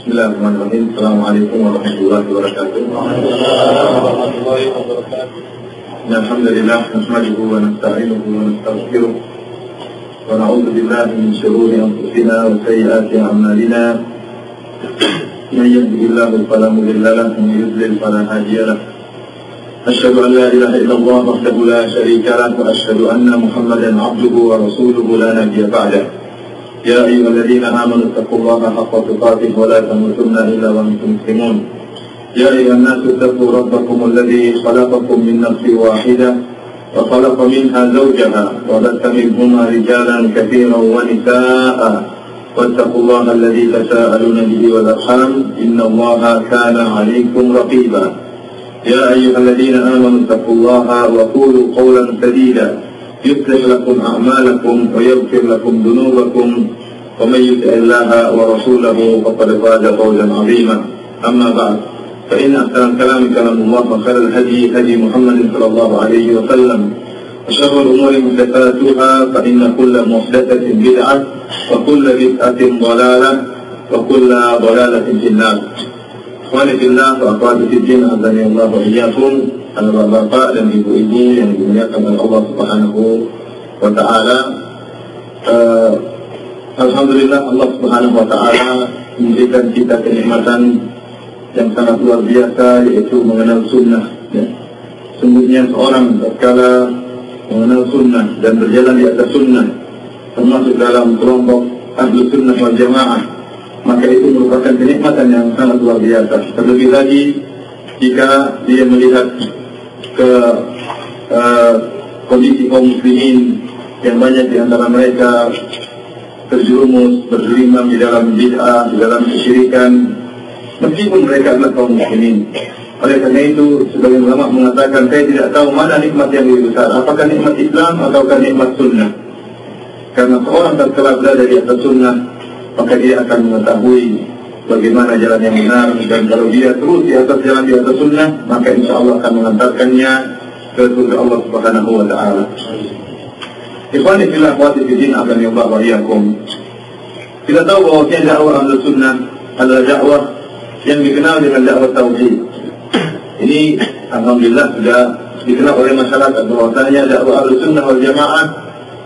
Bismillahirrahmanirrahim. Assalamualaikum warahmatullahi wabarakatuh. Alhamdulillah, nahmaduhu wa nasta'inuhu wa nastaghfiruh wa na'udzu billahi min shururi anfusina wa sayyiati a'malina. Man yahdihillahu fala mudilla lahu wa man yudlil fala hadiya lahu. Asyhadu an la ilaha illallah wahdahu la syarika lahu wa asyhadu anna Muhammadan 'abduhu wa rasuluhu la nabiyya ba'dahu. يا أيها الذين آمنوا اتقوا الله حق تقاته ولا تموتن إلا وأنتم مسلمون يا أيها الناس اتقوا ربكم الذي خلقكم من نفس واحدة وخلق منها زوجها وبث منهما رجالا كثيرا ونساء واتقوا الله الذي تساءلون به والأرحام إن الله كان عليكم رقيبا يا أيها الذين آمنوا اتقوا الله وقولوا قولا سديدا يصلح لكم أعمالكم ويغفر لكم ذنوبكم ومن يطع الله ورسوله فقد فاز فوزا عظيما أما بعد فإن أحسن الكلام كلام الله وخير الهدي هدي محمد صلى الله عليه وسلم وشر الأمور محدثاتها فإن كل محدثة بدعة وكل بدعة ضلالة وكل ضلالة في النار. Ikhwani fillah wa akhwati fiddin, azani Allah wa iyyakum. Bapak dan ibu-ibu yang dimuliakan oleh Allah Subhanahu wa taala. Alhamdulillah, Allah Subhanahu wa taala memberikan kita kenikmatan yang sangat luar biasa, yaitu mengenal sunnah. Sungguhnya seorang tatkala mengenal sunnah dan berjalan di atas sunnah, termasuk dalam kelompok ahlu sunnah wal jamaah, maka itu merupakan kenikmatan yang sangat luar biasa. Terlebih lagi jika dia melihat ke kondisi kaum muslimin yang banyak di antara mereka terjerumus, bergelimang di dalam bid'ah, di dalam kesyirikan, meskipun mereka adalah kaum muslimin. Oleh karena itu, sebagian ulama mengatakan, saya tidak tahu mana nikmat yang lebih besar, apakah nikmat Islam ataukah nikmat sunnah. Karena seorang tatkala berada di atas sunnah, maka dia akan mengetahui bagaimana jalan yang benar, dan kalau dia terus di atas jalan di atas sunnah, maka insya Allah akan mengantarkannya ke surga Allah Subhanahu wa taala. Ikhwani fillah wa fiddin, azani Allah wa iyyakum. Kita tahu bahwa dakwah ahlu sunnah adalah dakwah yang dikenal dengan dakwah tauhid. Ini alhamdulillah sudah dikenal oleh masyarakat bahwasanya dakwah ahlu sunnah wal jamaah,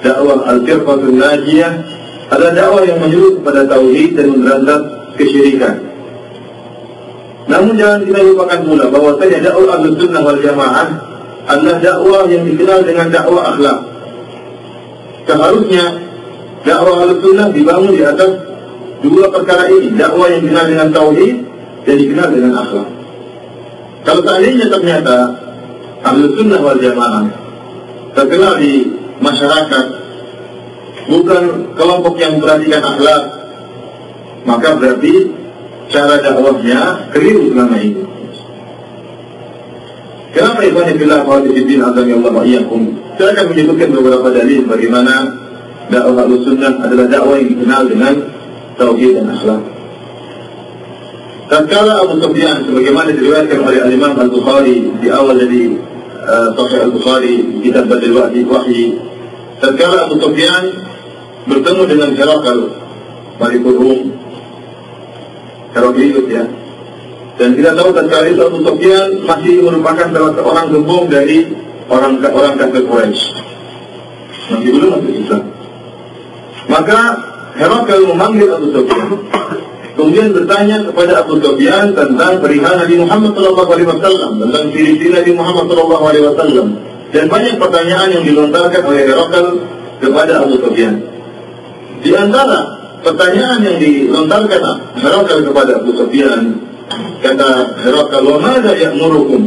dakwah al-firqatul najiyah, adalah dakwah yang menyuruh kepada tauhid dan memberantas kesyirikan. Namun jangan kita lupakan pula bahwasanya dakwah Ahlus Sunnah wal Jamaah adalah dakwah yang dikenal dengan dakwah akhlak. Seharusnya dakwah Ahlus Sunnah dibangun di atas dua perkara ini, dakwah yang dikenal dengan tauhid dan dikenal dengan akhlak. Kalau seandainya ternyata Ahlus Sunnah wal Jamaah terkenal di masyarakat bukan kelompok yang memperhatikan akhlak, maka berarti cara dakwahnya keliru selama ini. Kenapa ikhwan fillah wa fiddin, azani Allah wa iyyakum? Saya akan menyebutkan beberapa dalil bagaimana dakwah Ahlussunnah adalah dakwah yang dikenal dengan tauhid dan akhlak. Tatkala Abu Sufyan, sebagaimana diriwayatkan oleh Imam Al-Bukhari di awal dari Sahih Al-Bukhari, kitab Badil Wahyi, tatkala Abu Sufyan bertemu dengan Herakl, Malikul Rum, Heraklius ya. Dan kita tahu tatkala itu Abu Sufyan masih merupakan salah seorang gembong dari orang kafir Quraisy. Masih belum masuk Islam. Maka Herakl memanggil Abu Sufyan, kemudian bertanya kepada Abu Sufyan tentang perihal Nabi Muhammad SAW, tentang ciri-ciri Nabi Muhammad SAW, dan banyak pertanyaan yang dilontarkan oleh Herakl kepada Abu Sufyan. Di antara pertanyaan yang dilontarkan Herakl kepada Abu Sufyan, kata Herakl, "Wa madza ya'murukum?"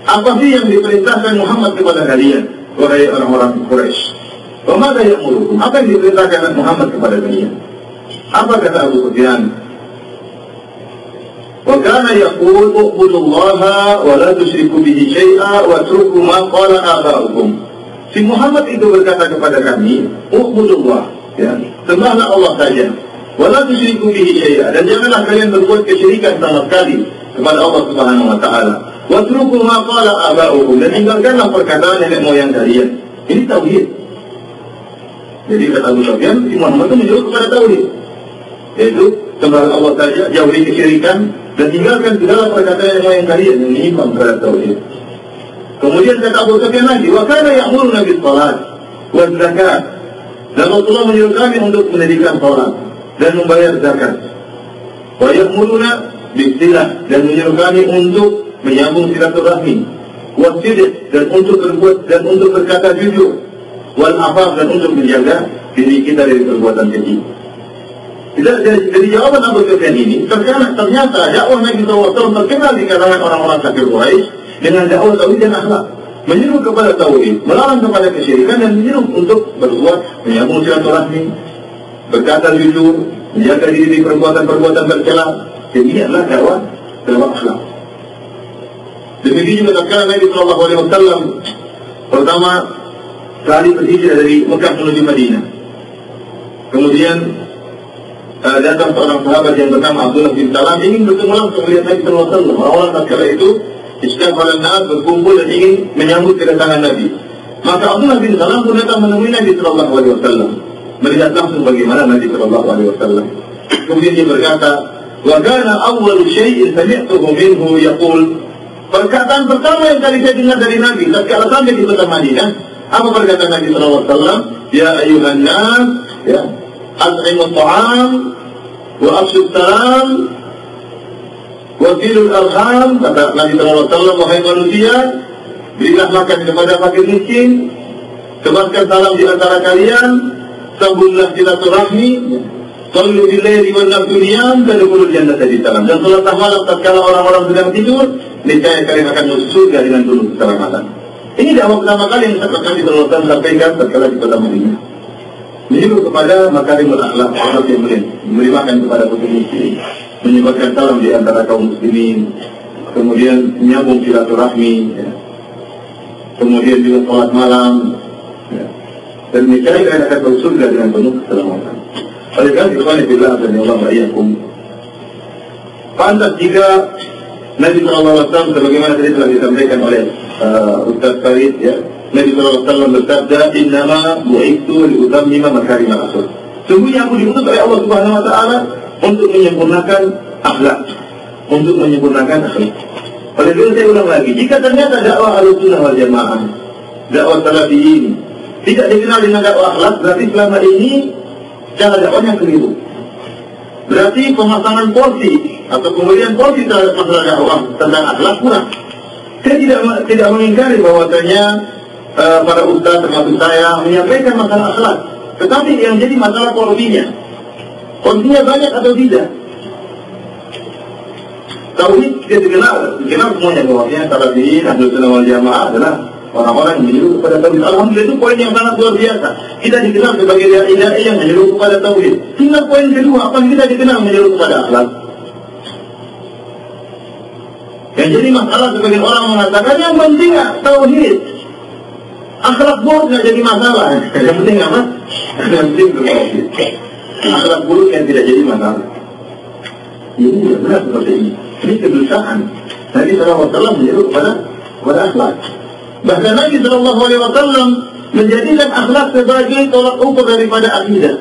Apa sih yang diperintahkan Muhammad kepada kalian, wahai orang-orang Quraisy? "Wa madza ya'murukum?" Apa yang diperintahkan Muhammad kepada kalian? Apa kata Abu Sufyan? "Wa kana yaqul u'budullaha wa la tusyriku bihi syai'a wa atruku ma qala aba'ukum." Si Muhammad itu berkata kepada kami, "U'budullah." Ya, sembahlah Allah saja. Wala tusyriku bihi syai'a, dan janganlah kalian berbuat kesyirikan sama sekali kepada Allah Subhanahu wa taala. Watruku ma qala aba'ukum, dan tinggalkanlah perkataan nenek moyang kalian. Ini tauhid. Jadi kata Abu Sufyan, si Muhammad itu menyuruh kepada tauhid, yaitu Sembah Allah saja, jauhi kesyirikan, dan tinggalkan segala perkataan yang lain kalian yang menyimpang terhadap tauhid. Kemudian kata Abu Sufyan lagi, wa kana ya'muruna bis salat wa zakat. Dan Rasulullah menyuruh kami untuk mendirikan salat dan membayar zakat. Wa ya'muruna bis silah, dan menyuruh kami untuk menyambung silaturahmi. Wa sidq, dan untuk berbuat dan untuk berkata jujur. Wal afaf, dan untuk menjaga diri kita dari perbuatan keji. Tidak dari jawaban Abu Sufyan ini, ternyata dakwah Nabi SAW terkenal di kalangan orang-orang kafir Quraisy dengan dakwah tauhid dan akhlak, menyuruh kepada tauhid, melarang kepada kesyirikan, dan menyuruh untuk berbuat menyambung silaturahmi, berkata jujur, menjaga diri dari perbuatan-perbuatan tercela. Jadi ini adalah dakwah akhlak. Demikian juga tatkala Nabi SAW pertama kali berhijrah dari Mekah menuju Madinah. Kemudian datang seorang sahabat yang bernama Abdullah bin Salam ingin bertemu langsung melihat Nabi SAW. Orang-orang tatkala itu istighfar dan berkumpul dan ingin menyambut kedatangan Nabi. Maka Abdullah bin Salam pun datang menemui Nabi SAW, melihat langsung bagaimana Nabi SAW. Kemudian dia berkata, wa kana awwalu syai'in sami'tuhu minhu yaqul, perkataan pertama yang kali saya dengar dari Nabi tatkala sampai di kota Madinah, apa perkataan Nabi SAW? Ya ayuhan nas, ya, at'imu ta'am wa afshu salam wa silul arham. Kata Nabi SAW, wahai manusia, berilah makan kepada fakir miskin, sebarkan salam di antara kalian, sambunglah silaturahmi, sallu billaili wan nasu niyam, tadkhulul jannata bisalam. Dan salatlah malam tatkala orang-orang sedang tidur, niscaya kalian akan masuk surga dengan penuh keselamatan. Ini dakwah pertama kali yang Nabi SAW sampaikan tatkala di kota Madinah. Menyuruh kepada makarimul akhlak, orang yang mulia, memberi makan kepada fakir miskin, menyebarkan salam di antara kaum muslimin, kemudian menyambung silaturahmi, ya. Kemudian juga salat malam, ya. Dan niscaya kalian akan masuk surga dengan penuh keselamatan. Oleh karena itu, ikhwan dan Allah wa'iyyakum, pantas jika Nabi SAW sebagaimana tadi telah disampaikan oleh Ustaz Farid, ya, Nabi SAW bersabda, innama bu'ithu liutammima makarimal akhlak. Sungguhnya aku diutus oleh Allah Subhanahu wa taala untuk menyempurnakan akhlak, untuk menyempurnakan akhlak. Oleh itu saya ulang lagi, jika ternyata dakwah Ahlussunnah wal Jamaah, dakwah salafiyin tidak dikenal dengan dakwah akhlak, berarti selama ini cara dakwahnya keliru. Berarti pemasangan porsi atau kemudian porsi terhadap masalah dakwah tentang akhlak kurang. Saya tidak mengingkari bahwasanya para ustaz termasuk saya menyampaikan masalah akhlak, tetapi yang jadi masalah porsinya banyak atau tidak. Tauhid tidak dikenal semuanya bahwasanya salafiyin, Ahlussunnah wal Jamaah adalah orang-orang yang menyuruh kepada tauhid. Alhamdulillah, itu poin yang sangat luar biasa. Kita dikenal sebagai dai yang menyuruh kepada tauhid. Tinggal poin kedua, apa kita dikenal menyuruh kepada akhlak? Yang jadi masalah sebagian orang mengatakan yang penting tauhid, akhlak buruk nggak jadi masalah. Yang penting apa? Yang penting tauhid. Akhlak buruk yang tidak jadi masalah. Ini tidak benar seperti ini. Ini kedustaan. Nabi SAW menyuruh kepada akhlak. Bahkan Nabi SAW menjadikan akhlak sebagai tolak ukur daripada akidah.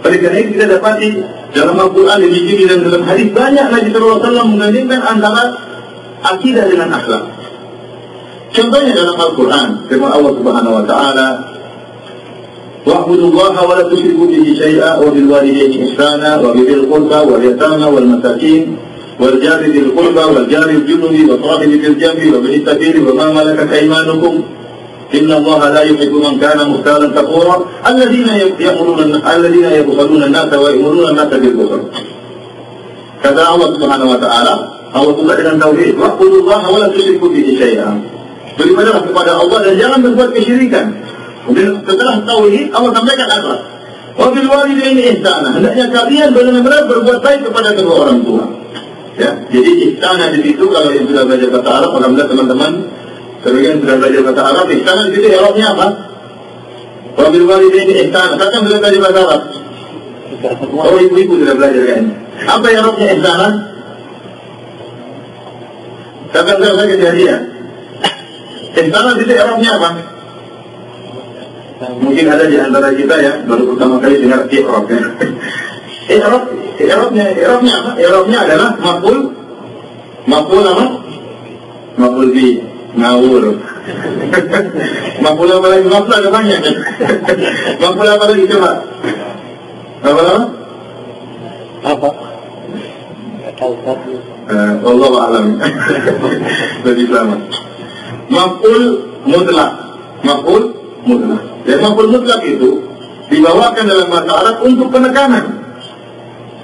Oleh karena itu kita dapati dalam Al-Quran, di dan dalam hadis banyak Nabi SAW menggandingkan antara akidah dengan akhlak. Contohnya dalam Al-Quran, firman Allah Subhanahu wa taala, wa'budullaha wa la tusyriku bihi syai'an wa bil walidayni ihsana wa bil qurba wal yatama wal masakin wal jari bil qurba wal jari bil junubi wa sahibi bil jambi wa bil sabili wa ma malakat aymanukum innallaha la yuhibbu man kana mukhtalan fakhura alladhina yabkhuluna an-nasa wa ya'muruna an-nasa bil bukhl. Kata Allah Subhanahu wa taala, Allah buka dengan tauhid, wa'budullaha wa la tusyriku bihi syai'an. Beribadah kepada Allah dan jangan berbuat kesyirikan. Kemudian setelah tauhid, Allah sampaikan akhlak. Wa bil walidayni ihsana. Hendaknya kalian benar-benar berbuat baik kepada kedua orang tua. Ya, jadi ihsana di situ kalau yang sudah belajar bahasa Arab, alhamdulillah teman-teman sebagian sudah belajar bahasa Arab, ihsana di situ Arabnya apa? Wa bil walidayni ihsana. Siapa sudah belajar bahasa Arab? Oh, ibu-ibu sudah belajar kan? Apa yang Arabnya ihsana? Siapa sudah belajar dari dia? Ihsana di situ Arabnya apa? Mungkin ada di antara kita ya baru pertama kali dengar i'rab ya. I'rabnya apa? I'rabnya adalah maf'ul apa? Maf'ul bi, ngawur. Maf'ul apa lagi? Maf'ul ada banyak kan? Maf'ul apa lagi coba? Apa? Allah a'lam. Lebih selamat. Maf'ul mutlak. Dan maf'ul mutlak itu dibawakan dalam bahasa Arab untuk penekanan.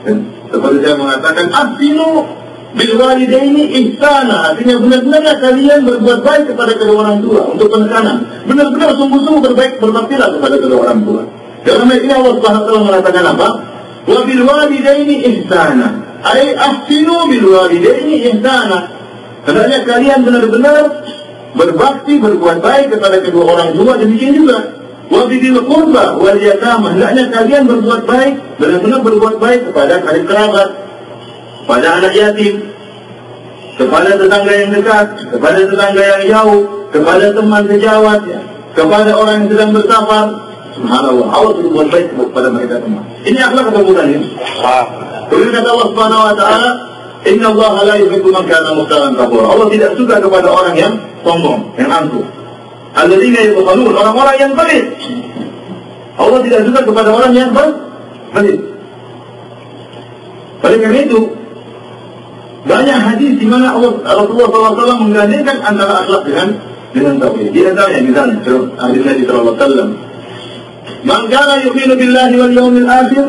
Dan seperti saya mengatakan, ahsinu bil walidaini ihsana, artinya benar-benar kalian berbuat baik kepada kedua orang tua, untuk penekanan. Benar-benar sungguh-sungguh berbaktilah kepada kedua orang tua. Dalam ayat ini Allah Subhanahu wa taala mengatakan apa? Wa bil walidaini ihsana. Ai ahsinu bil walidaini ihsana. Hendaknya kalian benar-benar berbakti, berbuat baik kepada kedua orang tua. Demikian juga wa bil qurba wal yatama. Hendaknya kalian berbuat baik, benar-benar berbuat baik kepada karib kerabat, kepada anak yatim, kepada tetangga yang dekat, kepada tetangga yang jauh, kepada teman sejawat, kepada orang yang sedang bersafar. Subhanallah, Allah berbuat baik kepada mereka semua. Ini akhlak atau bukan ini? Kemudian kata Allah Subhanahu wa taala, "Inna Allah la yuhibbu man kana mukhtalan fakhura." Allah tidak suka kepada orang yang sombong, yang angkuh. Alladzina yabkhalun, orang-orang yang pelit. Allah tidak suka kepada orang yang pelit. Oleh karena itu, banyak hadis di mana Rasulullah SAW menggandengkan antara akhlak dengan tauhid. Di antaranya misalnya hadis Nabi sallallahu alaihi wasallam, "Man kana yu'minu billahi wal yawmil akhir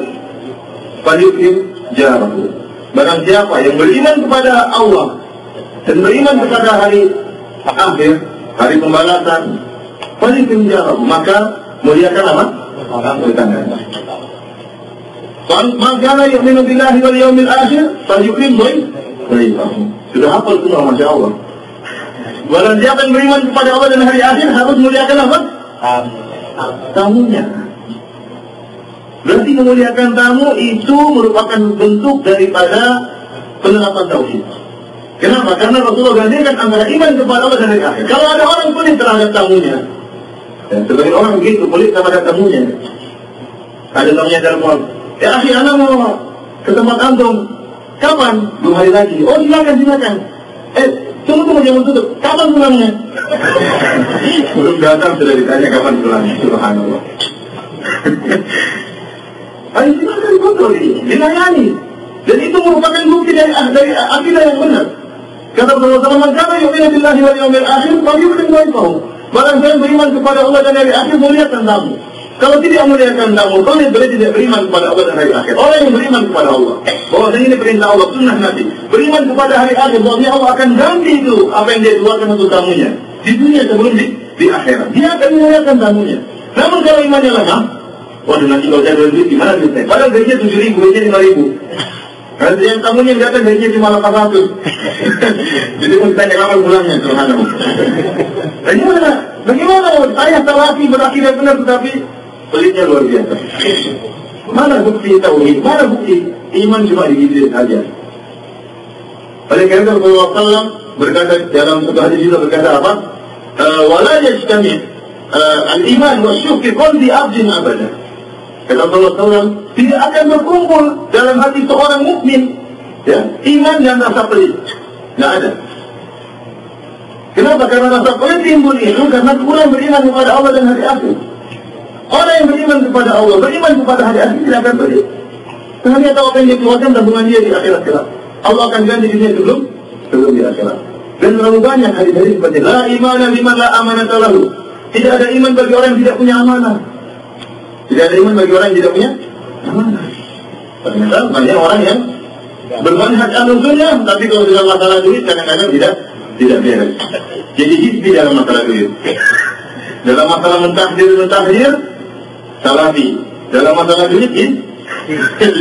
falyukrim jarahu." Barang siapa yang beriman kepada Allah dan beriman kepada hari akhir, hari pembalasan, falyukrim jarahu, maka muliakan apa? Tetangganya. Man kana yu'minu billahi wal yawmil akhir falyukrim dhaifahu. Sudah hafal semua, Masya Allah. Barang siapa yang beriman kepada Allah dan hari akhir harus muliakan apa? Tamunya. Berarti memuliakan tamu itu merupakan bentuk daripada penerapan tauhid. Kenapa? Karena Rasulullah gandengkan antara iman kepada Allah dan hari akhir. Kalau ada orang pelit terhadap tamunya, dan sebagian orang begitu pelit kepada tamunya. Ada tamunya telepon, "Ya akhi, anak mau ke tempat antum. Kapan?" 2 hari lagi. "Oh silakan. Tunggu jangan tutup. Kapan pulangnya?" Belum datang sudah ditanya kapan pulangnya. Subhanallah. Ayo silakan dikontrol, dilayani. Dan itu merupakan bukti dari akidah yang benar. Kata Rasulullah, "Man kana yu'minu billahi wal yawmil akhir falyukrim dhaifahu." Barang siapa beriman kepada Allah dan hari akhir, muliakan tamu. Kalau tidak muliakan tamu, kalau dia tidak beriman kepada Allah dan hari akhir. Orang yang beriman kepada Allah, bahwa ini perintah Allah, sunnah Nabi, beriman kepada hari akhir, bahwa Allah akan ganti itu apa yang dia keluarkan untuk tamunya di dunia sebelum di akhirat. Dia akan muliakan tamunya. Namun kalau imannya lemah, waduh nanti kalau saya duit gimana duitnya? Padahal gajinya 7.000, gajinya 5.000. Nanti yang tamunya yang datang gajinya cuma 800. Jadi mau ditanya kapan pulangnya, subhanallah. Bagaimana? Saya salati berakidah benar, tetapi pelitnya luar biasa. Mana bukti tauhid? Mana bukti iman cuma digigit saja? Oleh karena itu Rasulullah SAW berkata dalam satu hadis juga berkata apa? Wala yajtami al-iman wa syuq fi qalbi 'abdin abada. Kata Rasulullah SAW, tidak akan berkumpul dalam hati seorang mukmin, ya, iman dan rasa pelit. Tidak ada. Kenapa? Karena rasa pelit timbul itu karena kurang beriman kepada Allah dan hari akhir. Orang yang beriman kepada Allah, beriman kepada hari akhir tidak akan pelit. Karena dia tahu apa yang dia keluarkan tabungan dia di akhirat kelak. Allah akan ganti dunia sebelum di akhirat. Dan terlalu banyak hadis-hadis seperti la imana liman la amanata lahu. Tidak ada iman bagi orang yang tidak punya amanah. Tidak ada iman bagi orang yang tidak punya amanah. Ternyata banyak orang yang bermanhaj al-sunnah, tapi kalau dalam masalah duit kadang-kadang tidak beres. Jadi hizbi dalam masalah duit. Dalam masalah mentahdir, salafi. Dalam masalah duit,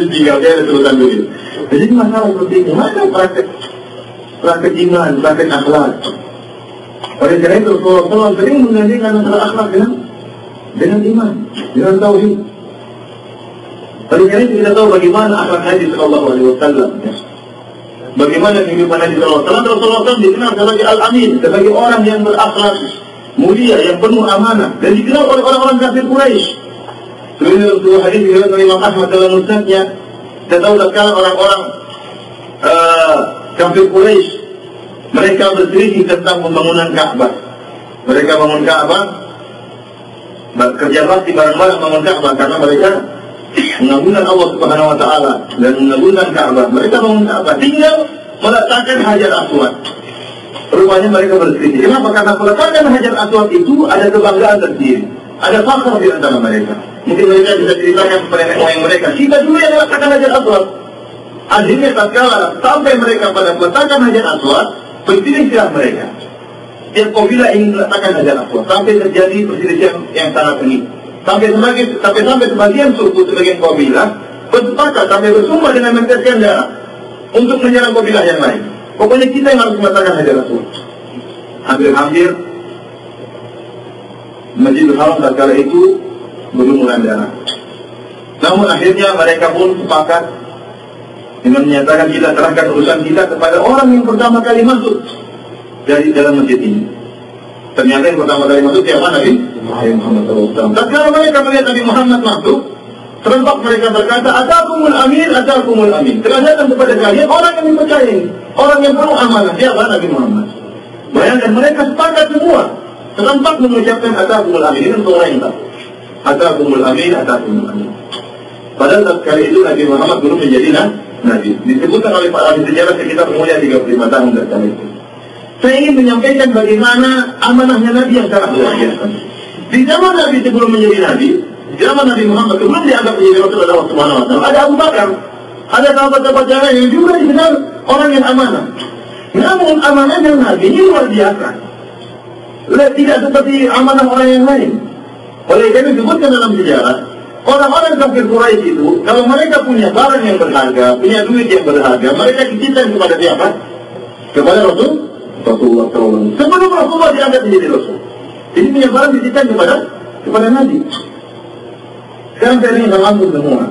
tinggal beres urusan duit. Jadi masalah seperti ini, mana praktek iman, praktek akhlak. Oleh karena itu Rasulullah sering menggandingkan antara akhlak dengan iman, dengan tauhid. Oleh karena itu kita tahu bagaimana akhlak Nabi Sallallahu Alaihi Wasallam. Bagaimana kehidupan Nabi Sallallahu Alaihi Wasallam. Rasulullah SAW dikenal sebagai Al-Amin, sebagai orang yang berakhlak mulia, yang penuh amanah, dan dikenal oleh orang-orang kafir Quraisy. Sebenarnya sebuah hadis diriwayatkan oleh Imam Ahmad dalam musnadnya Kita tahu sekarang orang-orang kafir Quraisy, mereka berselisih tentang pembangunan Ka'bah. Mereka bangun Ka'bah, kerja bakti bareng-bareng bangun Ka'bah karena mereka mengagungkan Allah Subhanahu Wa Taala dan mengagungkan Ka'bah. Mereka bangun Ka'bah, tinggal meletakkan Hajar Aswad. Rupanya mereka berselisih. Kenapa? Karena meletakkan Hajar Aswad itu ada kebanggaan tersendiri, ada fakhr di antara mereka. Mungkin mereka bisa ceritakan kepada nenek moyang mereka, kita dulu yang meletakkan Hajar Aswad. Akhirnya tatkala sampai mereka pada meletakkan Hajar Aswad, perselisihan mereka. Tiap kabilah ingin meletakkan Hajar Aswad, sampai terjadi perselisihan yang sangat sengit. Sampai sebagian suku, sebagian kabilah bersepakat sampai bersumpah dengan meneteskan darah untuk menyerang kabilah yang lain. Pokoknya kita yang harus meletakkan Hajar Aswad. Hampir-hampir Masjidil Haram tatkala itu berlumuran darah. Namun akhirnya mereka pun sepakat dengan menyatakan kita serahkan urusan kita kepada orang yang pertama kali masuk dari dalam masjid ini. Ternyata yang pertama kali masuk siapa? Nabi Muhammad SAW. Tatkala mereka melihat Nabi Muhammad masuk, serempak mereka berkata, "Atakumul amin, atakumul amin." Telah datang kepada kalian orang yang dipercayai, orang yang penuh amanah. Siapa? Nabi Muhammad. Bayangkan mereka sepakat semua, serempak mengucapkan atakumul amin. Ini untuk orang yang tahu. Atakumul amin, atakumul amin. Padahal kali itu Nabi Muhammad belum menjadi Nabi. Disebutkan oleh para ahli sejarah sekitar umurnya 35 tahun dari itu. Saya ingin menyampaikan bagaimana amanahnya Nabi yang sangat luar biasa. Di zaman Nabi sebelum menjadi Nabi, di zaman Nabi Muhammad sebelum dianggap menjadi Rasul Allah Subhanahu Wa Taala, ada Abu Bakar, ada sahabat-sahabat jalan yang juga dikenal orang yang amanah. Namun amanahnya Nabi ini luar biasa. Tidak seperti amanah orang yang lain. Oleh karena disebutkan dalam sejarah, orang-orang kafir Quraisy itu, kalau mereka punya barang yang berharga, punya duit yang berharga, mereka titipkan kepada siapa? Kepada Rasulullah SAW. Sebelum Rasulullah diangkat menjadi Rasul, ini punya barang dititipkan kepada Nabi. Sekarang saya ingin langsung semua.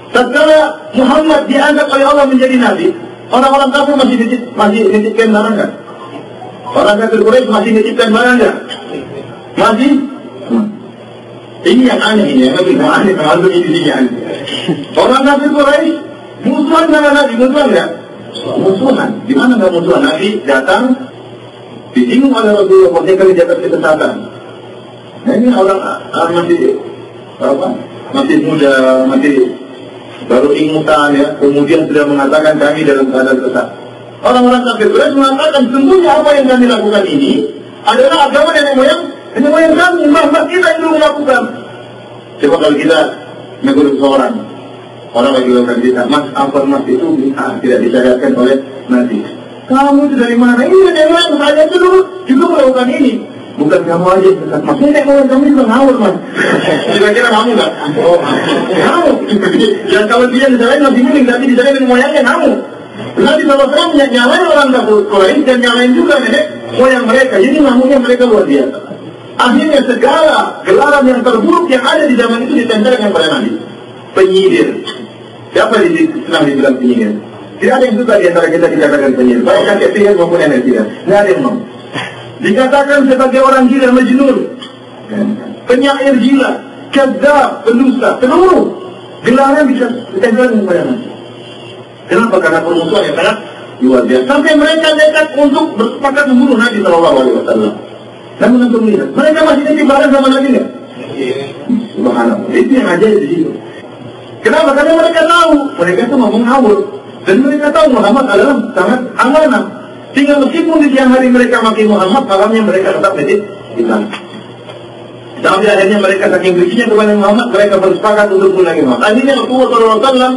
Tatkala Muhammad diangkat oleh Allah menjadi Nabi, orang-orang kafir masih nitipkan barang enggak? Orang kafir Quraisy masih nitipkan barang enggak? Masih? Ini yang aneh ini, yang lebih aneh, terlalu ini aneh. Orang kafir Quraisy musuhan sama Nabi, musuhan enggak? Musuhan. Di mana enggak musuhan? Nabi datang disinggung oleh Rasulullah, pokoknya kali di atas kesesatan. Nah ini orang masih muda, masih baru ingusan ya, kemudian sudah mengatakan kami dalam keadaan sesat. Orang-orang kafir Quraisy mengatakan sesungguhnya apa yang kami lakukan ini adalah agama nenek moyang kami, mbah kita yang dulu melakukan. Coba kalau kita menegur seorang, orang lagi lakukan kita, mas ampun mas itu tidak disyariatkan oleh Nabi. Kamu itu dari mana? Ini nenek moyang saya itu dulu juga melakukan ini. Bukan kamu aja, mas nenek moyang kami juga ngawur mas. Kira-kira kamu nggak? Oh, kamu. Yang kalau dia disalahin masih mending, tapi disalahin nenek moyangnya kamu. Nabi SAW nyalain orang kafir Quraisy dan nyalain juga nenek moyang mereka. Jadi namanya mereka luar biasa. Akhirnya segala gelaran yang terburuk yang ada di zaman itu ditempelkan kepada Nabi. Penyihir. Siapa senang dibilang penyihir? Tidak ada yang suka di antara kita dikatakan penyihir. Baik kakek sihir maupun nenek sihir. Tidak ada yang mau. Dikatakan sebagai orang gila, majnun, penyair gila, kadzab, pendusta, seluruh gelaran bisa ditempelkan kepada Nabi. Kenapa? Karena permusuhan yang sangat luar biasa. Sampai mereka nekat untuk bersepakat membunuh Nabi SAW. Namun untuk melihat, mereka masih nitip barang sama Nabi nggak? Subhanallah. Itu yang ajaib di situ. Kenapa? Karena mereka tahu, mereka itu ngomong ngawur, dan mereka tahu Muhammad adalah sangat amanah. Tinggal meskipun di siang hari mereka maki Muhammad, malamnya mereka tetap nitip Islam. Sampai akhirnya mereka saking bencinya kepada Muhammad, mereka bersepakat untuk bunuh Muhammad. Akhirnya Rasulullah SAW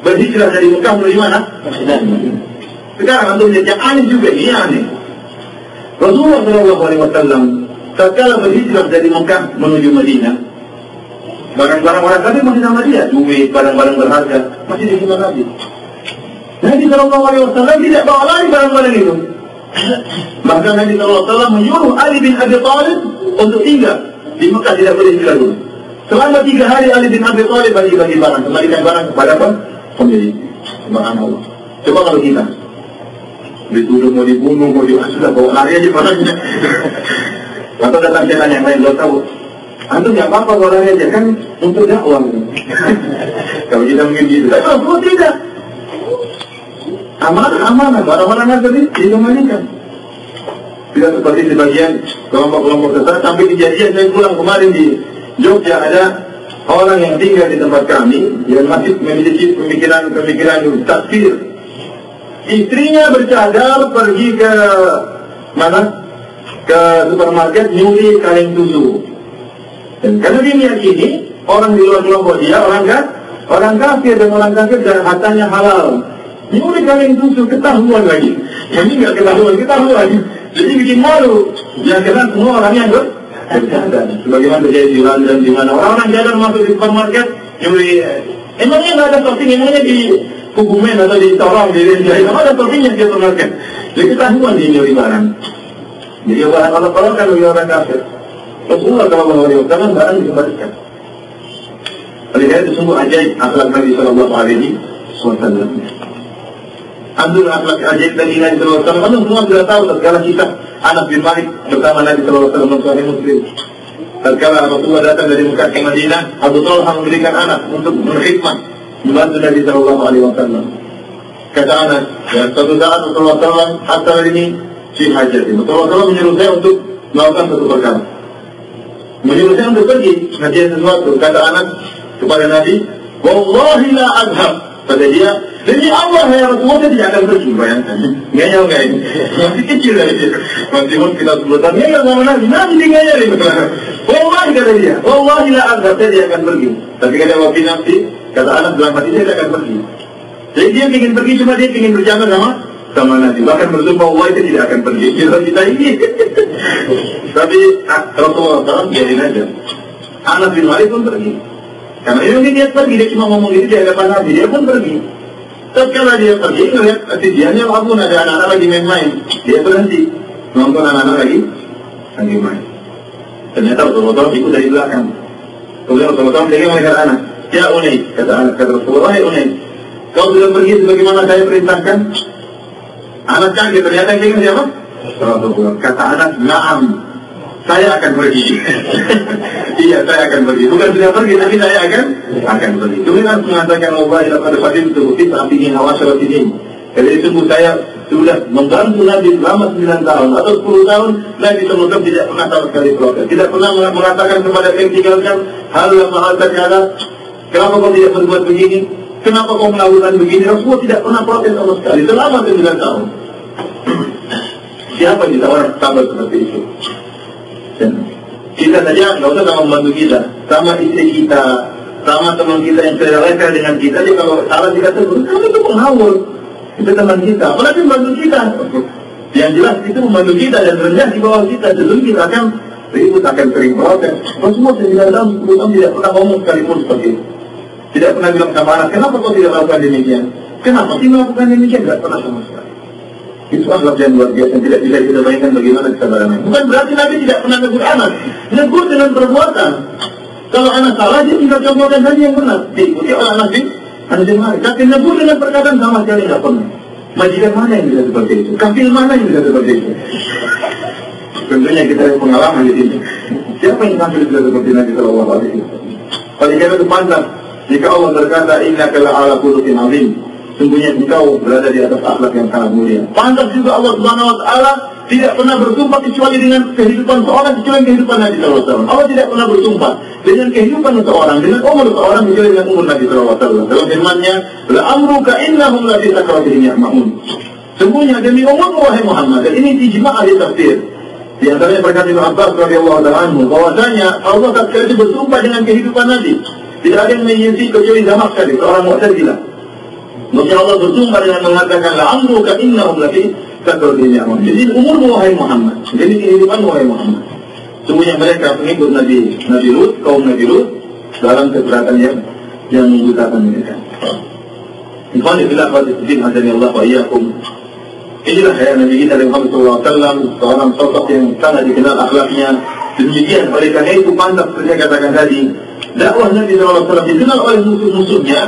berhijrah dari Mekah menuju mana? Sekarang untuk melihat yang aneh juga, ini aneh. Rasulullah SAW tatkala berhijrah dari Mekah menuju Madinah, barang-barang orang kafir masih sama dia, duit, barang-barang berharga masih di sini Nabi. Nabi SAW tidak bawa lagi barang-barang itu. Bahkan Nabi SAW menyuruh Ali bin Abi Thalib untuk tinggal di Mekah, tidak boleh tinggal dulu. Selama 3 hari Ali bin Abi Thalib bagi-bagi barang, kembalikan barang kepada pemilik. Subhanallah. Coba kalau kita dituduh mau dibunuh, mau sudah bawa lari aja barangnya. Atau datang setan yang lain, lo tahu, antum nggak apa-apa bawa lari aja kan untuk dakwah. Kalau kita mungkin gitu, tapi Rasulullah tidak. Amanah, barang-barang tadi dikembalikan. Tidak seperti sebagian kelompok-kelompok sesat. Sampai kejadian saya pulang kemarin di Jogja, ada orang yang tinggal di tempat kami yang masih memiliki pemikiran takfir. Istrinya bercadar pergi ke mana? Ke supermarket nyuri kaleng susu. Dan karena dia meyakini orang di luar kelompok dia orang kafir dan orang kafir dan hartanya halal. Nyuri kaleng susu ketahuan lagi. Ini nggak ketahuan. Jadi bikin malu. Yang kena semua orang yang bercadar. Sebagaimana terjadi di London, di mana orang-orang jadar masuk di supermarket nyuri. Emangnya nggak ada shopping, emangnya di Kubumen atau di Sorong, di Rinjai, emang ada shoppingnya di supermarket. Jadi ketahuan di nyuri barang. Jadi Allah kan bagi orang kafir. Rasulullah SAW barang dikembalikan. Oleh karena itu sungguh ajaib akhlak Nabi Sallallahu Alaihi Wasallam. Ambil akhlak ajaib dari Nabi Sallallahu Alaihi Wasallam. Semua sudah tahu tatkala kita Anas bin Malik bersama Nabi Sallallahu Alaihi Wasallam Sahih Muslim. Tatkala Rasulullah datang dari Mekah ke Madinah, Abu Talha memberikan anak untuk berkhidmat membantu Nabi Sallallahu Alaihi Wasallam. Kata Anas, ya suatu saat Rasulullah SAW hatta ini si hajat. Rasulullah SAW menyuruh saya untuk melakukan satu perkara. Menyuruh saya untuk pergi ngerjain sesuatu. Kata Anas kepada Nabi, wallahi la adhab. Kata dia, demi Allah ya Rasulullah saya tidak akan pergi. Bayangkan, ngeyel nggak ini? Masih kecil dari dia. Masih kita 10 tahun ngeyel sama Nabi. Nabi dia ngeyel ini. Wallahi kata dia, wallahi la adhab, saya tidak akan pergi. Tapi kata wafi nafsi, kata Anas dalam hati saya tidak akan pergi. Jadi dia ingin pergi, cuma dia ingin berjalan sama Nabi. Bahkan bersumpah Allah itu tidak akan pergi. Kita ini. Tapi Rasulullah SAW biarin aja. Anas bin Malik pun pergi. Karena dia pergi, dia cuma ngomong gitu di hadapan Nabi. Dia pun pergi. Setelah dia pergi, ngeliat kejadiannya walaupun ada anak-anak lagi main-main. Dia berhenti nonton anak-anak lagi main. Ternyata Rasulullah SAW ikut dari belakang. Kemudian Rasulullah SAW dia melihat anak. Ya Unai, kata Rasulullah, ya Unai, kau sudah pergi sebagaimana saya perintahkan? Anak kaget, ternyata yang siapa? Rasulullah. Kata anak, na'am, saya akan pergi. Iya, saya akan pergi. Bukan sudah pergi, tapi saya akan pergi. Kemudian harus mengatakan Allah ila pada fadil tubuh apihin awas ini. Jadi sungguh saya sudah membantu Nabi selama 9 tahun atau 10 tahun. Nabi SAW tidak pernah sama sekali protes. Tidak pernah mengatakan kepada yang tinggalkan hal yang mahal terkala. Kenapa kau tidak berbuat begini? Kenapa kau melakukan begini? Rasulullah tidak pernah protes sama sekali selama 9 tahun. Siapa yang ditawar sabar seperti itu? Dan kita saja nggak usah sama membantu kita, sama istri kita, sama teman kita yang selera dengan kita. Jadi kalau salah kita tegur, kamu itu pengawal, itu teman kita, apalagi membantu kita. Yang jelas itu membantu kita dan rendah di bawah kita. Sebelum kita akan ribut, akan sering protes. Rasulullah 9 tahun, 10 tahun tidak pernah ngomong sekalipun seperti itu. Tidak pernah bilang sama anak, kenapa kau tidak melakukan demikian? Kenapa sih melakukan demikian? Tidak pernah sama sekali. Itu akhlak yang luar biasa, tidak bisa kita bayangkan bagaimana kesabarannya. Bukan berarti Nabi tidak pernah negur anak, negur dengan perbuatan. Kalau anak salah, dia tinggal contohkan saja yang benar. Diikuti oleh anak bin Malik. Tapi negur dengan perkataan sama sekali tidak pernah. Majikan mana yang bisa seperti itu? Kafil mana yang bisa seperti itu? Tentunya kita ada pengalaman di sini. Siapa yang kafil bisa seperti Nabi Sallallahu Alaihi Wasallam? Oleh karena itu pantas jika Allah berkata, innaka la'ala khuluqin 'azim. Sungguhnya engkau berada di atas akhlak yang sangat mulia. Pantas juga Allah Subhanahu Wa Taala tidak pernah bersumpah kecuali dengan kehidupan seorang, kecuali kehidupan Nabi Sallallahu Alaihi Wasallam. Allah tidak pernah bersumpah dengan kehidupan seorang, dengan umur seorang, kecuali dengan umur Nabi Sallallahu Alaihi Wasallam. Dalam firman-Nya, la amruka innahum la fi sakratihim ya'maun. Sungguhnya demi umurmu wahai Muhammad, dan ini ijma' ahli tafsir. Di antaranya perkataan Ibnu Abbas radhiyallahu anhu bahwasanya Allah tatkala itu bersumpah dengan kehidupan Nabi. Tidak ada yang menyisi kecuali zaman sekali seorang Mu'tazilah. Maka Allah bersumpah dengan mengatakan la amruka innahum la fi sakratihim ya'maun. Jadi umurmu wahai Muhammad, jadi kehidupanmu wahai Muhammad. Semuanya mereka pengikut Nabi Lut, kaum Nabi Lut dalam keberatan yang membutakan mereka. Ikhwan fillah wa Allah wa iyyakum. Inilah hayat Nabi kita Muhammad SAW, seorang sosok yang sangat dikenal akhlaknya. Demikian oleh karena itu pantas saya katakan tadi, dakwah Nabi SAW dikenal oleh musuh-musuhnya.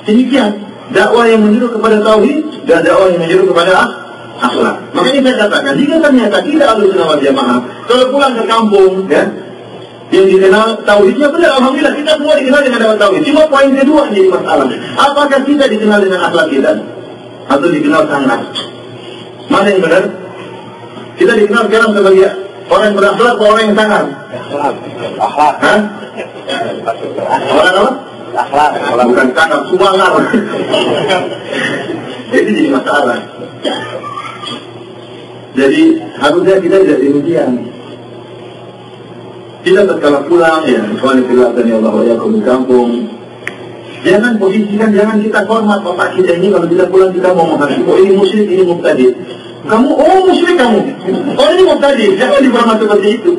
Demikian dakwah yang menyeru kepada tauhid dan dakwah yang menyeru kepada akhlak. Makanya saya katakan, jika ternyata kita Ahlussunnah wal Jamaah kalau pulang ke kampung, ya, Yang dikenal tauhidnya benar, alhamdulillah kita semua dikenal dengan dapat tauhid. Cuma poin kedua jadi masalah. Apakah kita dikenal dengan akhlak kita atau dikenal sangat? Mana yang benar? Kita dikenal sekarang sebagai orang yang berakhlak atau orang yang sangat? Akhlak. Hah? Orang apa? Akhlak. Bukan sangat, sumangar. Jadi masalah. Jadi harusnya kita tidak demikian. Kita tatkala pulang ya, ikhwanillah dan ya Allah ya di kampung. Jangan posisikan, jangan kita hormat bapak kita ini kalau kita pulang kita mau menghakimi. Oh ini musyrik, ini mubtadi. Kamu, oh musyrik kamu. Oh ini mubtadi. Jangan dihormat seperti itu.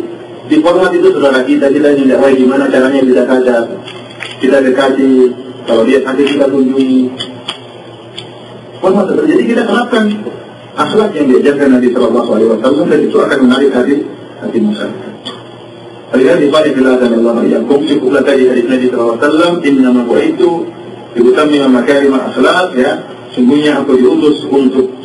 Dihormat itu saudara kita ini tidak baik. Gimana caranya kita sadar, kita dekati. Kalau dia sakit kita kunjungi. Hormat seperti. Jadi kita terapkan akhlak yang diajarkan Nabi Sallallahu Alaihi Wasallam dan itu akan menarik hati masyarakat. Lihat di balik belakang Allah yang cukuplah tadi hadis Nabi Sallallahu Alaihi Wasallam, innama bu'itu liutammima makarimul akhlaq, ya, sungguhnya aku diutus untuk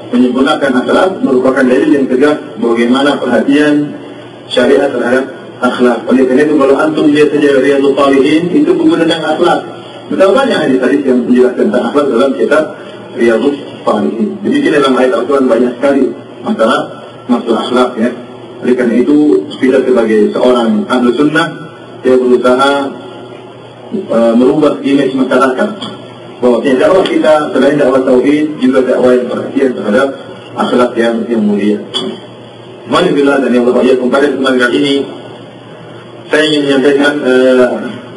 menyempurnakan akhlak, merupakan dalil yang tegas bagaimana perhatian syariat terhadap akhlak. Oleh karena itu kalau antum lihat saja Riyadhus Shalihin itu menggunakan akhlak. Betapa banyak hadis-hadis yang menjelaskan tentang akhlak dalam kitab Riyadhus Shalihin. Jadi di dalam ayat Al-Quran banyak sekali masalah akhlak, ya. Oleh karena itu kita sebagai seorang ahlu sunnah dia berusaha merubah image masyarakat bahwa dakwah kita selain dakwah tauhid juga dakwah yang perhatian terhadap akhlak yang mulia. Alhamdulillah dan ya Allah, pada kesempatan kali ini saya ingin menyampaikan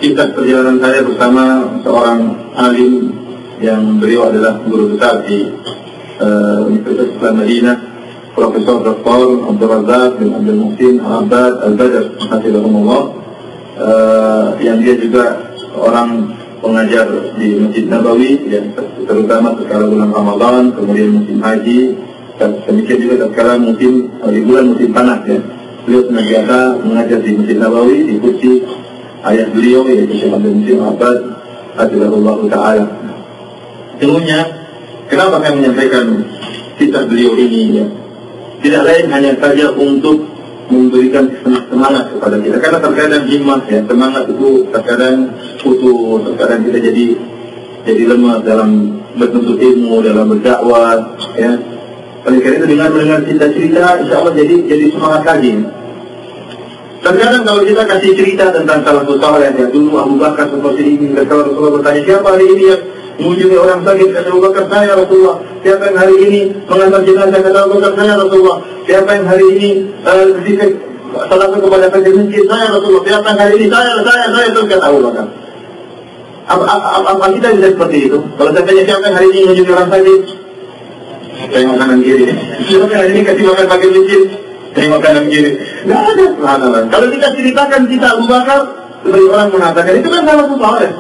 kisah perjalanan saya bersama seorang alim yang beliau adalah guru besar di Universitas Islam Madinah, Profesor Dr. Abdul Razak bin Abdul Muhsin Al-Abbad Al-Badr hafizahumullah, yang dia juga orang pengajar di Masjid Nabawi, ya, terutama setelah bulan Ramadan, kemudian musim haji, dan demikian juga setelah musim di bulan musim panas, ya. Beliau senantiasa mengajar di Masjid Nabawi di kursi ayah beliau yaitu Syekh Abdul Muhsin Al-Abbad hafizahullah taala. Sesungguhnya kenapa saya menyampaikan kisah beliau ini, ya? Tidak lain hanya saja untuk memberikan semangat kepada kita. Karena terkadang himmah, ya, semangat itu terkadang putus, terkadang kita jadi lemah dalam bernuntut ilmu, dalam berdakwah, ya. Oleh karena itu dengan mendengar cerita-cerita, insya Allah jadi semangat lagi. Terkadang kalau kita kasih cerita tentang salafus saleh, ya, dulu Abu Bakar seperti ini, kalau Rasulullah bertanya siapa hari ini yang mengunjungi orang sakit, kata Abu Bakar, saya Rasulullah. Siapa yang hari ini mengantar jenazah, kata Abu Bakar, saya Rasulullah. Siapa yang hari ini salat kepada fakir miskin, saya Rasulullah. Siapa yang hari ini saya terus kata Abu Bakar. Apa kita bisa seperti itu? Kalau saya tanya siapa yang hari ini mengunjungi orang sakit, tengok kanan kiri. Siapa yang hari ini kasih makan fakir miskin, tengok kanan kiri. Tidak ada subhanallah. Kalau kita ceritakan kita Abu Bakar, sebagai orang mengatakan itu kan salah saleh.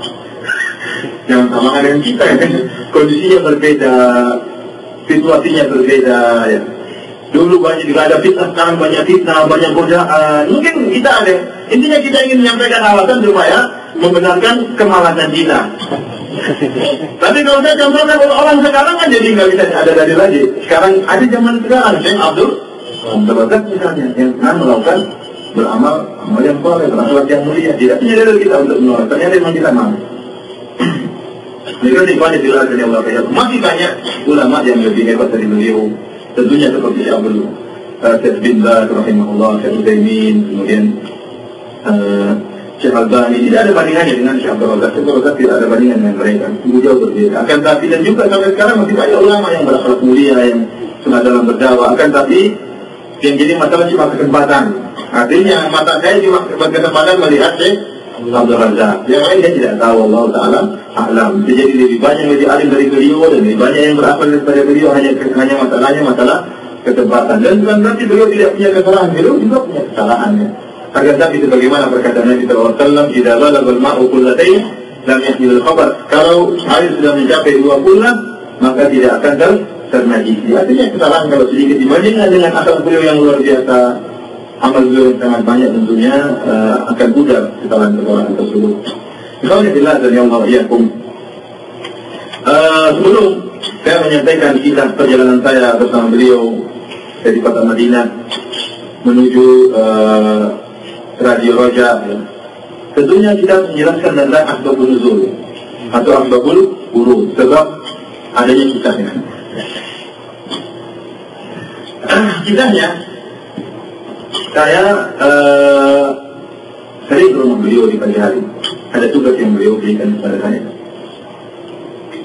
Yang sama dengan kita, ya. Kondisinya berbeda, situasinya berbeda, ya. Dulu banyak juga ada fitnah, sekarang banyak fitnah, banyak godaan. Mungkin kita ada. Intinya kita ingin menyampaikan alasan supaya membenarkan kemalasan kita. Tapi kalau saya contohkan orang sekarang kan jadi nggak bisa ada dari lagi. Sekarang ada zaman sekarang, Syekh Abdul Razak misalnya yang melakukan beramal yang soleh, berakhlak yang mulia. Tidak punya dalil kita untuk menolak. Ternyata memang kita mau. Mereka banyak dilakukan yang Allah. Masih banyak ulama yang lebih hebat dari beliau. Tentunya seperti Syekh Abdul bin Baz rahimahullah, Syekh Utsaimin, kemudian Syekh Albani. Tidak ada bandingannya dengan Syekh Abdul Razak. Syekh Abdul Razak tidak ada bandingan dengan mereka. Jauh berbeda. Akan tapi dan juga sampai sekarang masih banyak ulama yang berakhlak mulia yang cuma dalam berdakwah. Akan tapi yang jadi masalah cuma kesempatan. Artinya mata saya cuma berkesempatan melihat Syekh Abdul Razak. Yang lain dia tidak tahu, Allah Ta'ala alam. Jadi lebih banyak lebih alim dari beliau dan lebih banyak yang berakal daripada beliau. Hanya masalahnya masalah kesempatan. Dan bukan berarti beliau tidak punya kesalahan. Beliau juga punya kesalahannya. Agar tapi sebagaimana perkataan Nabi SAW, "Idza balagha al-ma'u qullatayn lam yahmil al-khabar." Kalau air sudah mencapai 2 bulan, maka tidak akan ternajisi. Artinya kesalahan kalau sedikit dibandingkan dengan akal beliau yang luar biasa, amal beliau yang sangat banyak, tentunya akan pudar kesalahan-kesalahan tersebut. Misalnya bila dan yang Allah yakum. Sebelum saya menyampaikan kisah perjalanan saya bersama beliau dari kota Madinah menuju Radio Roja, ya. Tentunya kita harus menjelaskan tentang asbabun nuzul atau asbabul wurud, sebab adanya kisahnya. Kisahnya, saya sering ke rumah beliau di pagi hari. Ada tugas yang beliau berikan kepada saya.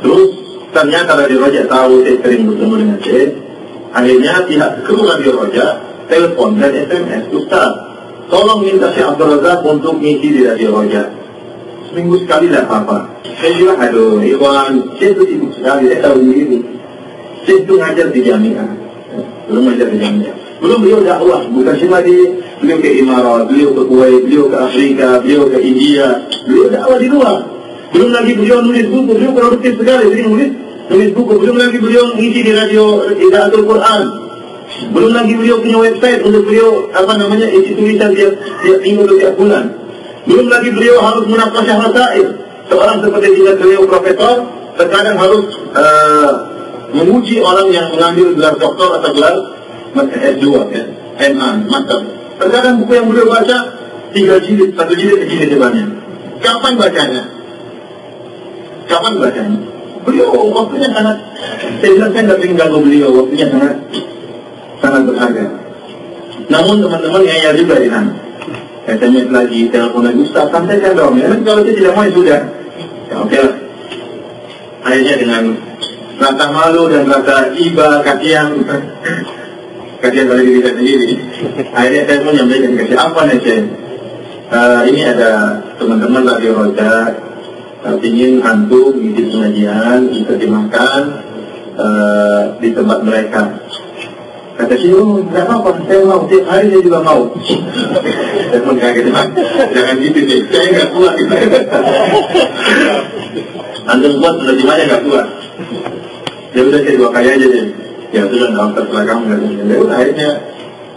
Terus ternyata Radio Roja tahu saya sering bertemu dengan saya. Akhirnya pihak kru Radio Roja telepon dan SMS, Ustaz, tolong minta Syekh Abdul Razak untuk ngisi di Radio Roja. Seminggu sekali lah apa-apa. Saya bilang, aduh, Iwan, saya itu sibuk sekali, saya tahu diri. Saya itu ngajar di Jamiah. Belum ngajar di Jamiah. Belum beliau dakwah, bukan cuma beliau ke Imarat, beliau ke Kuwait, beliau ke Afrika, beliau ke India. Beliau dakwah di luar. Belum lagi beliau nulis buku, beliau produktif sekali, jadi nulis buku. Belum lagi beliau ngisi di radio Idaatul Quran. Belum lagi beliau punya website untuk beliau isi tulisan dia minggu tiap bulan. Belum lagi beliau harus munaqasyah masail. Seorang seperti beliau profesor terkadang harus menguji orang yang mengambil gelar doktor atau gelar S2 ya, MA, master. Terkadang buku yang beliau baca 3 jilid, 1 jilid segini depannya. Kapan bacanya? Beliau waktunya sangat, saya bilang saya nggak ingin ganggu beliau, waktunya sangat berharga. Namun teman-teman ngeyel juga di sana. SMS lagi, telepon lagi, Ustaz, sampaikan dong. Ya, kalau saya tidak mau, sudah. Ya, oke lah. Akhirnya dengan rasa malu dan rasa iba, kasihan pada diri saya sendiri. Akhirnya saya pun menyampaikan ke apa nih, saya? Ini ada teman-teman Radio Roja, ingin antum ngisi pengajian, diterjemahkan di tempat mereka. Kata si, oh, tidak apa-apa, saya mau, tiap hari saya juga mau. Saya pun kaget, jangan gitu sih, saya nggak kuat. Antum kuat, penerjemahnya nggak kuat. Ya udah, saya 2 kali aja deh. Ya sudah, dalam terserah kamu. Ya udah, akhirnya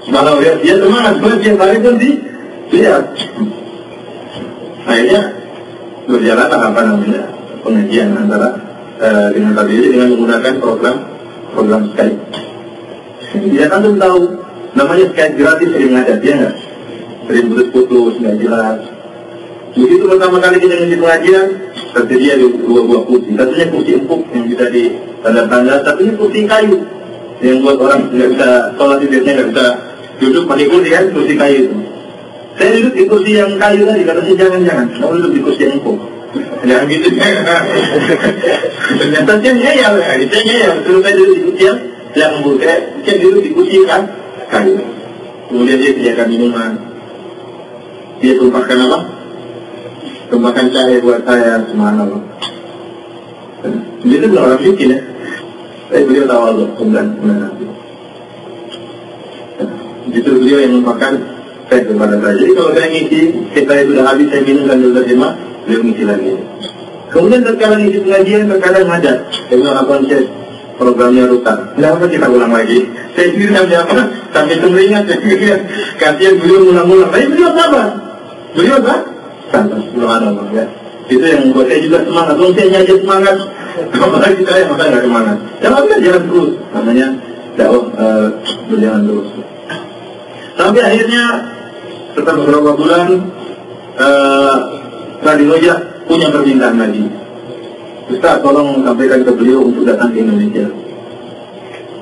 malah lihat dia semangat, tiap hari pun lihat. Akhirnya berjalanlah pengajian antara dengan tadi dengan menggunakan program Skype. Ya kan belum tahu, namanya Skype gratis sering ada, dia nggak? Sering putus-putus, nggak jelas. Begitu pertama kali kita ngisi pengajian, tersedia 2 buah kursi. Satunya kursi empuk yang bisa ditanda-tanda, satunya kursi kayu yang buat orang nggak bisa sholat tidurnya, nggak bisa duduk pakai kursi kan, kursi kayu itu. Saya duduk di kursi yang kayu tadi, katanya jangan, kamu duduk di kursi yang empuk. Jangan gitu. Ternyata saya ngeyel, terus saya duduk di kursi yang empuk. Saya duduk di kursi kan kayu. Kemudian dia sediakan minuman. Dia tumpahkan apa? Tumpahkan cahaya buat saya, subhanallah. Dia itu bukan orang miskin ya. Tapi beliau tahu Allah, kemudian nanti. Justru beliau yang merupakan saya kepada saya. Jadi kalau saya ngisi, saya sudah habis, saya minum dan sudah terima, beliau ngisi lagi. Kemudian terkadang ngisi pengajian, terkadang ngajar. Saya bilang, apa sih programnya rusak? Kenapa kita ulang lagi? Saya sendiri sampai teringat, kasihan beliau ulang-ulang. Tapi beliau sabar. Beliau sabar, subhanallah ya. Itu yang membuat saya juga semangat. Kalau saya nyajar semangat, apalagi saya masa nggak semangat. Jangan jalan terus, namanya dakwah berjalan terus. Sampai akhirnya setelah beberapa bulan Radio Roja punya permintaan lagi. Ustaz, tolong sampaikan ke beliau untuk datang ke Indonesia.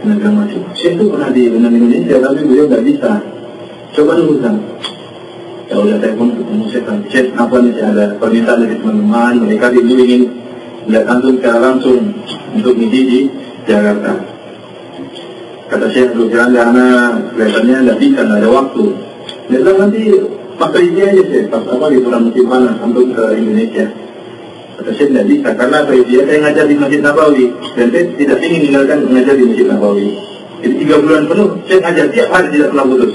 Negara maju. Saya itu pernah di Indonesia, tapi beliau nggak bisa. Coba dulu kan. Ya udah, saya pun ketemu Syekh apa nih, ada permintaan dari teman-teman, mereka dulu ingin melihat antum secara langsung untuk ngisi di Jakarta. Kata Syekh, dulu karena kelihatannya nggak bisa, nggak ada waktu. Dia bilang nanti masa ini aja sih, pas di bulan musim panas untuk ke Indonesia. Kata Syekh nggak bisa, karena saya ngajar di Masjid Nabawi, dan saya tidak ingin meninggalkan mengajar di Masjid Nabawi. Jadi 3 bulan penuh, saya ngajar tiap hari tidak pernah putus.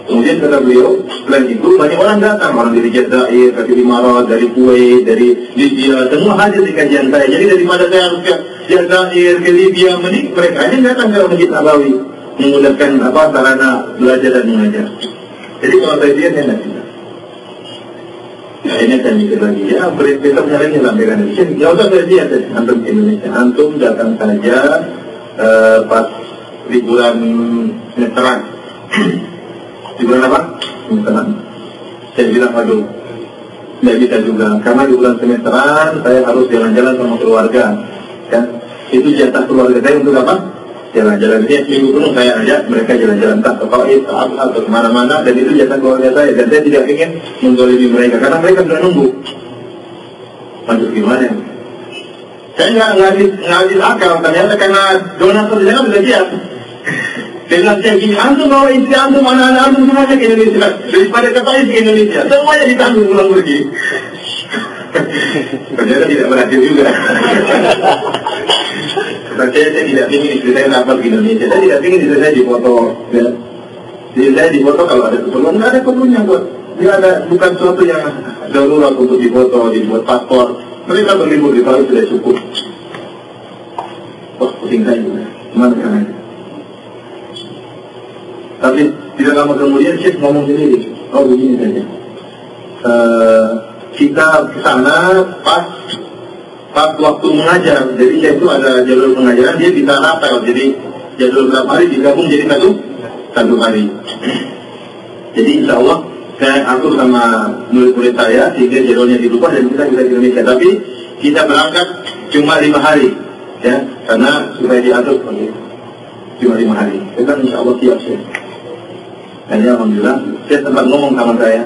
Kemudian kata beliau, selain itu banyak orang datang, orang dari Jazair, dari Imarat, dari Kuwait, dari Libya, semua hadir di kajian saya. Jadi daripada saya harus ke Jazair, ke Libya, mereka aja datang ke Masjid Nabawi, menggunakan sarana belajar dan mengajar. Jadi kalau saya lihat, saya tidak bisa. Nah, ini saya mikir lagi, ya besok hari ini sampaikan di sini. Ya usah saya lihat, antum ke Indonesia, antum datang saja pas liburan semesteran. Di bulan apa? Semesteran. Saya bilang, aduh, tidak bisa juga, karena di bulan semesteran saya harus jalan-jalan sama keluarga, kan? Itu jatah keluarga saya untuk apa? Jalan-jalan. Ini minggu penuh saya ajak mereka jalan-jalan, entah ke Faiz, atau kemana-mana, dan itu jatah keluarga saya, dan saya tidak ingin menzalimi mereka, karena mereka sudah nunggu. Lanjut gimana? Saya nggak habis akal, ternyata karena donatur di sana sudah siap. Dengan saya gini, antum bawa istri antum, anak-anak antum semuanya ke Indonesia, daripada ke Faiz ke Indonesia, semuanya ditanggung pulang pergi. Ternyata tidak berhasil juga. Saya tidak ingin istri saya dapat ke Indonesia, saya tidak ingin istri saya difoto. Ya. Istri saya difoto kalau ada keperluan, nggak ada perlunya buat. Dia ada, bukan sesuatu yang darurat untuk difoto, dibuat paspor. Mereka berlibur di Paris sudah cukup. Wah, pusing saya juga. Gimana caranya? Tapi tidak lama kemudian Syekh ngomong sendiri. Oh, begini saja. Kita ke sana pas waktu mengajar. Jadi Syekh itu ada jadwal pengajaran, dia bisa rapel. Jadi jadwal berapa hari digabung jadi satu hari. Jadi insya Allah saya atur sama murid-murid saya sehingga jadwalnya dirubah dan kita bisa di Indonesia. Tapi kita berangkat cuma 5 hari, ya, karena supaya diatur cuma 5 hari. Kita insya Allah siap sih. Dan ya alhamdulillah, saya sempat ngomong sama saya,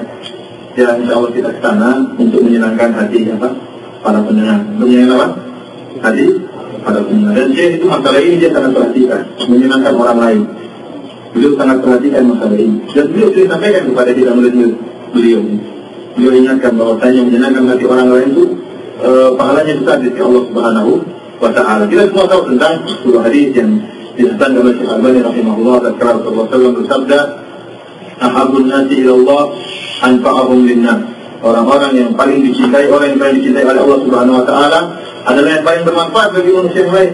ya insya Allah kita ke sana untuk menyenangkan hati para pendengar. Untuk menyenangkan hati para pendengar. Dan saya itu masalah ini dia sangat perhatikan, menyenangkan orang lain. Beliau sangat perhatikan masalah ini. Dan beliau sering sampaikan kepada kita murid-murid beliau. Beliau ingatkan bahwasanya menyenangkan hati orang lain itu pahalanya besar di sisi Allah Subhanahu wa Ta'ala. Kita semua tahu tentang sebuah hadis yang disebutkan oleh Syekh Albani rahimahullah, tatkala Rasulullah SAW bersabda, "Ahabun nasi ila Allah anfa'ahum linnas." Orang-orang yang paling dicintai, orang yang paling dicintai oleh Allah Subhanahu wa Ta'ala adalah yang paling bermanfaat bagi manusia yang lain.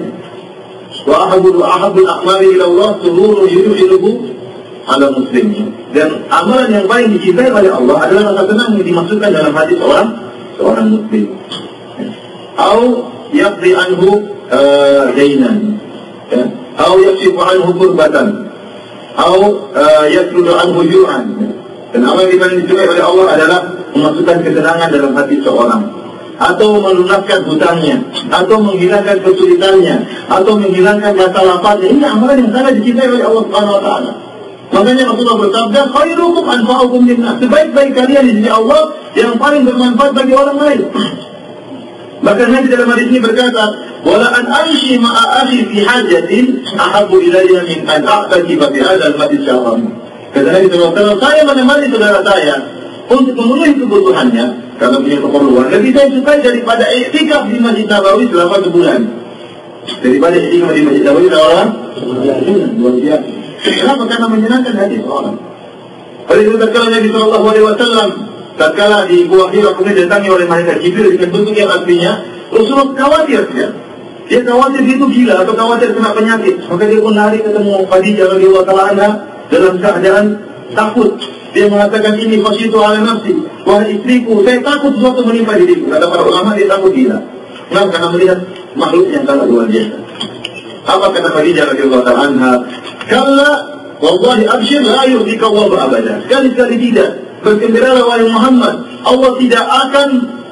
Wa ahabul a'mali ila Allah sururun yudkhiluhu ala muslimin. Dan amalan yang paling dicintai oleh Allah adalah rasa senang yang dimasukkan dalam hati seorang muslim. Au yaqdi anhu dainan, au yakshifu anhu kurbatan, au yasrudu anhu ju'an. Dan amal yang paling dicintai oleh Allah adalah memasukkan kesenangan dalam hati seorang, atau melunaskan hutangnya, atau menghilangkan kesulitannya, atau menghilangkan rasa laparnya. Ini amalan yang sangat dicintai oleh Allah Subhanahu wa Ta'ala. Makanya Rasulullah bersabda, "Khairukum anfa'ukum linnas." Sebaik-baik kalian di sisi Allah yang paling bermanfaat bagi orang lain. Bahkan Nabi dalam hadis ini berkata, "Wala an amshi ma'a akhi fi hajatin ahabbu ilayya min an a'takifa fi hadzal majlis syahran." Kata Nabi SAW, saya menemani saudara saya untuk memenuhi kebutuhannya karena punya keperluan, lebih saya suka daripada iktikaf di Masjid Nabawi selama sebulan. Daripada iktikaf di Masjid Nabawi selama sebulan. Luar biasa. Kenapa? Karena menyenangkan hati seorang. Oleh itu tatkala Nabi SAW tatkala di Gua Hira kemudian datangi oleh malaikat Jibril dengan bentuk yang aslinya, Rasulullah khawatir dia. Dia khawatir dia itu gila atau khawatir kena penyakit. Maka dia pun lari ketemu Khadijah radhiyallahu anha dalam keadaan takut. Dia mengatakan, "Ini khasyitu ala nafsi." Wahai istriku, saya takut sesuatu menimpa diriku. Kata para ulama, dia takut gila. Kenapa? Karena melihat makhluk yang sangat luar biasa. Apa kata Khadijah radhiyallahu anha? "Kalla wallahi abshir la yu'tika Allah abada." Sekali-sekali tidak. Bergembiralah wahai Muhammad, Allah tidak akan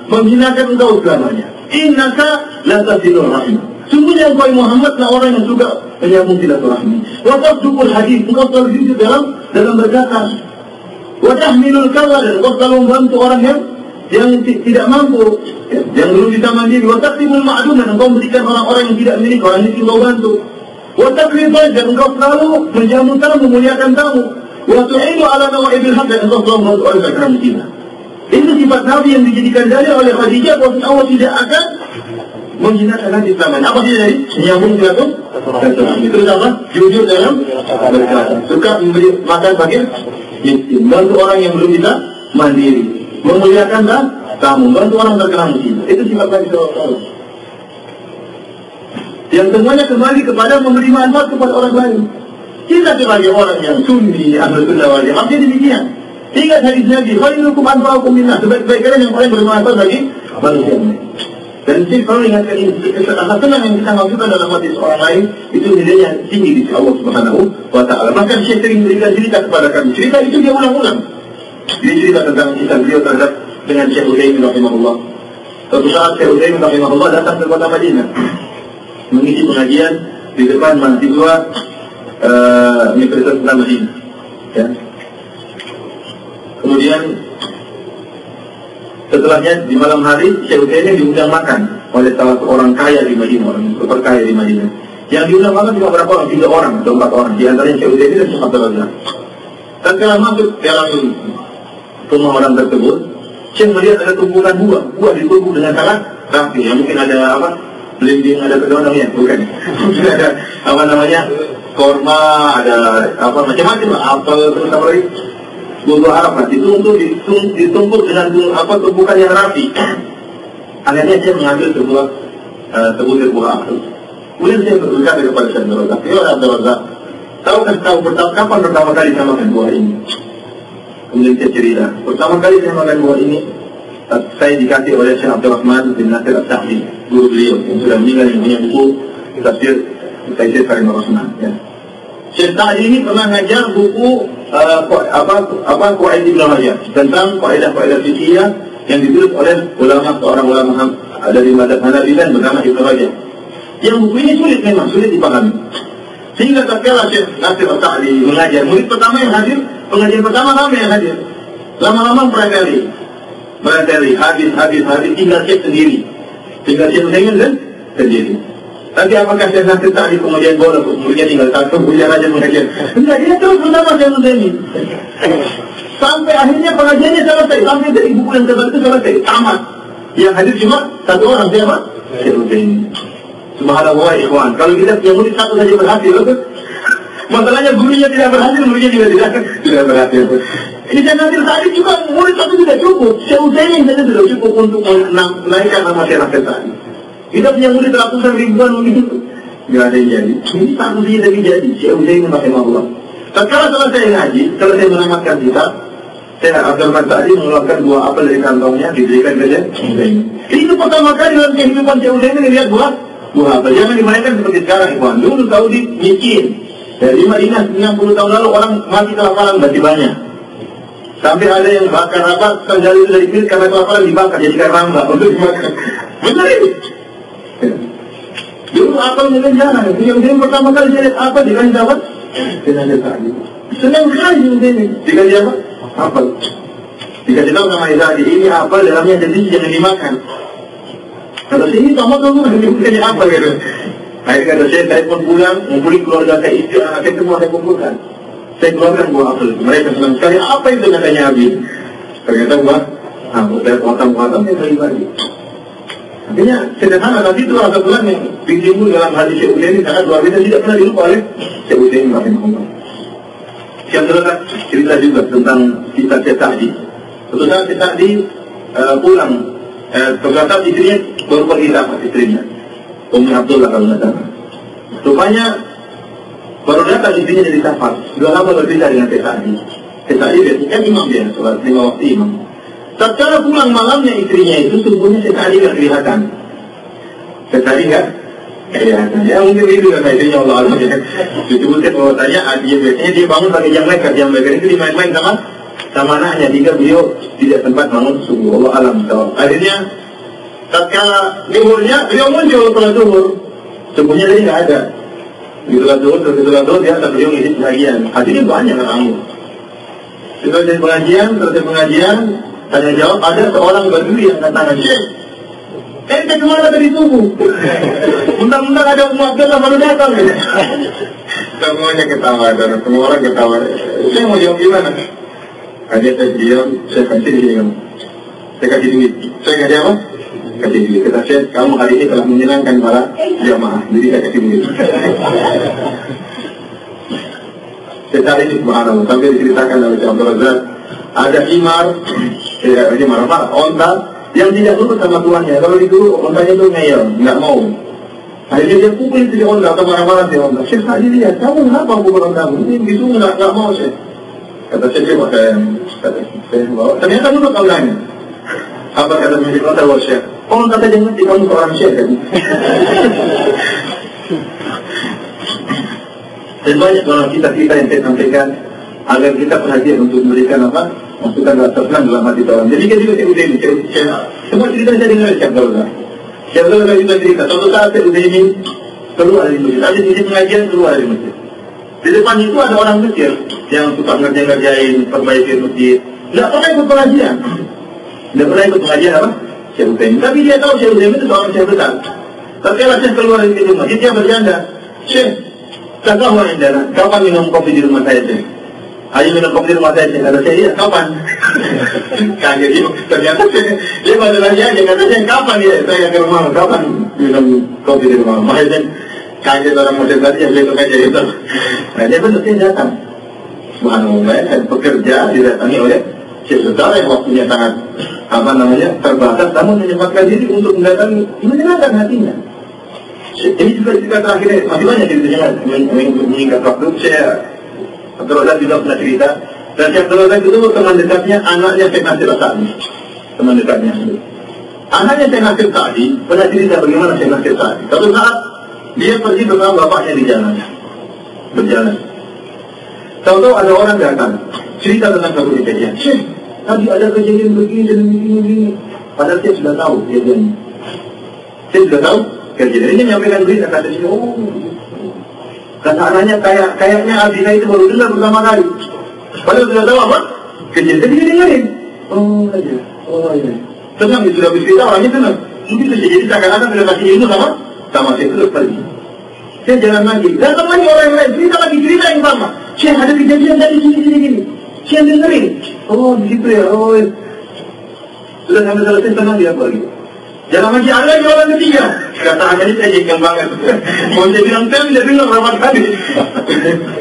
menghinakan engkau selamanya. Innaka la tasilur rahim. Sungguhnya engkau Muhammad adalah orang yang suka menyambung silaturahmi. Wa tasduqul hadis, engkau selalu jujur dalam berkata. Wa tahmilul kalla, dan engkau selalu membantu orang yang tidak mampu, yang belum bisa mandiri. Wa taqrimul ma'dum, dan engkau memberikan orang-orang yang tidak milik, orang miskin engkau bantu. Wa takriman, dan engkau selalu menjamu tamu, memuliakan tamu. Wa tu'inu ala nawa'ibil haq, dan engkau selalu membantu orang yang muslimah. Itu sifat Nabi yang dijadikan dalil oleh Khadijah bahwa Allah tidak akan menghinakan hati selamanya. Apa dia dari? Menyambung silaturahmi. Itu apa? Jujur dalam berkata. Suka memberi makan bagi miskin, bantu orang yang belum bisa mandiri, memuliakan tamu, bantu orang terkena musibah. Itu sifat Nabi SAW. Yang semuanya kembali kepada memberi manfaat kepada orang lain. Kita sebagai orang yang sunni, ahlul sunnah wal jamaah, artinya demikian. Ingat hadis Nabi, "Khairukum anfa'ukum linnas." Sebaik-baik kalian yang paling bermanfaat bagi manusia. Dan saya selalu ingatkan ini, rasa senang yang kita masukkan dalam hati seorang lain, itu nilainya tinggi di sisi Allah Subhanahu wa Ta'ala. Bahkan Syekh sering memberikan cerita kepada kami. Cerita itu dia ulang-ulang. Ini cerita tentang kisah beliau terhadap dengan Syekh Utsaimin rahimahullah. Suatu saat Syekh Utsaimin rahimahullah datang ke kota Madinah mengisi pengajian di depan mahasiswa Universitas Islam Madinah. Ya. Kemudian setelahnya di malam hari Syekh Utsaimin diundang makan oleh salah seorang kaya di Madinah, orang super kaya di Madinah. Yang diundang makan cuma berapa orang? 3 orang atau 4 orang. Di antaranya Syekh Utsaimin dan Syekh Abdul Razak. Tatkala masuk dalam rumah orang tersebut, Syekh melihat ada tumpukan buah ditumpuk dengan sangat rapi. Yang mungkin ada apa? Belimbing, ada kedonongnya, bukan? Mungkin ada apa namanya? Korma, ada apa macam-macam, apel, terus apa lagi? Buah Arab lah. Ditumpuk dengan apa tumpukan yang rapi. Akhirnya Syekh mengambil sebutir buah apel. Kemudian saya berkata kepada Syekh Abdul Razak, ya Abdul Razak, kapan pertama kali saya makan buah ini? Kemudian saya cerita, pertama kali saya makan buah ini, saya dikasih oleh Syekh Abdul Rahman bin Nasir As-Sa'di, guru beliau yang sudah meninggal, yang punya buku tafsir Karimah Rahman. Ya. Syekh Sa'di ini pernah ngajar buku Qawaid Ibn Hajar tentang kaidah-kaidah fikih yang ditulis oleh seorang ulama dari mazhab Hanafi bernama Ibn Hajar. Yang buku ini sulit dipahami. Sehingga tatkala Syekh Nasir As-Sa'di mengajar, murid pertama yang hadir, pengajian pertama ramai yang hadir. Lama-lama berkali hadis, tinggal Syekh sendiri. Tinggal Syekh Utsaimin sendiri. Nanti apakah Syekh Nasir As-Sa'di kemudian bola, kemudian tinggal satu, kemudian aja mengajar. Enggak, dia terus bersama Syekh Utsaimin. Sampai akhirnya pengajiannya selesai, sampai dari buku yang tebal itu selesai, tamat. Yang hadir cuma satu orang, siapa? Syekh Utsaimin. Subhanallah ikhwan, kalau kita punya murid satu saja berhasil, masalahnya gurunya tidak berhasil, muridnya juga tidak berhasil. Ini Syekh Nasir As-Sa'di juga murid satu tidak cukup, Syekh Utsaimin saja tidak cukup untuk menaikkan nama Syekh Nasir As-Sa'di. Kita punya murid ratusan ribuan begitu, nggak ada yang jadi. Ini satu saja tapi jadi, Syekh Utsaimin rahimahullah. Tatkala selesai ngaji, selesai menamatkan kitab, Syekh Abdul Razak mengeluarkan buah apel dari kantongnya, diberikan ke Syekh Utsaimin. Itu pertama kali dalam kehidupan Syekh Utsaimin melihat buah apel. Jangan dimainkan seperti sekarang, ikhwan. Dulu Saudi miskin. Dari Madinah 60 tahun lalu orang mati kelaparan masih banyak. Sampai ada yang bakar apa, tanggal itu dari piring karena kelaparan dibakar, jadikan rambak untuk dimakan. Benar ini. Dulu apel mungkin jarang. Yang pertama kali saya lihat apa dikasih dapat? Dengan Sa'di. Senang sekali ini. Dikasih apa? Apel. Dikasih tahu sama Sa'di, ini apel dalamnya jadi jangan dimakan. Kata sini sama kamu bukannya apa gitu. Akhirnya kata saya pun pulang, ngumpulin keluarga saya, istri, anak saya semua saya kumpulkan. Saya keluarkan buah apel. Mereka senang sekali, apa itu katanya habis. Ternyata buah apel, saya potong-potong, saya bagi-bagi. Akhirnya sederhana, nanti itu rasa pulang yang ditimbul dalam hati Syekh Utsaimin sangat luar biasa, tidak pernah dilupa oleh Syekh Utsaimin rahimahullah. Yang terletak cerita juga tentang kisah Syekh Sa'di. Suatu saat Syekh Sa'di pulang. Ternyata istrinya baru pergi sama istrinya Ummi Abdullah kalau nggak salah. Rupanya baru datang istrinya dari safar. Sudah lama berbeda dengan Syekh Sa'di. Syekh Sa'di biasanya imam dia, sholat 5 waktu imam. Tatkala pulang malamnya istrinya itu sungguhnya Syekh Sa'di nggak kelihatan. Syekh Sa'di nggak kelihatan. Ya mungkin itu kan istrinya Allah Allah ya. Disebutkan bahwasanya dia biasanya dia bangun pakai jam leker itu dimain-main sama anaknya, hingga beliau tidak sempat bangun subuh. Allah alam tahu. Akhirnya tatkala zuhurnya beliau muncul setelah zuhur, subuhnya dia nggak ada. Setelah zuhur dia akan beliau ngisi pengajian. Hadirnya banyak tamu. Selesai pengajian, tanya jawab ada seorang badui yang katakan, "Ente kemana tadi subuh? Bentar-bentar ada umat kita baru datang." Semuanya ketawa, dan semua orang ketawa. Saya mau jawab gimana? Ada saya diam, saya kasih diam. Saya kasih duit. Saya kasih apa? Kasih duit. Kata saya, kamu hari ini telah menyenangkan para jamaah. Jadi saya kasih duit. Setelah ini subhanallah, sampai diceritakan oleh Syekh Abdul Razak, ada himar apa? Onta yang tidak nurut sama tuannya. Kalau dulu ontanya itu ngeyel, nggak mau. Akhirnya dia pukul itu di onta atau marah-marah di onta. Syekh tadi lihat, kamu kenapa pukul onta? Ini begitu nggak mau Syekh. Kata saya bawa. Ternyata nurut ondanya. Apa kata milik onta buat Syekh? Oh, kata jangan kamu seorang Syekh kan? Dan banyak orang kita yang saya sampaikan agar kita perhatian untuk memberikan masukan tersenang dalam hati orang. Jadi kita juga ini, semua cerita saya dengar Syekh Abdullah. Syekh Abdullah juga cerita, suatu saat Syekh ini keluar dari masjid, ada di pengajian keluar dari masjid. Di depan itu ada orang Mesir yang suka ngerjain, perbaiki masjid. Tidak pernah ikut pengajian. Tidak pernah ikut pengajian Syekh Utsaimin. Tapi dia tahu Syekh Utsaimin itu seorang Syekh besar. Tatkala Syekh keluar dari masjid, dia bercanda, Syekh, takahwa indana, kapan minum kopi di rumah saya, Syekh? Ayo minum kopi di rumah saya, Syekh. Kata saya, iya, kapan? Kaget dia, ternyata dia pada nanya aja, kata saya, kapan ya? Saya ke rumah, kapan minum kopi di rumah? Makanya kaget orang Mesir tadi yang beli kayak itu. Nah, dia betul dia datang. Subhanallah, pekerja didatangi oleh Syekh saudara yang waktunya sangat terbatas, namun menyempatkan diri untuk mendatangi, menyenangkan hatinya. Ini juga cerita terakhir, masih banyak ceritanya meningkat waktu. Saya Abdullah juga pernah cerita, dan Syekh Abdullah itu teman dekatnya anaknya Syekh Nasir Sa'di, teman dekatnya. Anaknya Syekh Nasir Sa'di pernah cerita bagaimana Syekh Nasir Sa'di. Suatu saat dia pergi bersama bapaknya di jalan, berjalan. Tahu-tahu ada orang datang, cerita tentang satu kejadian. Syekh, tadi ada kejadian begini dan begini. Padahal saya sudah tahu kejadiannya. Saya sudah tahu kejadian ini, menyampaikan berita, kata dia, oh, kata anaknya kayaknya abdi saya itu baru dengar pertama kali. Padahal sudah tahu apa kejadian, jadi dia dengerin. Oh iya. Tenang, dia sudah bercerita, orangnya tenang. Mungkin bisa jadi seakan-akan sudah kasih ilmu sama saya terus pergi. Saya jalan lagi, datang lagi orang yang lain, cerita yang sama. Syekh, ada kejadian tadi gini. Syekh dengerin. Oh, di situ ya. Oh, ya. Sudah sampai selesai, tenang dia pergi. Jalan lagi, ada lagi orang ketiga. Kata anaknya saya jengkel banget. Mau saya bilang, saya tidak dengar berapa kali.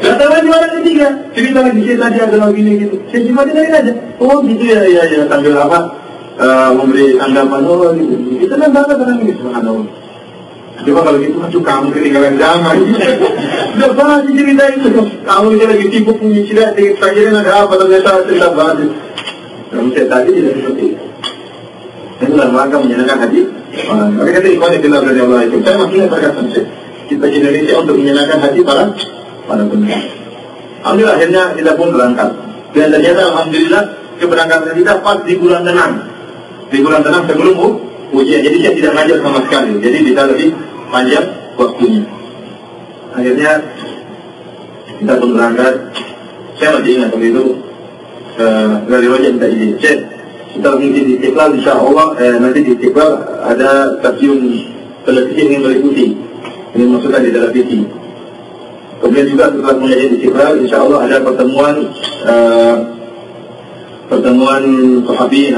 Datang lagi orang ketiga. Cerita lagi, saya tadi ada lagi gini gitu. Saya cuma dengerin aja. Oh, gitu ya. Sambil memberi tanggapan. Oh, gitu. Itu kan banget orang ini. Subhanallah. Coba kalau gitu, aduh kamu ketinggalan zaman. Udah bahas cerita itu. Kamu ini lagi sibuk menyicilah, kira-kira ada apa, ternyata cerita bahas. Namun saya tadi tidak seperti itu. Itu dalam rangka menyenangkan hati. Maka kata ikhwan fillah dari Allah itu, saya masih ingat perkataan saya. Kita di Indonesia untuk menyenangkan hati para pendengar. Alhamdulillah akhirnya kita pun berangkat. Dan ternyata alhamdulillah keberangkatan kita pas di bulan tenang. Di bulan tenang sebelum ujian. Jadi saya tidak ngajar sama sekali. Jadi bisa lebih panjang waktunya. Akhirnya kita pun berangkat. Saya masih ingat waktu itu dari Raja minta izin. Kita mengisi di Istiqlal, insya Allah nanti di Istiqlal ada stasiun televisi yang meliputi. Ini masukkan di televisi. Kemudian juga setelah menjadi di Istiqlal, insya Allah ada pertemuan sahabi,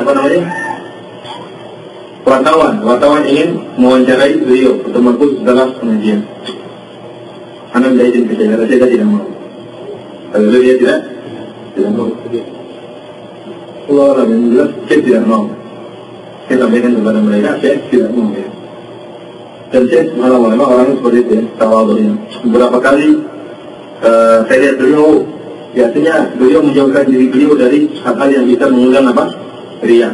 wartawan ingin mewawancarai beliau, pertemuan khusus dalam pengajian. Anak minta izin ke saya tidak mau. Kalau dia tidak mau. Allah yang jelas, saya tidak mau. Saya sampaikan kepada mereka, saya tidak mau. Dan saya subhanallah, memang orangnya seperti itu ya, tawadhu'nya. Beberapa kali saya lihat beliau, biasanya beliau menjauhkan diri beliau dari hal-hal yang bisa mengundang riya.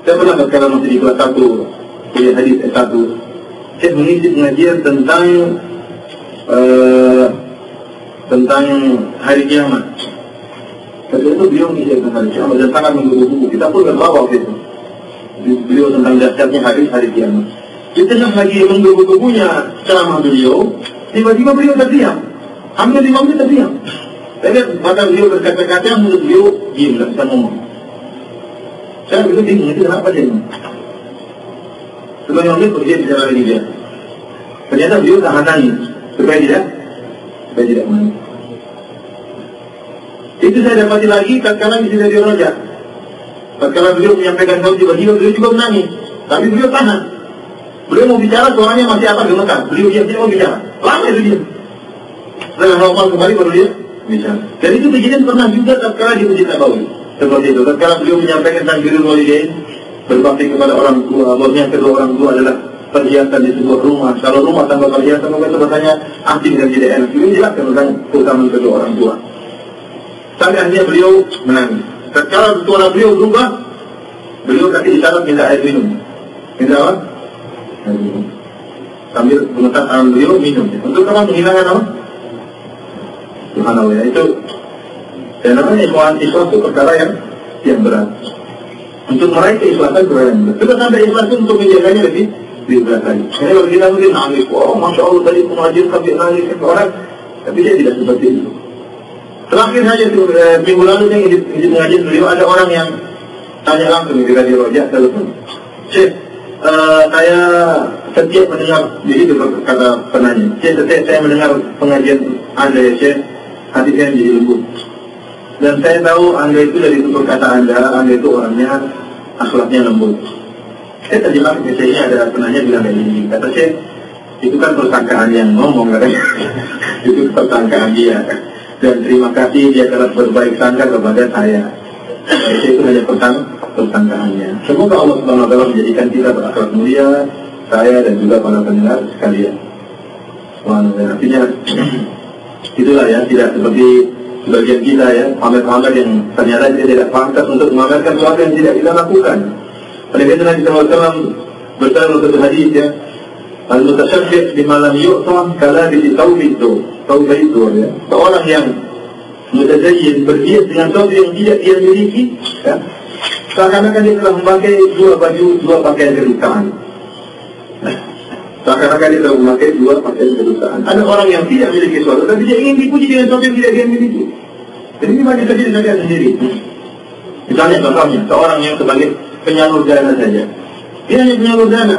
Saya pernah berkala masih di kelas 1, kuliah hadis S1. Saya mengisi pengajian tentang hari kiamat. Ketika itu beliau mengisi tentang hari kiamat dan sangat menggebu-gebu. Kita pun berbawa waktu itu. Beliau tentang dahsyatnya hari kiamat. Kita yang lagi menggebu-gebunya ceramah beliau, tiba-tiba beliau terdiam. Hampir 5 menit terdiam. Saya lihat mata beliau berkata-kata, mulut beliau diam, tidak bisa ngomong. Saya begitu bingung, itu kenapa dia? Setelah 5 menit dia bicara lagi dia. Ternyata beliau tahan nangis supaya tidak menangis. Itu saya dapati lagi tatkala di dari Raja. Tatkala beliau menyampaikan hal tiba-tiba beliau juga menangis, tapi beliau tahan. Beliau mau bicara, suaranya masih gemetar. Beliau diam, dia mau bicara. Lama itu dia. Setelah normal kembali baru dia bicara. Dan itu kejadian pernah juga tatkala di Masjid Nabawi. Seperti itu. Tatkala beliau menyampaikan tentang birrul walidain, berbakti kepada orang tua. Bahwasanya kedua orang tua adalah perhiasan di sebuah rumah. Kalau rumah tanpa perhiasan, maka itu rasanya asing dan tidak enak. Beliau jelaskan tentang keutamaan kedua orang tua. Sampai akhirnya beliau menangis. Tatkala suara beliau berubah, beliau kasih isyarat minta air minum. Minta apa? Air minum. Sambil mengangkat tangan beliau minum. Untuk apa? Menghilangkan apa? Subhanallah, itu Dan namanya Islam itu perkara yang berat. Untuk meraih keikhlasan perkara yang berat. Kita sampai ikhlas itu untuk menjaganya lebih berat lagi. Jadi kalau kita mungkin nangis, oh Masya Allah tadi pengajian sampai nangis ke orang, tapi dia tidak seperti itu. Terakhir saja minggu lalu yang di pengajian beliau ada orang yang tanya langsung ketika di Rojak telepon, Syekh, saya setiap mendengar, jadi itu kata penanya, Syekh, setiap saya mendengar pengajian Anda ya Syekh, hati saya menjadi lembut. Dan saya tahu Anda itu dari tutur kata Anda itu orangnya akhlaknya lembut. Saya terjemah misalnya ada penanya bilang kayak gini, kata Syekh, itu kan persangkaan yang ngomong katanya, itu persangkaan dia. Dan terima kasih dia telah berbaik sangka kepada saya. Itu hanya persangkaannya. Semoga Allah SWT menjadikan kita berakhlak mulia, saya dan juga para pendengar sekalian. Artinya itulah ya, tidak seperti sebagian kita ya, pamer-pamer yang ternyata dia tidak pantas untuk memamerkan sesuatu yang tidak kita lakukan. Oleh karena Nabi SAW berkata untuk hadis ya, al-mutasyabbi' bima lam yu'ta kala bi tauba itu ya. Seorang yang mutazayyin berhias dengan sesuatu yang tidak dia miliki ya, seakan-akan dia telah memakai dua pakaian kedustaan. Seakan-akan dia telah memakai dua pakaian kedustaan. Ada orang yang tidak memiliki sesuatu tapi dia ingin dipuji dengan sesuatu yang tidak dia miliki. Jadi ini banyak terjadi dengan dia sendiri. Misalnya contohnya, seorang yang sebagai penyalur dana saja, dia hanya penyalur dana,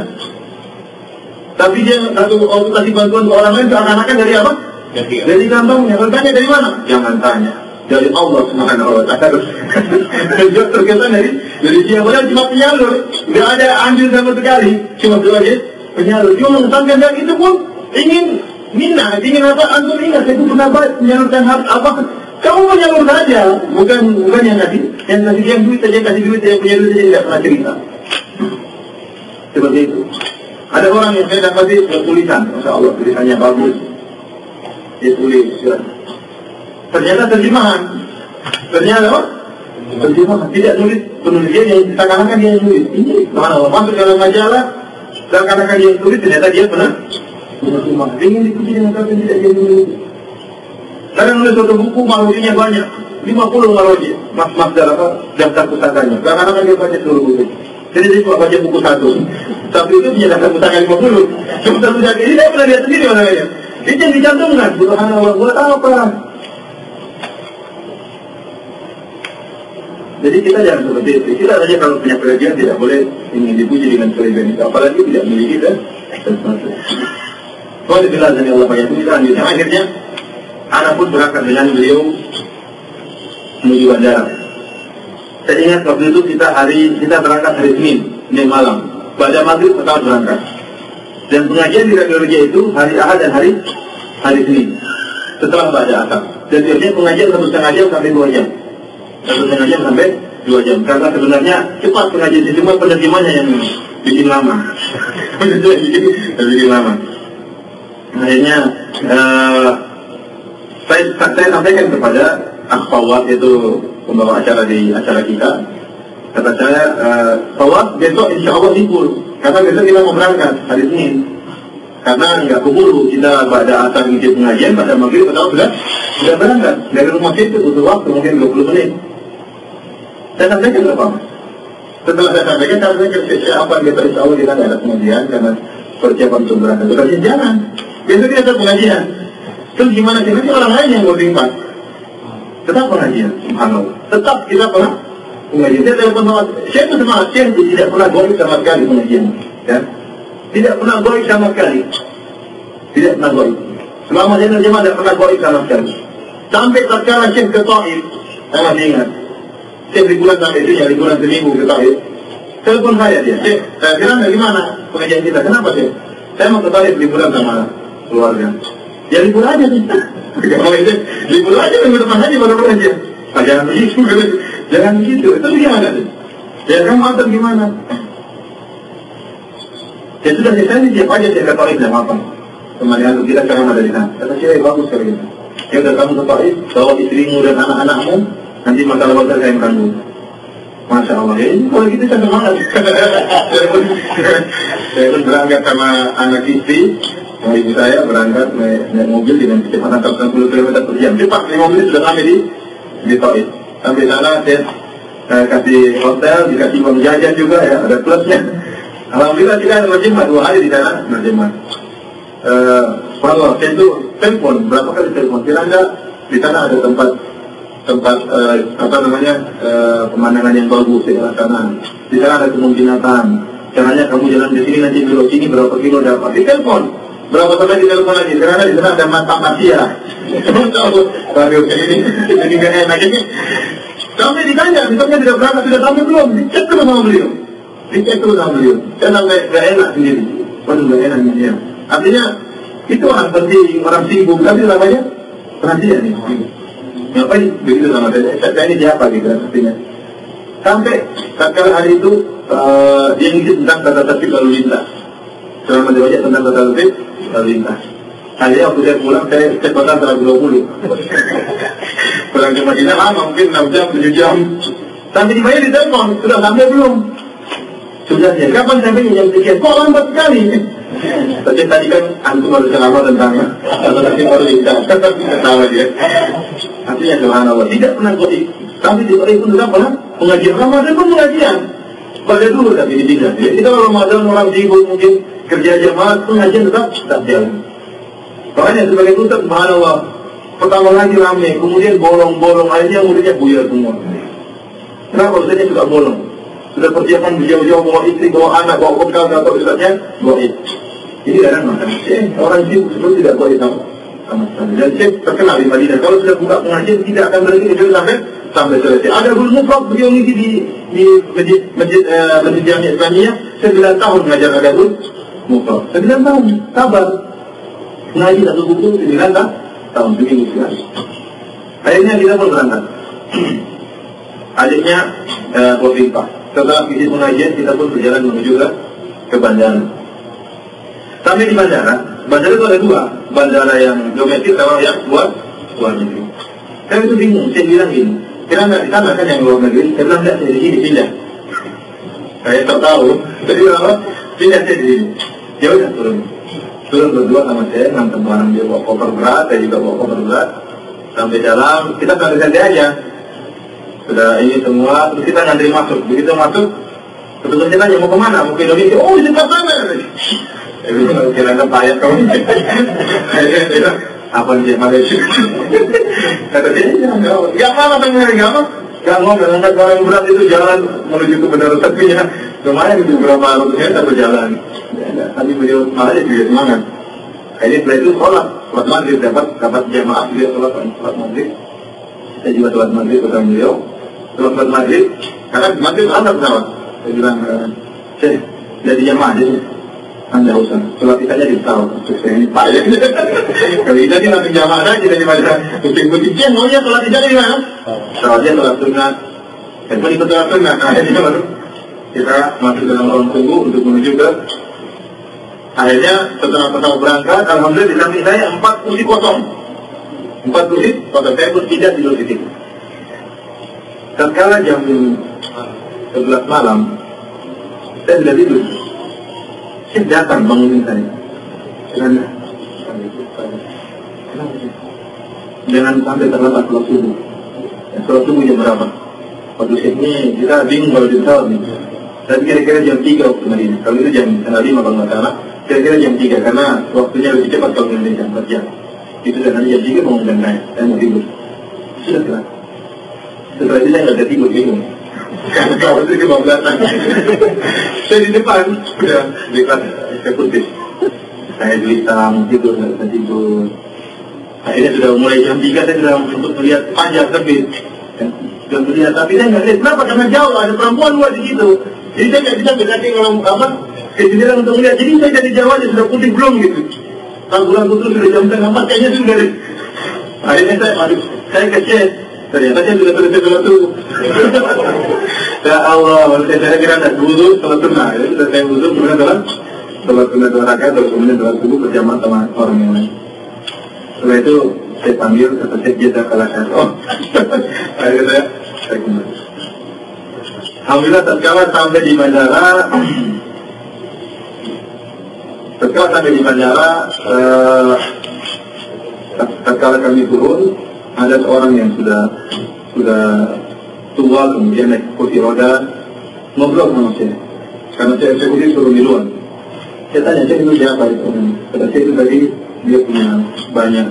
tapi dia waktu kasih bantuan ke orang lain seakan-akan dari apa? Dari kantongnya. Kalau tanya dari mana? Jangan tanya. Dari Allah Subhanahu wa Ta'ala. Dia terkesan dari dia, padahal cuma penyalur, tidak ada andil sama sekali, cuma sebagai penyalur. Dia mengesankan dan itu pun ingin minat, ingin apa? Antum ingat, saya itu pernah menyalurkan harta apa? Kamu menyalur saja, bukan yang kasih yang duit saja, kasih duit yang punya duit saja tidak pernah cerita. Seperti itu. Ada orang yang saya dapati tulisan, Masya Allah, tulisannya bagus. Dia tulis, ya. Ternyata terjemahan. Ternyata apa? Terjemahan. Tidak nulis penulisan yang seakan-akan dia yang nulis. Ini mana? Masuk dalam majalah, seakan-akan dia yang tulis, ternyata dia pernah terjemahan. Ingin dipuji dengan kata tidak dia nulis. Kadang nulis suatu buku, malunya banyak. 50 malunya. Mas-mas daftar pusakanya. Seakan-akan dia baca seluruh buku. Jadi dia cuma baca buku satu. Tapi itu punya daftar pusaka 50. Cuma daftar pusaka ini saya pernah lihat sendiri orangnya. Itu yang dicantumkan. Subhanallah, buat apa? Jadi kita jangan seperti itu. Kita saja kalau punya kelebihan tidak boleh ingin dipuji dengan kelebihan itu. Apalagi tidak memiliki dan sesuatu. Kalau dibilang dari Allah banyak itu kita lanjutkan. Akhirnya anak pun berangkat dengan beliau menuju bandara. Saya ingat waktu itu kita berangkat hari Senin malam. Pada maghrib pesawat berangkat. Dan pengajian di radiologi itu hari Ahad dan hari Senin. Setelah baca asar. Dan biasanya pengajian 1,5 jam sampai 2 jam. 1,5 jam sampai 2 jam. Karena sebenarnya cepat pengajian itu, cuma penerjemahnya yang bikin lama. bikin lama. Akhirnya saya sampaikan kepada Akhwat, itu pembawa acara di acara kita. Kata saya, Fawad besok insya Allah libur. Karena besok kita mau berangkat hari Senin. Karena nggak keburu, kita pada asar ngisi pengajian, pada maghrib atau sudah berangkat. Dari rumah itu butuh waktu mungkin 20 menit. Saya sampaikan ke Pak. Setelah saya sampaikan, saya apa besok insya Allah kita ada pengajian karena persiapan untuk berangkat. Tapi jangan. Besok kita ada pengajian. Terus gimana sih? Nanti orang lain yang boarding pass. Tetap pengajian, subhanallah. Tetap kita pernah pengajian. Saya telepon sama saya itu sama Aceh, tidak pernah goib sama sekali pengajian. Ya? Tidak pernah goib sama sekali. Tidak pernah goib. Selama saya terjemah tidak pernah goib sama sekali. Sampai tatkala Syekh ke Taif, saya masih ingat. Syekh liburan sampai itu, ya liburan seminggu ke Taif. Telepon saya dia, Syekh, saya bilang bagaimana pengajian kita? Kenapa Syekh? Saya mau ke Taif liburan sama keluarga. Ya libur aja sih. Libur aja minggu depan aja baru pengajian. Jangan begitu, jangan begitu. Itu gimana sih? Ya kamu antar gimana? Ya sudah saya siap aja saya ke Taif dan apa? Kemarin kita sekarang ada di sana. Kata saya bagus sekali gitu. Ya udah kamu ke Taif, bawa istrimu dan anak-anakmu, nanti masalah-masalah saya yang tanggung. Masya Allah, ya kalau gitu saya semangat. Saya pun berangkat sama anak istri. Ibu saya berangkat naik mobil dengan kecepatan 160 km per jam. Cepat, di mobil sudah sampai di di Taif. Sampai sana saya kasih hotel, dikasih uang jajan juga ya, ada plusnya. Alhamdulillah kita berjemaah 2 hari di sana berjemaah. Kalau saya itu telepon, berapa kali telepon, kira-kira di sana ada tempat pemandangan yang bagus di sana. Di sana ada kebun binatang. Caranya kamu jalan di sini nanti belok sini berapa kilo dapat. Di telepon. Berapa kali di telepon lagi? Karena di sana ada mata matia. Waduh ini jadi nggak enak ini. Sampai ditanya, misalnya tidak berangkat sudah sampai belum? Dicek terus sama beliau. Saya sampai nggak enak sendiri. Waduh nggak enak ini ya. Artinya itu orang penting, orang sibuk, tapi namanya perhatian nih. Ngapain begitu sama saya ini siapa gitu artinya. Sampai tatkala hari itu dia ngisi tentang tata tertib lalu lintas. Selama dia baca tentang tata tertib lalu lintas. Akhirnya waktu saya pulang, saya cek total 120. Pulang ke Madinah lama, mungkin 6 jam, 7 jam. Sampai dibayar di telepon, sudah sampai belum? Sudah ya, kapan sampai jam 3? Kok lambat sekali? Tapi tadi kan antum harus ceramah tentang tata tertib lalu lintas. Ketawa dia. Artinya subhanallah, tidak pernah kodi. Tapi di hari itu tidak pernah pengajian Ramadan pun pengajian. Pada dulu tapi tidak. Kita kalau Ramadan orang sibuk mungkin kerja jamaah, pengajian tetap jalan. Makanya sebagai tutup, subhanallah, pertama lagi ramai, kemudian bolong-bolong, akhirnya muridnya buyar semua. Kenapa? Ustaznya juga bolong. Sudah persiapan jauh-jauh bawa istri, bawa anak, bawa bekal, atau ustaznya bawa istri. Ini kadang makan. Orang sibuk sebelum tidak bawa sama sekali. Dan Syekh terkenal di Madinah. Kalau sudah buka pengajian, tidak akan berhenti kecuali sampai selesai. Ada guru mufrad beliau ngisi di masjid Jamiah Islamiyah 9 tahun mengajar ada guru mufrad. 9 tahun, sabar. Ngaji satu buku 9 tahun, seminggu sekali. Akhirnya kita pun berangkat. Adiknya Wafifah. Setelah visi pengajian, kita pun berjalan menuju ke bandara. Sampai di bandara itu ada 2, bandara yang domestik sama yang luar negeri. Saya itu bingung, saya bilang gini, kira nggak di sana kan yang luar negeri, saya bilang nggak, saya di sini pindah. Saya tahu, jadi apa? Pindah saya di sini. Ya udah turun berdua sama saya, ngantar barang dia bawa koper berat, saya juga bawa koper berat. Sampai dalam, kita santai-santai aja. Sudah ini semua, terus kita ngantri masuk. Begitu masuk, petugasnya nanya mau kemana? Mau ke Indonesia? Oh di dekat sana. Kira-kira payah kamu. Apa dia Malaysia? Kata dia, nggak apa-apa pengen nggak ngomong, ngangkat barang berat itu jalan menuju ke bandara tepinya. Lumayan itu berapa rutenya kita berjalan. Tadi beliau malah juga semangat. Ini setelah itu sholat maghrib, dapat jamaah beliau sholat maghrib. Saya juga sholat maghrib bersama beliau. Sholat maghrib, karena maghrib ada pesawat. Saya bilang, jadi jamaah jadi. Anda usah, sholat kitanya di pesawat. Saya ini payah. Kalau kita dia langsung jamaah saja daripada kucing-kucing. Dia maunya sholat kita di mana? Sholatnya sholat sunnah. Dan pun ikut sholat sunnah. Akhirnya baru kita masuk dalam ruang tunggu untuk menuju ke. Akhirnya setelah pesawat berangkat, alhamdulillah di samping saya 4 kursi kosong. 4 kursi kosong, saya pun tidak tidur di situ. Tatkala jam 11 malam, saya sudah tidur. Saya datang bangunin saya. Jangan sampai terlambat sholat subuh. Sholat subuh jam berapa? Waktu ini kita bingung kalau di pesawat nih. Tapi kira-kira jam 3 waktu Madinah. Kalau itu jam 5 kalau nggak salah. Kira-kira jam 3 karena waktunya lebih cepat kalau Indonesia 4 jam. Itu dan nanti jam 3 bangun dan naik. Saya mau tidur. Sudah kelar. Setelah itu saya nggak ada tidur, bingung. Karena kalau itu kebablasan. Saya di depan sudah di kelas eksekutif. Saya gelisah mau tidur, nggak bisa tidur. Akhirnya sudah mulai jam 3 saya sudah untuk melihat panjang terbit. Dan melihat, tapi saya nggak lihat. Kenapa? Karena jauh ada perempuan luar di situ. Jadi saya nggak bisa berarti kalau apa? Kejujuran untuk melihat. Jadi saya dari Jawa aja sudah putih belum gitu. Kalau bulan putus sudah jam 3:30 kayaknya sudah deh. Akhirnya saya kecil. Ternyata saya sudah selesai sholat subuh. Ya Allah, saya kira ada wudu sholat sunnah. Jadi saya wudu kemudian sholat sunnah 2 rakaat terus kemudian sholat subuh berjamaah sama orang yang lain. Setelah itu saya panggil kata saya jeda kalahkan. Oh, akhirnya saya kembali. Alhamdulillah tatkala sampai di bandara, tatkala kami turun, ada seorang yang sudah sudah tua, kemudian naik kursi roda, ngobrol sama saya. Karena saya eksekutif suruh miluan. Saya tanya, saya itu siapa itu? Kata saya itu tadi dia punya banyak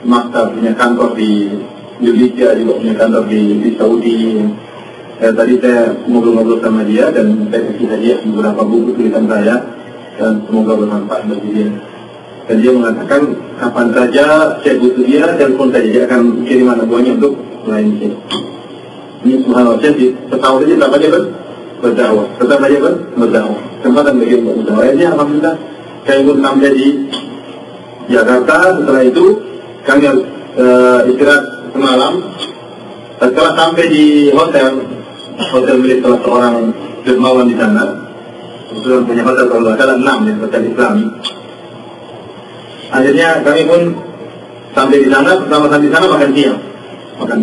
maktab, punya kantor di Indonesia, juga punya kantor di Saudi. Tadi saya ngobrol-ngobrol sama dia dan saya kasih hadiah beberapa buku tulisan saya dan semoga bermanfaat bagi dia. Dan dia mengatakan kapan saja saya butuh dia, telepon saja, dia akan kirim anak buahnya untuk melayani saya. Ini subhanallah, saya setahun saja tetap aja berdakwah, tetap aja berdakwah. Kesempatan bagi untuk berdakwah. Akhirnya alhamdulillah saya pun sampai di Jakarta. Setelah itu kami istirahat semalam. Setelah sampai di hotel milik salah seorang dermawan di sana, kebetulan punya hotel kalau nggak salah 6 ya, hotel Islami. Akhirnya kami pun sampai di sana, pertama sampai di sana makan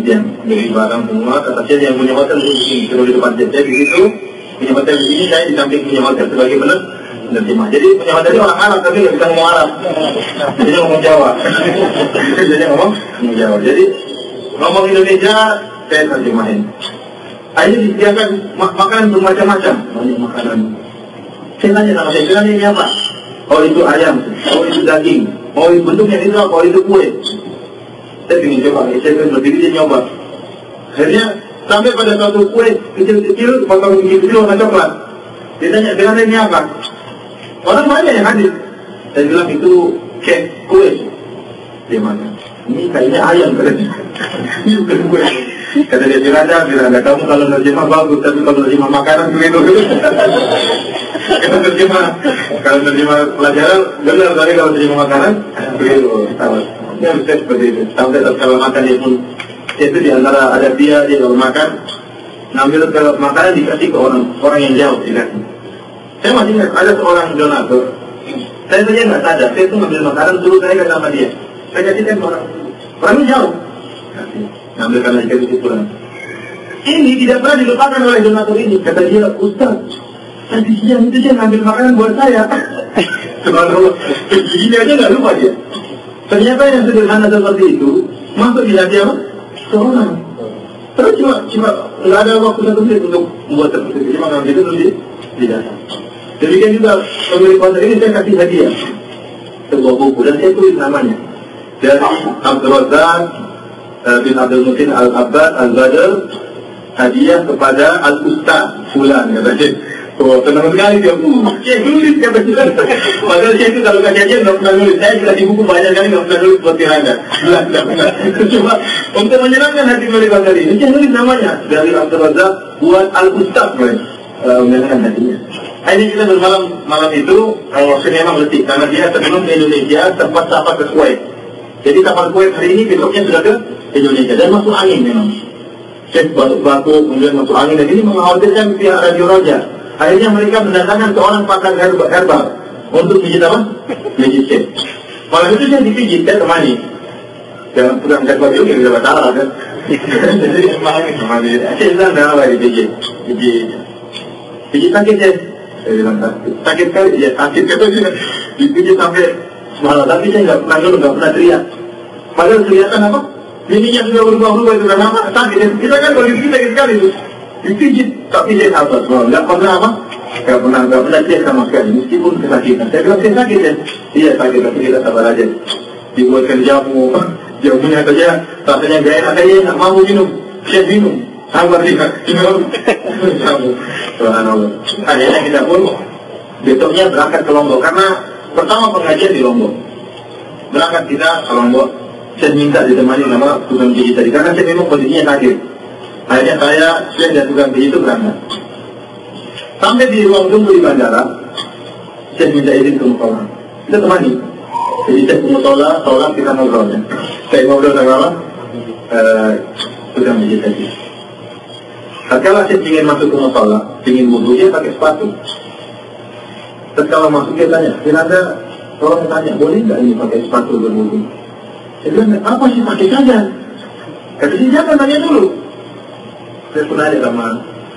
siang, beli barang semua. Kata saya yang punya hotel di sini, terus di depan saya di situ, punya hotel di sini, saya di samping punya hotel sebagai penerjemah. Jadi punya hotel ini orang Arab tapi nggak bisa ngomong Arab, jadi ngomong Jawa. Jadi ngomong Indonesia saya terjemahin. Akhirnya disediakan makanan bermacam-macam, banyak makanan. Saya tanya sama saya, ini apa? Oh itu ayam, oh itu daging, oh itu bentuknya itu apa? Oh itu kue. Saya ingin coba, saya ingin berdiri dia nyoba. Akhirnya sampai pada suatu kue kecil-kecil, potong kecil-kecil warna coklat. Dia tanya, dengan ini apa? Orang banyak yang hadir. Saya bilang itu kek kue. Dia mana? Ini kayaknya ayam katanya. Ini bukan kue. Kata dia bilang kamu kalau nerjemah bagus, tapi kalau nerjemah makanan begitu. Kalau nerjemah pelajaran benar, tapi kalau nerjemah makanan begitu. Ya bisa seperti itu. Sampai kalau makan dia pun itu di antara ada dia kalau makan, ngambil ke makanan dikasih ke orang yang jauh dikasih. Saya masih ingat ada seorang donatur. Saya saja nggak sadar, saya itu ngambil makanan dulu saya sama dia. Saya kasihkan ke orang jauh. Ngambil karena dikasih pulang. Ini tidak pernah dilupakan oleh donatur ini. Kata dia, Ustaz, tadi siang itu dia ngambil makanan buat saya. Subhanallah, begini aja nggak lupa dia. Ternyata yang sederhana seperti itu masuk di hati apa? Seorang. Terus cuma nggak ada waktu satu menit untuk membuat seperti itu. Cuma ngambil itu terus di datang. Demikian juga pemilik konser ini saya kasih hadiah sebuah buku dan saya tulis namanya dari Abdul Razak bin Abdul Mutin Al-Abbad Al-Badr, hadiah kepada Al-Ustaz Fulan, katanya. Oh, tenang sekali dia, saya nulis katanya. Padahal saya itu kalau kasih aja nggak pernah nulis. Saya dikasih buku banyak kali nggak pernah nulis seperti Anda. Cuma untuk menyenangkan hati pemilik konser ini, saya nulis namanya dari Abdul Razak buat Al-Ustaz, menyenangkan hatinya. Akhirnya kita malam itu waktunya memang letih karena dia sebelum ke Indonesia sempat safar ke Kuwait. Jadi safar Kuwait hari ini besoknya sudah ke Indonesia dan masuk angin memang. Cek batuk-batuk kemudian masuk angin dan ini mengkhawatirkan pihak Radio Raja. Akhirnya mereka mendatangkan seorang pakar herbal untuk pijit apa? Pijit cek. Malam itu saya dipijit, saya temani. Jangan pulang herbal juga tidak masalah kan? Jadi temani. Saya bilang dah apa dipijit. Pijit sakit ya. Saya bilang sakit kali, ya sakit katanya. Dipijit sampai semalam, tapi saya nggak pernah teriak. Padahal kelihatan apa? Mininya sudah berubah-ubah itu karena apa? Sakit. Kita kan kalau dipijit sakit sekali itu. Dipijit, tapi saya sabar. Nggak pernah apa? Nggak pernah teriak sama sekali. Meskipun kesakitan. Saya bilang saya sakit ya. Iya sakit, tapi kita sabar aja. Dibuatkan jamunya saja rasanya gak enak aja, nggak mau minum. Saya minum. Sabar dia, subhanallah. Akhirnya kita pun besoknya berangkat ke Lombok karena pertama pengajian di Lombok. Berangkat kita ke Lombok. Saya minta ditemani sama tukang pijit tadi karena saya memang kondisinya sakit. Akhirnya saya dan tukang pijit itu berangkat. Sampai di ruang tunggu di bandara, saya minta izin ke musola. Kita temani. Jadi saya ke musola, kita ngobrol. Saya ngobrol sama tukang pijit tadi. Tatkala saya ingin masuk ke musola, ingin wudhu, dia pakai sepatu. Tatkala masuk dia tanya, Anda orang tanya, boleh nggak ini pakai sepatu berwudhu? Saya bilang, apa sih pakai saja? Kata dia, jangan tanya dulu. Saya pun nanya sama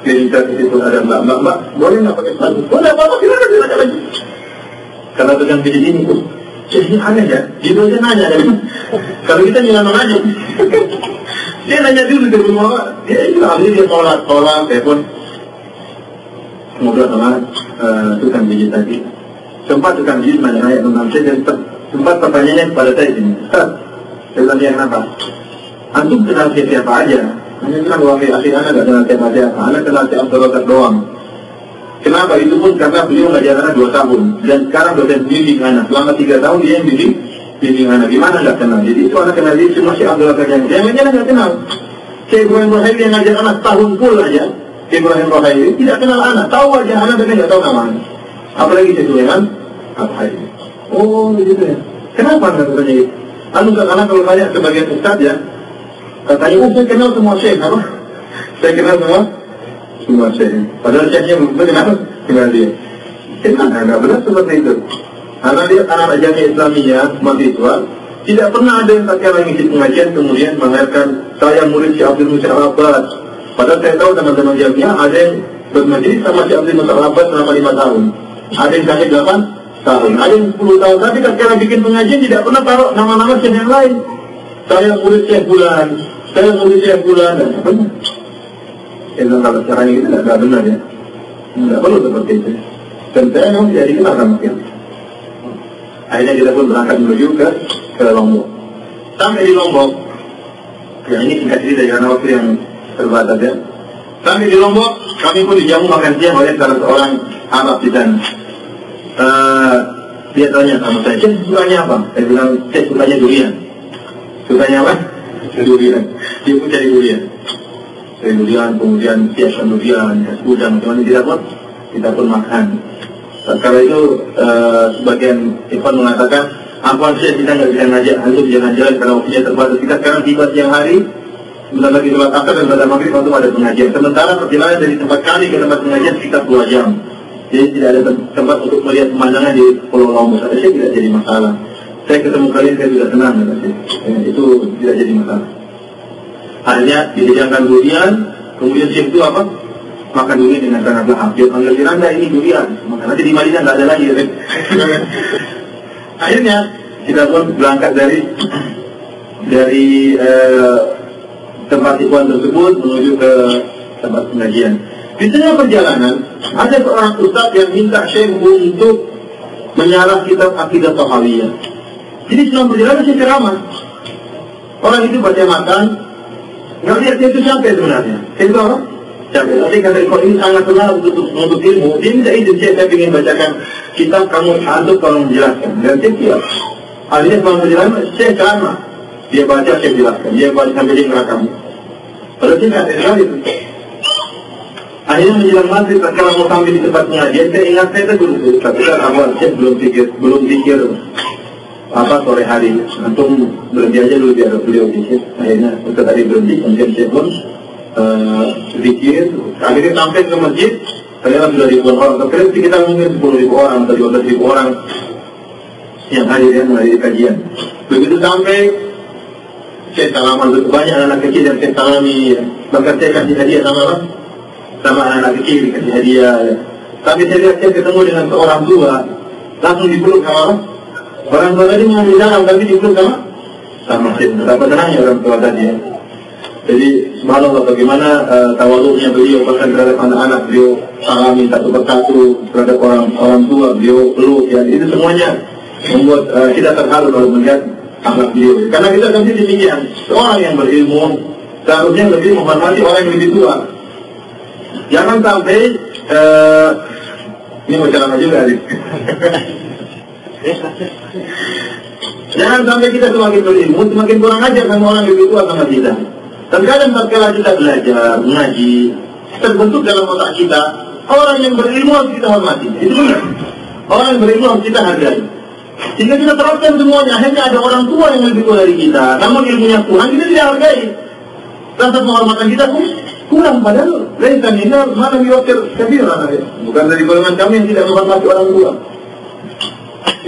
klinik di situ ada mbak, boleh nggak pakai sepatu? Boleh apa-apa, silakan lagi. Karena tukang pijit ini tuh, jadi aneh ya, dia aja nanya. Kalau kita jangan nanya. Dia nanya dulu di rumah, dia sholat, telepon. Ngobrol sama tukang biji tadi. Sempat tukang biji nanya tentang saya dan sempat pertanyaannya kepada saya ini. Ustaz, saya tanya kenapa? Antum kenal siapa aja? Hanya bilang wahai akhi anak gak kenal siapa. Anak kenal si Abdul Razak doang. Kenapa? Itu pun karena beliau ngajar anak 2 tahun. Dan sekarang dosen bimbing anak. Selama 3 tahun dia yang bimbing anak. Gimana gak kenal? Jadi itu anak kenal dia cuma si Abdul Razak yang lainnya gak kenal. Syekh Ibrahim Rohaili yang ngajar anak tahun full aja. Syekh Ibrahim Rohaili tidak kenal anak. Tahu aja anak tapi gak tahu namanya. Apalagi Syekh Sulaiman Rohaili. Oh begitu ya. Kenapa anda bertanya itu? Karena kalau banyak sebagian ustaz ya, katanya, saya kenal semua syekh, apa? Saya kenal semua syekh. Padahal syekhnya belum kenal dia. Tidak benar seperti itu. Karena dia anak jamiah Islamiyah, mahasiswa, tidak pernah ada yang tatkala mengisi pengajian kemudian mengatakan saya murid si Abdul Musa Al-Abbas. Padahal saya tahu teman-teman jamiah ada yang bermajlis sama si Abdul Musa Al-Abbas selama 5 tahun. Ada yang sampai 8 tahun, ada yang 10 tahun, tapi ketika bikin pengajian tidak pernah taruh nama-nama syekh yang lain. Saya murid Syekh Bulan, saya murid Syekh Bulan, dan apa benar? Kalau caranya itu tidak benar ya. Tidak perlu seperti itu. Dan saya memang tidak dikenal sama dia. Akhirnya kita pun berangkat menuju ke Lombok. Sampai di Lombok, ya ini singkat cerita karena waktu yang terbatas ya. Sampai di Lombok, kami pun dijamu makan siang oleh salah seorang Arab di sana. Dia tanya sama saya, Syekh sukanya apa? Saya bilang, Syekh sukanya durian. Sukanya apa? Durian. Dia pun cari durian. Cari durian, kemudian siapkan durian, udang, macam-macam kita pun makan. Setelah itu, sebagian ikhwan mengatakan, apa Syekh kita nggak bisa ngajak, antum jangan jalan karena waktunya terbatas. Kita sekarang tiba siang hari, sebentar lagi sholat asar dan pada maghrib untuk ada pengajian. Sementara perjalanan dari tempat kami ke tempat pengajian sekitar 2 jam. Jadi tidak ada tempat untuk melihat pemandangan di Pulau Lombok. Saya tidak jadi masalah. Saya ketemu kalian, saya sudah senang. Itu tidak jadi masalah. Akhirnya dihidangkan durian, kemudian Syekh itu apa? Makan durian dengan sangat lahap. Dia panggil Firanda, ini durian. Maka nanti di Madinah nggak ada lagi. Akhirnya kita pun berangkat dari tempat ikhwan tersebut menuju ke tempat pengajian. Di tengah perjalanan ada seorang ustaz yang minta Syekh untuk menyarah kitab Aqidah Tahawiyah. Jadi selama perjalanan Syekh ceramah. Orang itu baca makan, nggak lihat dia itu sampai sebenarnya. Itu apa? Sampai. Tapi kata kalau ini sangat benar untuk ilmu, dia minta izin saya ingin bacakan kitab kamu untuk tolong menjelaskan. Dan Syekh siap. Akhirnya selama perjalanan Syekh ceramah. Dia baca, Syekh jelaskan. Dia baca sampai dia merekam. Padahal Syekh nggak tahu itu. Akhirnya menjelang maghrib, kalau mau sampai di tempat pengajian, saya ingat saya itu dulu. Tapi kan awal Syekh belum pikir apa sore hari. Antum berhenti aja dulu biar beliau pikir. Akhirnya Ustaz tadi berhenti, kemudian Syekh pun pikir. Akhirnya sampai ke masjid, ternyata sudah ribuan orang. Terkira sekitar mungkin 10.000 orang atau 12.000 orang yang hadir yang menghadiri kajian. Begitu sampai, Syekh salaman untuk banyak anak kecil yang Syekh salami. Bahkan saya kasih hadiah sama anak kecil dikasih hadiah. Tapi saya lihat saya ketemu dengan seorang tua, langsung dipeluk sama orang tua tadi mengambil dalam, tapi dipeluk sama Syekh. Betapa tenangnya orang tua tadi ya. Jadi subhanallah bagaimana tawaduknya beliau bahkan terhadap anak-anak, beliau salami satu persatu terhadap orang tua, beliau peluk ya. Itu semuanya membuat kita terharu kalau melihat akhlak beliau. Karena kita nanti demikian, seorang yang berilmu seharusnya lebih menghormati orang yang lebih tua. Jangan sampai ini mau ceramah juga Arif. Jangan sampai kita semakin berilmu, semakin kurang ajar sama orang yang lebih tua sama kita. Dan kadang tatkala kita belajar, mengaji, terbentuk dalam otak kita, orang yang berilmu harus kita hormati. Itu benar. Orang yang berilmu harus kita hargai. Jika kita terapkan semuanya, akhirnya ada orang tua yang lebih tua dari kita, namun ilmunya kurang, kita tidak hargai. Rasa penghormatan kita pun kurang, padahal lain kan ini mana biwakil kabirah. Bukan dari golongan kami yang tidak menghormati orang tua.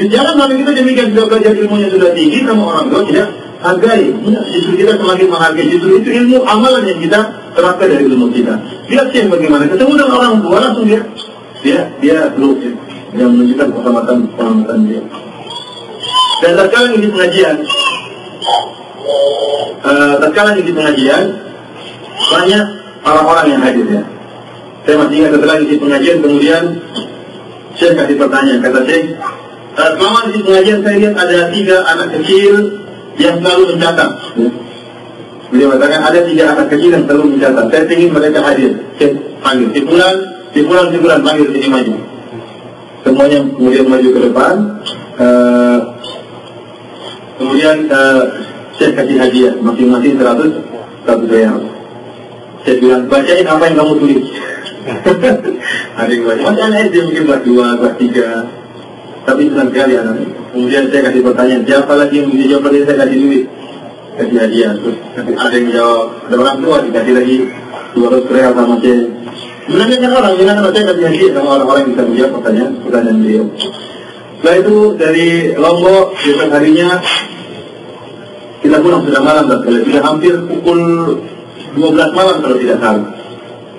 Jangan sampai kita demikian, sudah belajar ilmunya sudah tinggi sama orang tua tidak hargai. Justru kita semakin menghargai, justru itu ilmu amalan yang kita terapkan dari ilmu kita. Lihat sih bagaimana ketemu dengan orang tua langsung dia peluk yang menunjukkan penghormatan dia. Dan sekarang ini pengajian tatkala di pengajian banyak orang-orang yang hadir ya. Saya masih ingat setelah di pengajian, kemudian saya kasih pertanyaan, kata saya, selama di pengajian saya lihat ada 3 anak kecil yang selalu mencatat. Beliau katakan ada 3 anak kecil yang selalu mencatat. Saya ingin mereka hadir. Saya panggil, si bulan panggil sini maju. Semuanya kemudian maju ke depan. Kemudian saya kasih hadiah masing-masing 100 riyal. Saya bilang, bacain apa yang kamu tulis. Ada yang baca, masih anak SD mungkin kelas 2, kelas 3. Tapi senang sekali anaknya. Kemudian saya kasih pertanyaan, siapa lagi yang bisa jawab, saya kasih duit, kasih hadiah. Terus ada yang jawab, ada orang tua dikasih lagi 200 riyal sama saya. Menanyakan orang, jangan saya kasih hadiah sama orang-orang yang bisa menjawab pertanyaan beliau. Setelah itu dari Lombok, besok harinya kita pulang sudah malam, sudah hampir pukul 12 malam kalau tidak salah.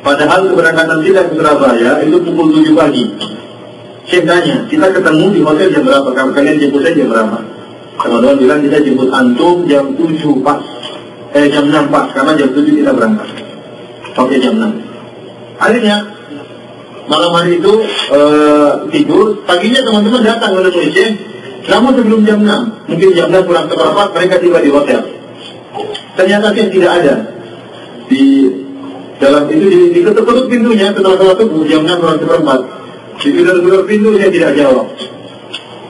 Padahal keberangkatan kita ke Surabaya itu pukul 7 pagi. Saya tanya, kita ketemu di hotel jam berapa? Kalau kalian jemput saya jam berapa? Teman-teman bilang kita jemput antum jam 7 pas. Jam 6 pas, karena jam 7 kita berangkat. Sampai jam 6. Akhirnya malam hari itu tidur, paginya teman-teman datang ke Indonesia. Namun sebelum jam 6, mungkin jam 6 kurang seperempat, mereka tiba di hotel. Ternyata saya tidak ada di dalam itu, diketuk-ketuk pintunya setelah sholat subuh jam 6 kurang seperempat. Diketuk-ketuk pintu, saya tidak jawab.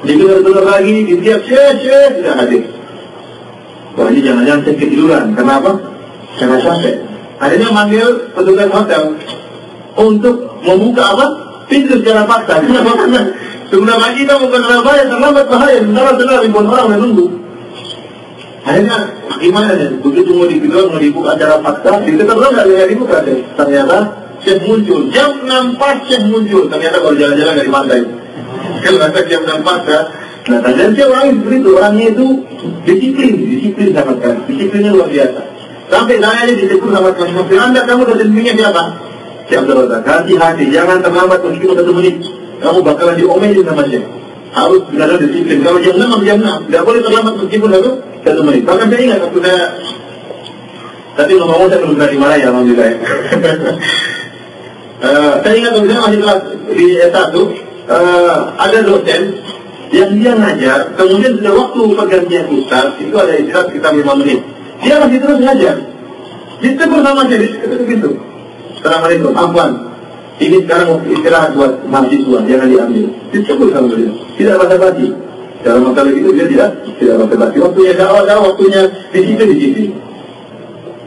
Diketuk-ketuk lagi, ditiap syekh tidak hadir. Wah, ini jangan-jangan saya ketiduran. Kenapa? Karena capek. Akhirnya manggil petugas hotel untuk membuka apa? Pintu secara paksa. Kenapa? Karena sebenarnya kita mau ke Surabaya, terlambat bahaya. Sebentar ribuan orang menunggu. Akhirnya gimana ya? Begitu mau dibuka acara paksa, diketuk nggak ada dibuka deh. Ternyata Syekh muncul. Jam 6 pas Syekh muncul. Ternyata baru jalan-jalan dari pantai. Kalau nggak jam 6 pas ya. Nah, dan dia orangnya seperti itu. Orangnya itu disiplin sama sekali. Disiplinnya luar biasa. Sampai saya aja ditegur sama teman-teman. Anda, kamu dosennya siapa? Saya berkata, hati-hati, jangan terlambat meskipun 1 menit. Kamu bakalan diomelin sama Syekh. Harus benar-benar disiplin. Kalau jam 6 jam 6, tidak boleh terlambat meskipun 1 menit. Bahkan saya ingat waktu saya, tapi ngomong-ngomong saya belum pernah dimarahi ya, alhamdulillah. Saya ingat waktu saya masih kelas di S1, ada dosen yang dia ngajar, kemudian sudah waktu pergantian ustaz, itu ada istirahat sekitar 5 menit. Dia masih terus ngajar. Ditegur sama saya, ditegur gitu. Assalamualaikum, afwan. Ini sekarang waktu istirahat buat mahasiswa, jangan diambil. Ditegur sama beliau. Tidak basa-basi. Dalam masalah itu dia tidak basa-basi. Waktunya dakwah, waktunya di situ.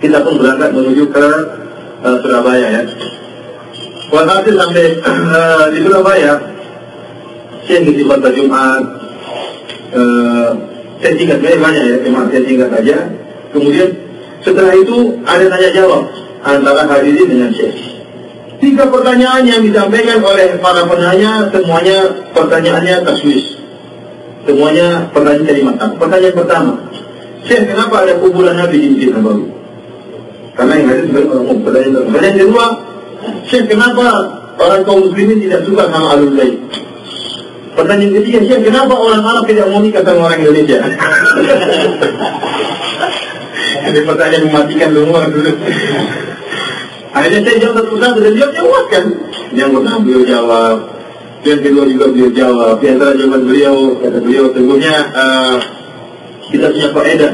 Kita pun berangkat menuju ke Surabaya ya. Walhasil sampai di Surabaya, saya ngisi khutbah Jumat. Saya singkat banyak ya, cuma saya singkat aja. Kemudian setelah itu ada tanya jawab antara hadirin dengan Syekh. 3 pertanyaan yang disampaikan oleh para penanya, semuanya pertanyaannya taswis. Semuanya pertanyaan dari mata. Pertanyaan pertama, Syekh, kenapa ada kuburan Nabi di Masjid Nabawi? Karena yang hadir sebagai orang umum. Pertanyaan kedua, Syekh, kenapa orang kaum muslimin tidak suka sama Ahlul Bait? Pertanyaan ketiga, Syekh, kenapa orang Arab tidak mau nikah sama orang Indonesia? Ini pertanyaan mematikan semua dulu. Akhirnya saya jawab satu-satu dan dia jawab kan. Yang pertama beliau jawab, yang kedua juga beliau jawab. Di antara jawaban beliau, kata beliau, sesungguhnya kita punya faedah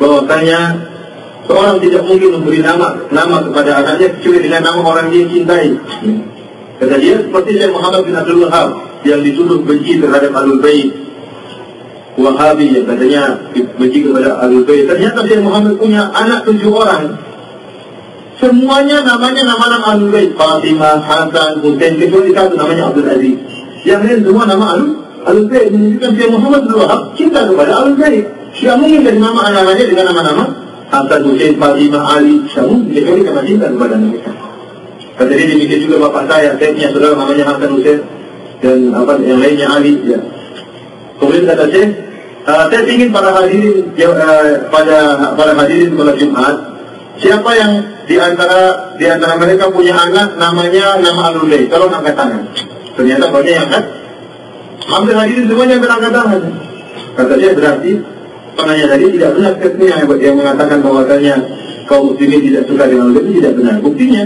bahwasanya seorang tidak mungkin memberi nama kepada anaknya kecuali dengan nama orang dia cintai. Kata dia, seperti Syekh Muhammad bin Abdul Wahab yang dituduh benci terhadap Ahlul Bait. Wahabi yang katanya benci kepada Ahlul Bait. Ternyata Syekh Muhammad punya anak 7 orang. Semuanya namanya nama-nama Ahlul Bait. Fatimah, Hasan, Hussein, kecuali satu namanya Abdul Aziz. Yang lain semua nama Ahlul Bait. Menunjukkan Syekh Muhammad bin Wahab cinta kepada Ahlul Bait. Tidak mungkin dari nama anak-anaknya dengan nama-nama Hasan, Hussein, Fatimah, Ali. Tidak mungkin, kecuali karena cinta kepada mereka. Kata dia demikian juga bapak saya punya saudara namanya Hasan, Hussein, dan yang lainnya Ali. Ya. Kemudian kata saya ingin para hadirin pada hadirin pada Jumat, siapa yang di antara mereka punya anak namanya nama Ahlul Bait, tolong angkat tangan. Ternyata banyak yang angkat. Hampir hadirin semuanya yang angkat tangan. Kata dia berarti penanya tadi tidak benar statementnya yang mengatakan bahwasanya kaum muslimin tidak suka dengan Ahlul Bait itu tidak benar. Buktinya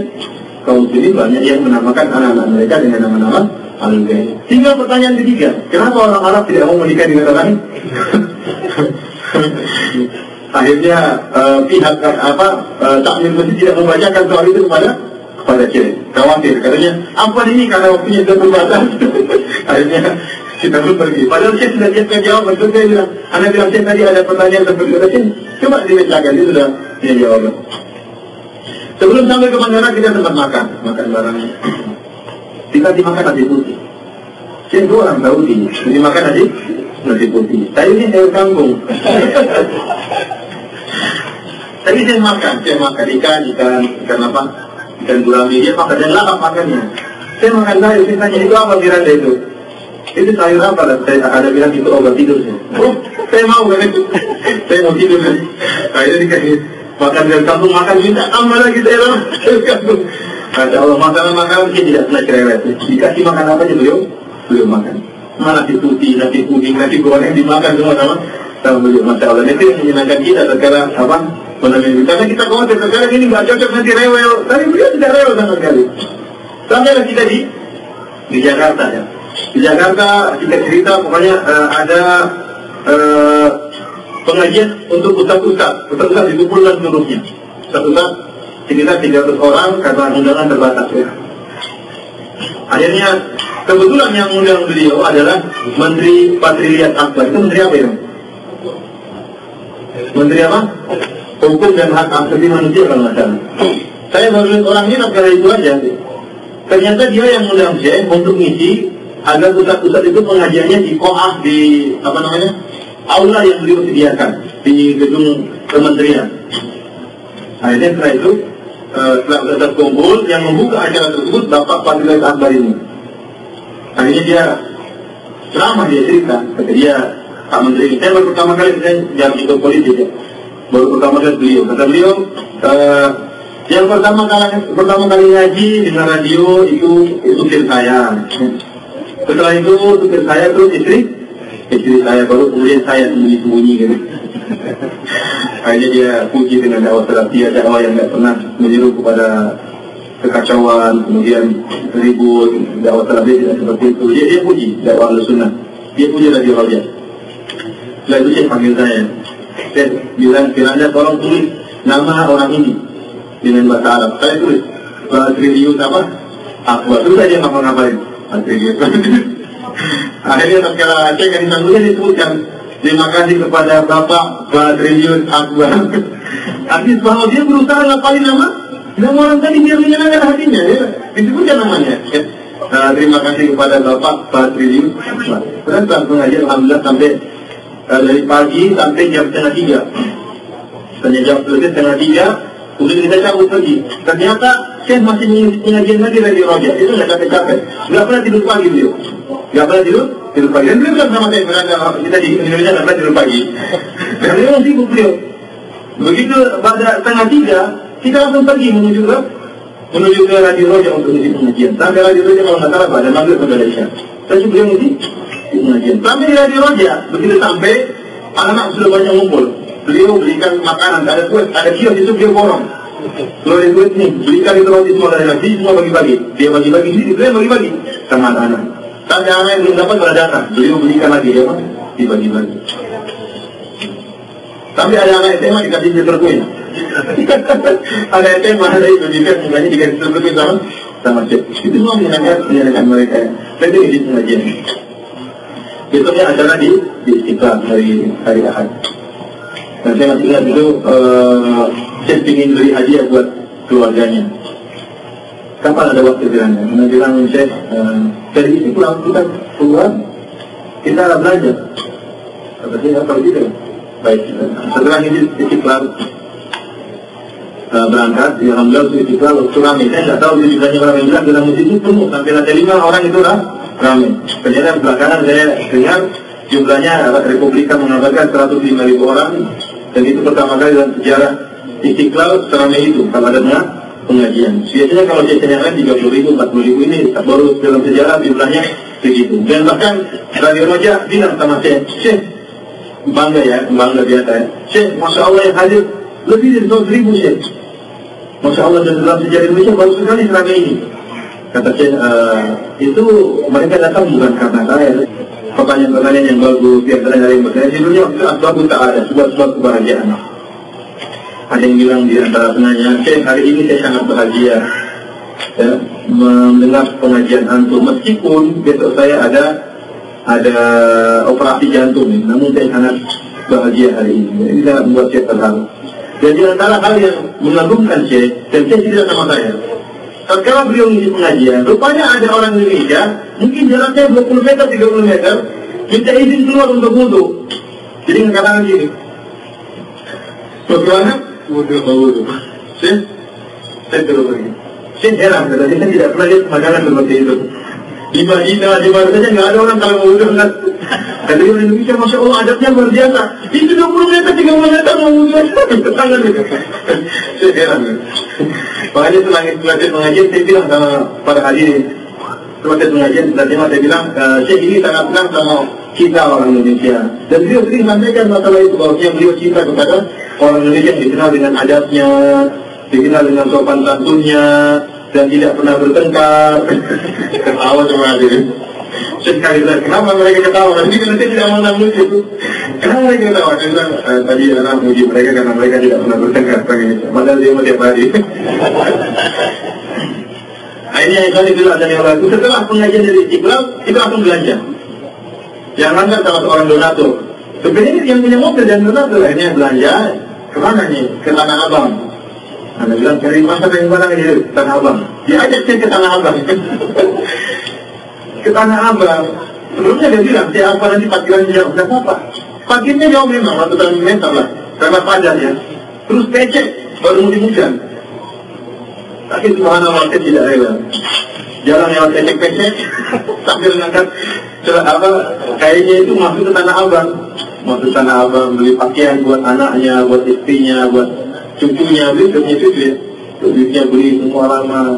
kaum muslimin banyak yang menamakan anak-anak mereka dengan nama-nama Ahlul Bait. Tinggal pertanyaan ketiga, kenapa orang Arab tidak mau menikah dengan orang? Akhirnya pihak takmir masjid tidak membacakan soal itu kepada Syekh. Khawatir, katanya apa ini karena waktunya sudah terbatas. Akhirnya kita pun pergi. Padahal Syekh sudah siapkan jawaban. Terus saya bilang, Anda bilang Syekh tadi ada pertanyaan seperti itu. Coba dibacakan, dia sudah punya jawaban. Sebelum sampai ke bandara kita sempat makan barangnya. Kita dimakan nasi putih. Syekh itu orang Saudi, dimakan nasi putih. Saya ini sayur kangkung. Tapi saya makan ikan apa? Ikan gurami, dia makan dan lahap makannya. Saya makan sayur, saya tanya itu apa kira-kira itu? Itu sayur apa? Saya ada bilang itu obat tidur. Saya mau kan itu. Saya mau tidur kan. Akhirnya dikasih makan dan kampung makan minta tambah lagi saya lah. Masya Allah, makanan dia tidak pernah cerewet. Dikasih makan apa aja beliau makan. Nasi putih, nasi puding, nasi goreng dimakan semua sama beliau. Masya Allah, itu yang menyenangkan kita sekarang apa? Karena kita khawatir sekarang ini nggak cocok nanti rewel. Tapi beliau tidak rewel sama sekali. Sampailah kita di Jakarta ya. Di Jakarta kita cerita pokoknya ada pengajian untuk ustaz-ustaz dikumpulkan seluruhnya. Ustaz-ustaz sekitar 300 orang karena undangan terbatas ya. Akhirnya kebetulan yang undang beliau adalah Menteri Patriliat Akbar. Itu menteri apa ya? Menteri apa? Hukum dan Hak Asasi Manusia kalau nggak salah. Saya baru lihat orangnya karena itu aja. Ternyata dia yang undang Syekh untuk ngisi agar ustaz-ustaz itu pengajiannya di koah di apa namanya aula yang beliau sediakan di gedung kementerian. Akhirnya setelah itu setelah ustaz kumpul yang membuka acara tersebut Bapak Patriliat Akbar ini. Akhirnya dia ceramah, dia cerita kata dia Pak Menteri, saya baru pertama kali saya jalan ikut politik ya. Baru pertama kali beliau, kata beliau yang pertama kali ngaji dengan radio itu supir saya. Setelah itu supir saya terus istri saya, baru kemudian saya sembunyi gitu. Akhirnya dia puji dengan dakwah salafiyah, dakwah yang tidak pernah menyeru kepada kekacauan, kemudian ribut, dakwah salafiyah tidak seperti itu. Dia puji dakwah Ahlussunnah, dia puji Radio Raja. Setelah itu saya panggil saya bilang, kiranya tolong tulis nama orang ini dengan bahasa Arab. Saya tulis Triliun apa? Akbar. Terus saja ngapa-ngapain Triliun. Akhirnya tatkala cek yang disanggungnya disebutkan, terima kasih kepada Bapak Triliun Akbar. Artinya bahwa dia berusaha ngapalin nama orang tadi biar menyenangkan hatinya ya. Disebutkan namanya ya. Terima kasih kepada Bapak Triliun Akbar. Terus langsung aja alhamdulillah sampai dari pagi sampai jam 2:30. Sampai jam 2:30, kemudian kita cabut pergi. Ternyata Syekh masih pengajian lagi dari Raja. Itu nggak capek-capek. Nggak pernah tidur pagi beliau. Nggak pernah tidur pagi. Dan beliau bilang sama saya, kita di Indonesia nggak pernah tidur pagi. Dan beliau sibuk beliau. Begitu pada 2:30, kita langsung pergi menuju ke Radio Raja untuk ngisi pengajian. Sampai Radio Raja kalau nggak salah pada maghrib sampai Isya. Tapi beliau ngisi pengajian. Sampai di Radio Raja, begitu sampai anak-anak sudah banyak ngumpul. Beliau belikan makanan, ada kue, ada kios itu beliau borong. Kalau ada kue nih, belikan itu roti semua dari nasi, semua bagi-bagi. Dia bagi-bagi sini, beliau bagi-bagi sama anak-anak. Sampai anak yang belum dapat pada datang, beliau belikan lagi ya, dibagi-bagi. Sampai ada anak SMA dikasih filter kue. Ada SMA ada itu mukanya dikasih filter kue sama cek. Itu semua menyenangkan mereka. Dan itu di pengajian. Besoknya acara di Istiqlal hari Ahad. Dan saya masih ingat itu saya ingin beri hadiah buat keluarganya. Kapan ada waktu bilangnya? Karena bilang Syekh dari Istiqlal kita keluar, kita belajar. Kata saya apa gitu? Baik. Setelah ini Istiqlal berangkat, ya alhamdulillah Istiqlal ramai. Saya nggak tahu di jumlahnya orang yang bilang dalam masjid itu penuh sampai ada 5 orang itu ramai. Ternyata belakangan saya dengar jumlahnya Republika mengabarkan 105.000 orang, dan itu pertama kali dalam sejarah Istiqlal seramai itu kalau ada pengajian. Biasanya kalau biasanya kan 30.000, 40.000, ini baru dalam sejarah jumlahnya begitu. Dan bahkan Radio Raja bilang sama saya, Syekh, bangga biasa ya. Syekh, Masya Allah yang hadir lebih dari 100.000 Syekh. Masya Allah, dan dalam sejarah Indonesia baru sekali selama ini. Kata Syekh, itu mereka datang bukan karena saya. Pertanyaan-pertanyaan yang bagus, yang dari bertanya di dunia itu asbab tak ada, sebab-sebab kebahagiaan. Ada yang bilang di antara penanya, Syekh, hari ini saya sangat bahagia ya, mendengar pengajian antum, meskipun besok saya ada operasi jantung, namun saya sangat bahagia hari ini. Ini sangat membuat saya terharu. Jadi antara hal yang mengagumkan Syekh, dan Syekh tidak sama saya. Tatkala beliau mengisi pengajian, rupanya ada orang Indonesia, mungkin jaraknya 20 meter, 30 meter, minta izin keluar untuk wudhu. Jadi mengatakan gini, bagaimana? Wudhu. Syekh, saya terus pergi. Syekh heran, saya tidak pernah lihat makanan seperti itu. Di Madinah, di mana saja nggak ada orang kalau mau wudhu kan. Dari Indonesia, Masya Allah, adabnya luar biasa. Itu 20 meter, 30 meter mau wudhu. Tangan itu. Syekh heran. Makanya setelah pengajian, saya bilang sama para hadirin, setelah pengajian, saya bilang, Syekh ini sangat senang sama kita orang Indonesia. Dan beliau sering sampaikan masalah itu, bahwa beliau cinta kepada orang Indonesia yang dikenal dengan adabnya, dikenal dengan sopan santunnya, dan tidak pernah bertengkar. Ketawa cuma hadirin. Sekali lagi, kenapa mereka ketawa? Nanti tidak mau nangis itu. Kenapa mereka ketawa? Saya bilang, tadi anak muji mereka karena mereka tidak pernah bertengkar. Padahal dia mau tiap hari. Akhirnya yang kali bilang dan yang lalu, setelah pengajian dari Iqbal, kita langsung belanja. Yang langgar salah seorang donatur. Sebenarnya yang punya mobil dan donatur, akhirnya belanja. Kemana nih? Ke Tanah Abang. Anda bilang, cari pasar yang mana ini? Tanah Abang. Dia ajak saya ke Tanah Abang. Ke Tanah Abang. Sebelumnya dia bilang, saya apa nanti parkirannya jauh. Tidak apa-apa. Parkirnya jauh memang, ratusan meter lah. Karena padat ya. Terus pecek, baru musim hujan. Tapi subhanallah, saya tidak rela. Jalan yang pecek-pecek, sambil mengangkat kayaknya itu masuk ke Tanah Abang. Masuk Tanah Abang, beli pakaian buat anaknya, buat istrinya, buat cucunya, beli punya cucu ya. Duitnya beli semua lama.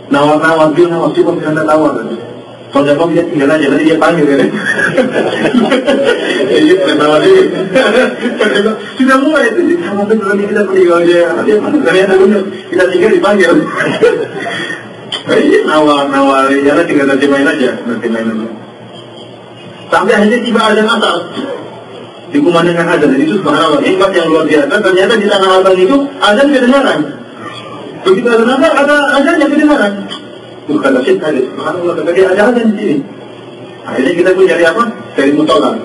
Nawar-nawar, dia nawar, cuma bisa tawar. Kalau dia mau dia tinggal aja, nanti dia panggil kan. Iya, pertama dia. Sudah mulai itu, sama betul nanti kita pergi kalau dia ternyata benar, kita tinggal dipanggil. Iya, nawar, ya tinggal nanti main aja. Sampai akhirnya tiba azan asar. Dikumandangkan azan, itu subhanallah, hikmat yang luar biasa. Ternyata di Tanah Abang itu azan kedengaran. Begitu azan asar, ada azan yang kedengaran. Bukan asyik hadis, subhanallah, tadi ada azan di sini. Akhirnya kita pun cari apa? Cari mutola.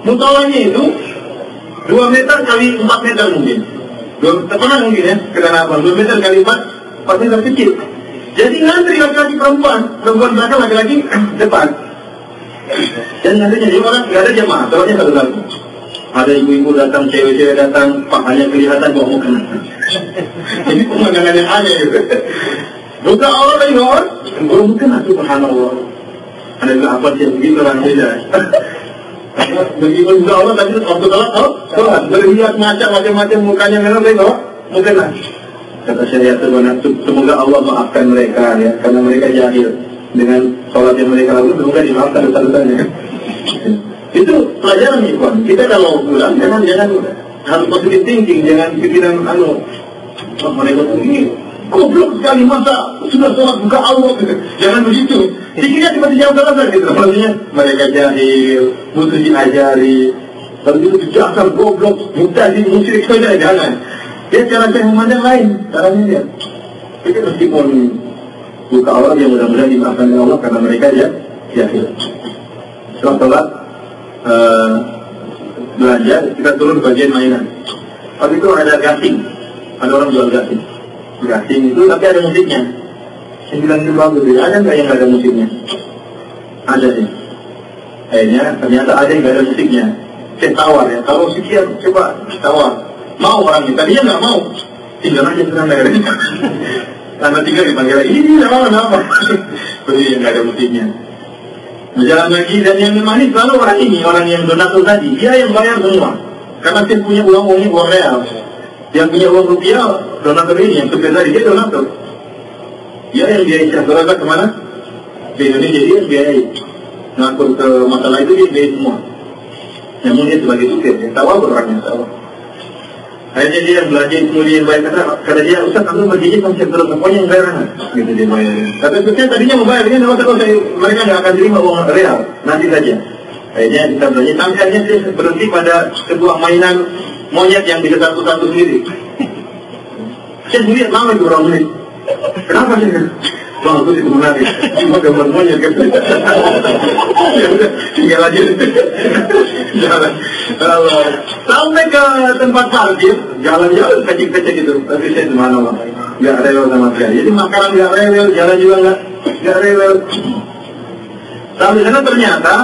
Mutolanya itu 2 meter kali 4 meter mungkin. Tepat mungkin ya, ke Tanah Abang. 2 meter kali 4 meter kecil. Jadi ngantri laki-laki perempuan belakang, laki-laki depan. Dan nantinya di orang nggak ada jamaah, soalnya satu-satu. Ada ibu-ibu datang, cewek-cewek datang, pahanya kelihatan bawa mukena. Ini pemandangan yang aneh gitu. Buka Allah lagi orang, bawa mukena, subhanallah. Ada bilang apa sih begitu orang beda. Begitu buka Allah tadi waktu sholat, berhias macam-macam mukanya memang bawa mukena. Kata syariat semoga Allah maafkan mereka ya, karena mereka jahil. Dengan sholat yang mereka lakukan, semoga dimaafkan dosa-dosanya. Itu pelajaran nih, Pak. Kita kalau pulang, jangan harus positive thinking, jangan pikiran mereka ini goblok sekali, masa sudah sholat buka Allah. Jangan begitu. Pikirnya cuma dijawab salah gitu. Maksudnya mereka jahil, butuh diajari. Kalau itu dijasar goblok, mutazil, musyrik saja, jangan. Dia cara saya memandang lain, caranya dia. Itu meskipun buka Allah yang mudah-mudahan dimaafkan oleh Allah karena mereka jahil. Setelah sholat belanja, kita turun ke bagian mainan. Waktu itu ada gasing, ada orang jual gasing. Gasing itu tapi ada musiknya. Saya bilang itu bagus, ada nggak yang nggak ada musiknya? Ada sih. Akhirnya ternyata ada yang nggak ada musiknya. Saya tawar ya, kalau sekian coba tawar. Mau orangnya, tadinya nggak mau. Tinggal aja senang dari karena tinggal dipanggil lagi, ini nama. Jadi nggak ada musiknya. Berjalan lagi dan yang memang ini selalu orang yang donatur tadi, dia yang bayar semua. Karena dia punya uangnya uang real. Yang punya uang rupiah, donatur ini yang supir tadi dia donatur. Dia yang biayai berangkat kemana? Ke Indonesia dia yang biayai. Ngatur ke masalah itu dia biayai semua. Namun dia sebagai supir, dia tahu orangnya tahu. Akhirnya dia belajar kemudian bayar kata dia, Ustaz kamu berjanji konsep terus, pokoknya yang bayar gitu dia bayar. Tapi Ustaz tadinya mau bayar, dia mereka nggak akan terima uang real, nanti saja. Akhirnya kita belajar, sampai akhirnya dia berhenti pada sebuah mainan monyet yang bisa satu-satu sendiri. Saya melihat lama itu orang menit. Kenapa sih? Bang, aku itu menarik. Cuma gambar monyet kan. Ya udah, tinggal aja. Jalan. Sampai ke tempat parkir, jalan-jalan kecil-kecil gitu. Tapi saya subhanallah, nggak rewel sama sekali. Jadi makanan nggak rewel, jalan juga nggak rewel. Sampai sana ternyata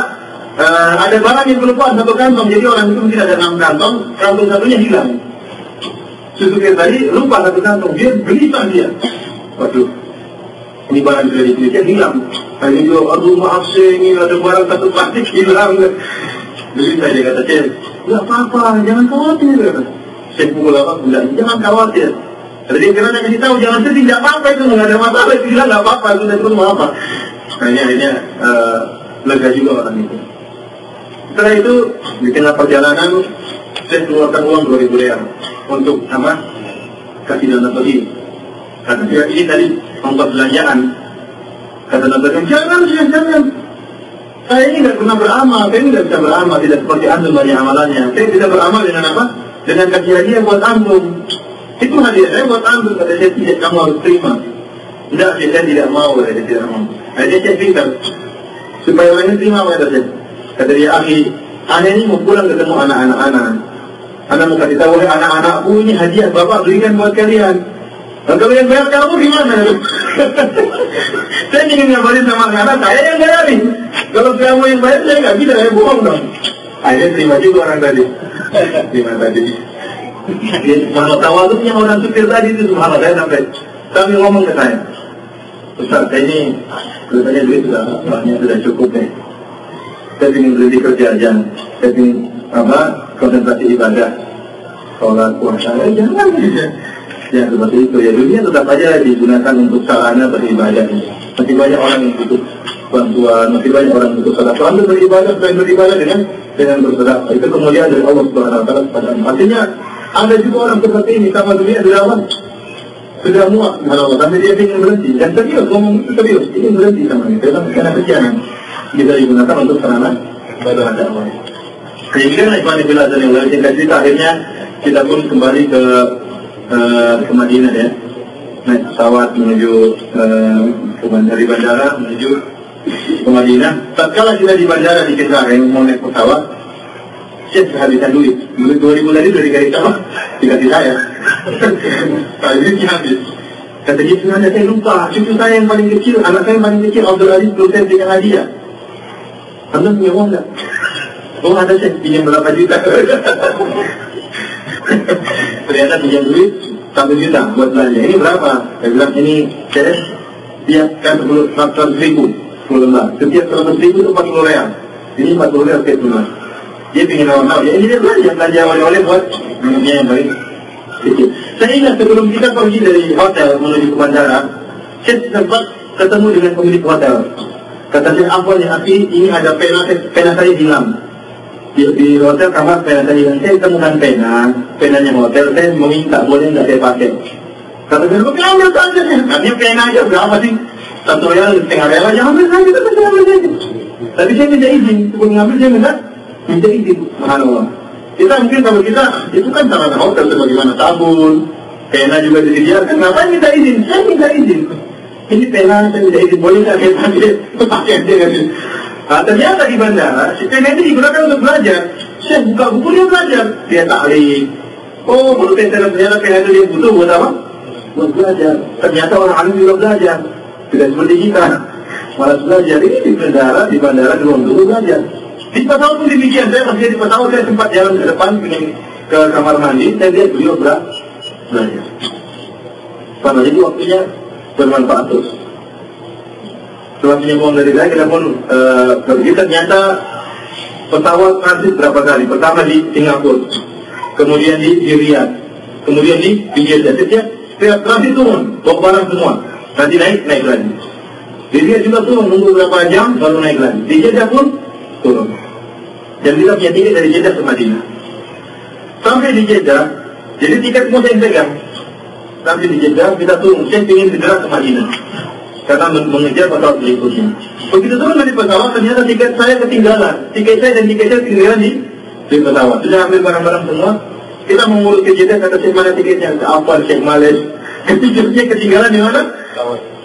ada barang yang keluar satu kantong. Jadi orang itu mungkin ada 6 kantong, kantong satunya hilang. Supir tadi lupa satu kantong, dia gelisah dia. Waduh, ini barang sudah dipilihkan hilang. Hanya dia, aduh maaf saya ini ada barang satu plastik hilang. Gelisah dia kata, Cik, nggak apa-apa, jangan khawatir. Saya pukul apa? Jangan khawatir. Jadi dia kasih tahu, jangan sedih, nggak apa-apa itu, nggak ada masalah. Itu bilang nggak apa-apa, itu dan mau apa? Akhirnya lega juga orang itu. Setelah itu di tengah perjalanan saya keluarkan uang 2.000 real untuk apa? Kasih dana bagi. Kata dia ini tadi ongkos belanjaan. Kata dana jangan. Saya ini tidak pernah beramal, saya ini tidak bisa beramal, tidak seperti antum banyak amalannya. Saya bisa beramal dengan apa? Dengan kasih hadiah buat antum. Itu hadiah saya buat antum. Kata saya tidak, kamu harus terima. Tidak, saya tidak mau, saya tidak mau. Jadi saya pintar supaya orang ini terima kata saya. Kata dia, aneh ini mau pulang ketemu anak-anak. Anak mau kasih tahu, anak-anakku ini hadiah bapak berikan buat kalian. Kalau kalian bayar kamu gimana? Saya ingin ngabarin sama anak saya yang bayarin. Kalau kamu yang bayar saya nggak bisa, saya bohong dong. Akhirnya terima juga orang tadi. Terima tadi. Kalau tawaduknya orang supir tadi itu subhanallah, saya sampai ngomong ke saya, Ustaz, saya ini kelihatannya duit sudah cukup deh. Saya ingin berhenti kerja aja. Saya ingin konsentrasi ibadah, sholat, puasa. Jangan. Ya seperti itu ya, dunia tetap saja digunakan untuk sarana beribadah. Masih banyak orang yang butuh bantuan, masih banyak orang yang butuh salat. Anda beribadah dengan bersedekah. Itu kemuliaan dari Allah Subhanahu Wa Taala kepada anda. Artinya ada juga orang seperti ini sama dunia sudah muak. Kalau sampai dia ingin berhenti dan serius ngomong serius, ingin berhenti sama ini. Karena kesianan bisa digunakan untuk sarana beribadah Allah. Kemudian Ikhwan Fillah dan yang lain cerita akhirnya kita pun kembali ke Madinah ya, naik pesawat menuju dari bandara menuju ke Madinah. Tatkala kita di bandara di Kedara yang mau naik pesawat, saya kehabisan duit 2.000 tadi dari garis sama dikasih saya. Duitnya habis. Kata dia sebenarnya saya lupa, cucu saya yang paling kecil, anak saya yang paling kecil Abdul Aziz belum saya berikan hadiah. Anda punya uang nggak? Oh ada, saya pinjam berapa juta. Ternyata pinjam duit 1 juta buat belanja. Ini berapa? Saya bilang ini cash. Dia kan 100.000 10 lembar. Setiap 100.000 itu 40 real. Ini 40 real cash lunas. Dia ingin awal-awal. Ya ini dia belanja oleh-oleh buat minumnya yang baik. Saya ingat sebelum kita pergi dari hotel menuju ke bandara, saya sempat ketemu dengan pemilik hotel. Kata dia, ampun ya Aki, ini ada pena saya hilang. Di hotel kamar pena tadi yang saya temukan penanya hotel, saya meminta boleh nggak saya pakai. Kata dia, ambil saja. Katanya pena aja berapa sih? 1 real, setengah real aja, ambil saja, ambil saja. Tapi saya minta izin, sebelum ngambil saya minta izin. Subhanallah. Kita mungkin kalau kita itu kan sarana hotel sebagaimana sabun, pena juga disediakan. Ngapain minta izin? Saya minta izin. Ini pena saya minta izin, boleh nggak saya pakai aja? Nah, ternyata di bandara, si pena ini digunakan untuk belajar. Saya buka buku dia belajar, dia taklim. Oh, baru ternyata pena itu dia butuh buat apa? Buat belajar. Ternyata orang alim juga belajar, tidak seperti kita, malas belajar. Ini di bandara dulu belajar. Di pesawat pun demikian. Saya masih di pesawat, saya sempat jalan ke depan ke kamar mandi, saya lihat beliau belajar. Karena jadi waktunya bermanfaat terus. Setelah penyambungan dari saya, kita pun pergi. Ternyata pesawat transit berapa kali? Pertama di Singapura, kemudian di Riyadh, kemudian di pinggir jasa. Setiap transit turun, bawa barang semua. Nanti naik lagi. Di Riyadh juga turun, nunggu berapa jam, baru naik lagi. Di Jeddah pun turun. Dan kita punya tiket dari Jeddah ke Madinah. Sampai di Jeddah, jadi tiket semua saya pegang. Sampai di Jeddah, kita turun, saya ingin segera ke Madinah karena mengejar pesawat berikutnya. Begitu turun dari pesawat, ternyata tiket saya ketinggalan. Tiket saya dan tiket saya ketinggalan di pesawat. Sudah ambil barang-barang semua. Kita mengurus ke Jeddah, kata Syekh mana tiketnya? Apa Syekh Males? Tiketnya ketinggalan di mana?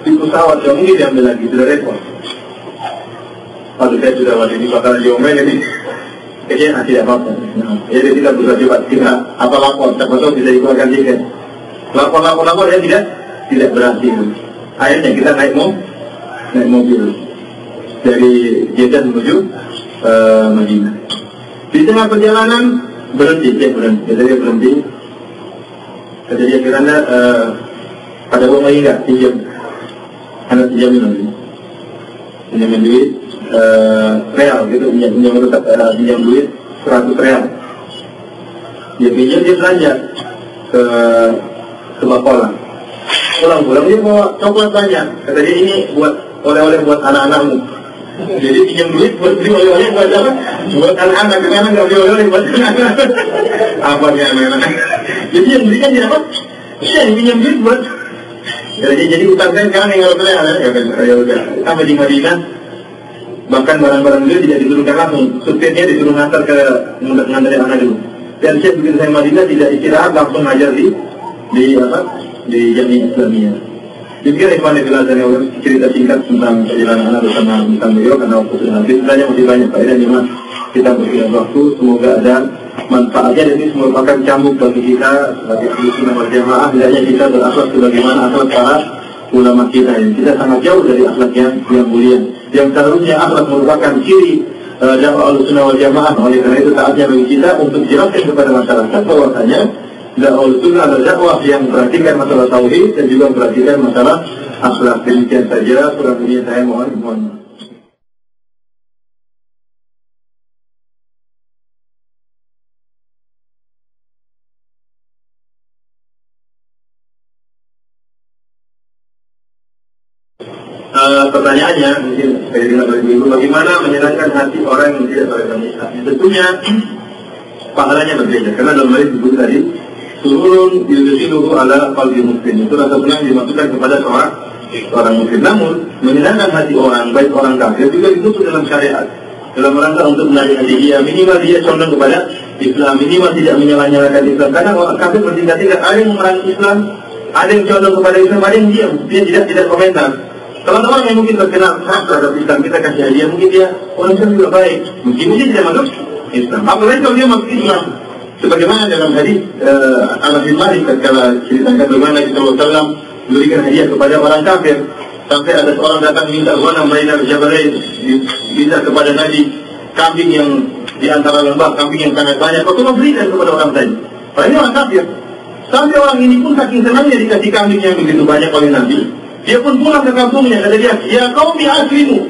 Di pesawat. Ya mungkin diambil lagi, sudah repot. Waduh, saya sudah waktu ini bakal diomel ini. Kayaknya tidak apa-apa. Jadi kita berusaha coba kita apa lapor, siapa tahu bisa dikeluarkan tiket. Lapor ya tidak berhasil. Akhirnya kita naik mobil dari Jeddah menuju Madinah. Di tengah perjalanan berhenti. Kata dia kiranya pada uang lagi enggak pinjam. Anda pinjamin nanti. Pinjamin duit real gitu, pinjam duit 100 real. Dia pinjam, dia belanja ke Bakola. Pulang dia bawa coklat banyak. Kata dia ini buat oleh-oleh buat anak-anakmu. Jadi pinjam duit buat beli oleh-oleh buat apa? Buat anak-anak, karena nggak beli oleh-oleh buat anak-anak. Apa dia anak-anak? Jadi yang belikan dia apa? Dia yang pinjam duit buat. Jadi utang saya sekarang yang oleh-oleh ya udah. Sampai di Madinah, bahkan barang-barang beliau tidak diturunkan langsung. Supirnya disuruh ngantar ke ngantar anak dulu. Dan saya begitu saya Madinah tidak istirahat, langsung ngajar di Jamiah Islamiyah. Demikian Ikhwan Fillah dari cerita singkat tentang perjalanan anak bersama beliau karena waktu sudah habis. Sebenarnya masih banyak faedah yang kita berikan waktu. Semoga ada manfaatnya dan ini merupakan cambuk bagi kita sebagai Ahlussunnah wal Jamaah. Hendaknya kita berakhlak sebagaimana akhlak para ulama kita ini. Kita sangat jauh dari akhlak yang mulia. Yang seharusnya akhlak merupakan ciri dakwah Ahlussunnah wal Jamaah. Oleh karena itu saatnya bagi kita untuk jelaskan kepada masyarakat bahwasanya dakwah Ahlussunnah adalah dakwah yang memperhatikan masalah tauhid dan juga memperhatikan masalah akhlak. Demikian saja kurang lebihnya saya mohon maaf. Pertanyaannya mungkin bagaimana menyenangkan hati orang yang tidak beragama Islam? Tentunya pahalanya berbeda karena dalam hadis disebut tadi turun yudhsiluhu ala qalbi muslim, itu rasa senang dimasukkan kepada seorang muslim. Namun menyenangkan hati orang baik orang kafir juga ditutup dalam syariat dalam rangka untuk menarik hati dia. Minimal dia condong kepada Islam, minimal tidak menyalahkan Islam karena orang kafir bertingkat-tingkat, ada yang memerangi Islam, ada yang condong kepada Islam, ada yang diam, dia tidak komentar. Teman-teman yang mungkin terkenal terhadap Islam, kita kasih hadiah, mungkin dia orang Islam juga baik, mungkin dia tidak masuk Islam. Apalagi kalau dia masuk Islam, sebagaimana dalam hadis Anas bin Malik ketika ceritakan bagaimana Nabi SAW memberikan hadiah kepada orang kafir, sampai ada seorang datang minta ghanam baina jabalain, minta kepada Nabi kambing yang di antara lembah, kambing yang sangat banyak, Rasulullah berikan kepada orang tadi. Padahal ini orang kafir. Sampai orang ini pun saking senangnya dikasih kambing yang begitu banyak oleh Nabi, dia pun pulang ke kampungnya. Kata dia, ya qaumi aslimu,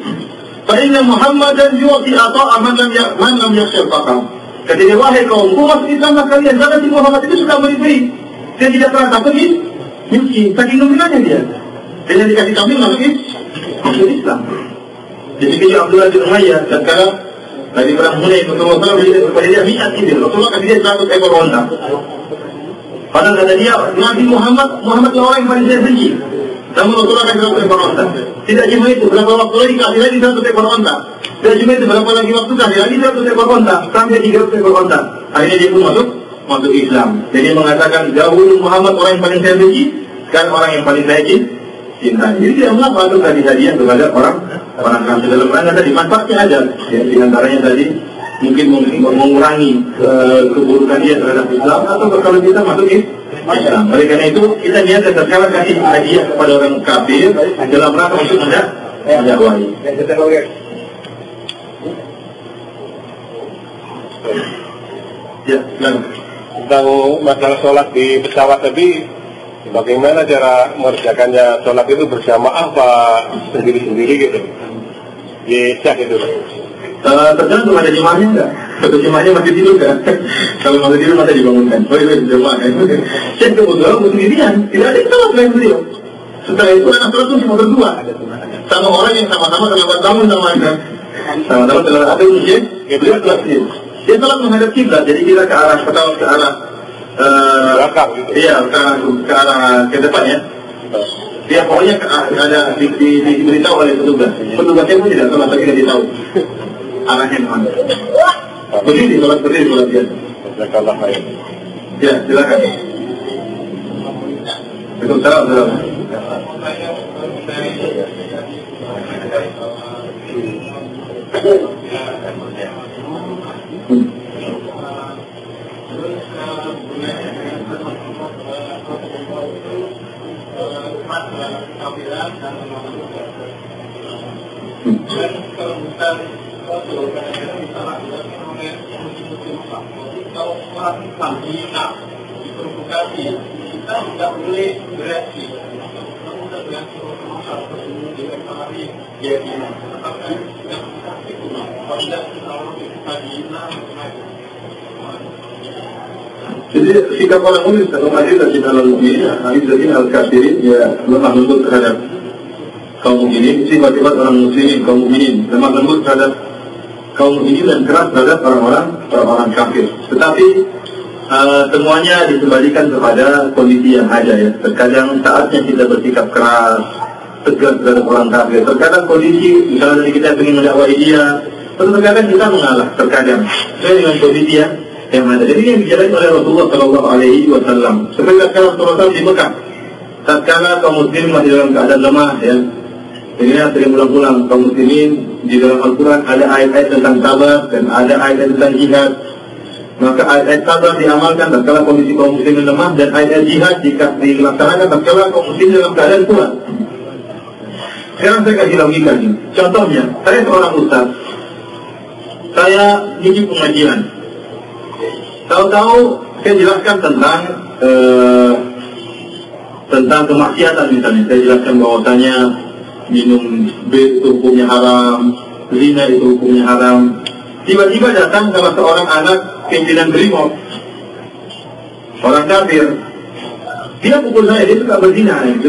fa inna Muhammadan yu'ti ata'a man lam yakhshal faqr. Kata dia, wahai kaumku, masuk Islamlah kalian, karena si Muhammad itu sudah beri. Dia tidak pernah takut miskin, saking gembiranya dia. Dan yang dikasih kambing masuk Islam. Jadi dia Abdullah bin Umayyah, dan sekarang lagi perang Hunain, Rasulullah berikan kepada dia mi'at ibil. Rasulullah kasih dia 100 ekor onta. Padahal kata dia, Nabi Muhammad adalah orang yang paling saya benci. Namun Rasulullah kasih 100 ekor onta. Tidak cuma itu, berapa waktu lagi kasih lagi 100 ekor onta. Tidak cuma itu, berapa lagi waktu kasih lagi 100 ekor onta. Sampai 300 ekor onta. Akhirnya dia pun masuk Islam. Jadi dia mengatakan, dahulu Muhammad orang yang paling saya benci, sekarang orang yang paling saya cinta. Jadi dia mengapa untuk kasih hadiah kepada orang kafir. Dalam rangka tadi manfaatnya ada. Ya, di antaranya tadi mungkin mengurangi keburukan dia terhadap Islam, atau kalau kita masuk Islam. Oleh karena itu kita niatkan sekarang kasih hadiah kepada orang kafir dalam rangka untuk mendakwahi. Ya, tentang masalah sholat di pesawat tadi, bagaimana cara mengerjakannya sholat itu berjamaah apa sendiri-sendiri gitu? Bisa gitu. Tergantung ada jemaahnya enggak? Kalau jemaahnya masih tidur kan? Kalau masih tidur masa dibangunkan. Oh itu jemaah kan? Saya kebetulan sendirian, tidak ada sholat selain beliau. Setelah itu anak sholat pun cuma berdua, sama orang yang sama-sama terlambat bangun sama anda. Sama-sama sholat ada masjid, beliau ke masjid. Dia sholat menghadap kiblat, jadi kita ke arah pesawat ke arah belakang gitu. Iya, ke arah ke depan ya. Dia pokoknya ada diberitahu oleh petugas. Petugasnya pun tidak sama sekali tidak tahu arahnya kemana. Berdiri sholat dia. Jazakallah khair. Ya, silakan. Waalaikumsalam. Kalau orang Islam diprovokasi, kita tidak boleh bereaksi. Kita dengan jadi sikap orang muslim dalam hadis al-mu'minin al-kafirin ya lemah lembut terhadap kaum mukminin, sifat-sifat orang muslimin kaum mukminin lemah lembut terhadap kaum mukminin dan keras terhadap orang kafir. Tetapi semuanya dikembalikan kepada kondisi yang ada ya. Terkadang saatnya kita bersikap keras, tegas terhadap orang kafir. Terkadang kondisi misalnya dari kita ingin mendakwai dia, terkadang kita mengalah. Terkadang sesuai dengan kondisi yang ada. Jadi ini yang dijalani oleh Rasulullah Shallallahu Alaihi Wasallam. Seperti tatkala Rasulullah di Mekah, tatkala kaum muslimin masih dalam keadaan lemah ya. Ini sering ulang-ulang kaum muslimin di dalam Al-Quran ada ayat-ayat tentang sabar dan ada ayat-ayat tentang jihad. Maka ayat-ayat sabar diamalkan tatkala kondisi kaum muslimin lemah dan ayat-ayat jihad jika dilaksanakan tatkala kaum muslimin dalam keadaan kuat. Sekarang saya kasih logika nih. Contohnya, saya seorang ustaz, saya ngisi pengajian. Tahu-tahu saya jelaskan tentang kemaksiatan misalnya. Saya jelaskan bahwasanya minum bir itu hukumnya haram, zina itu hukumnya haram. Tiba-tiba datang salah seorang anak pimpinan Brimob, orang kafir. Dia pukul saya, dia suka berzina dan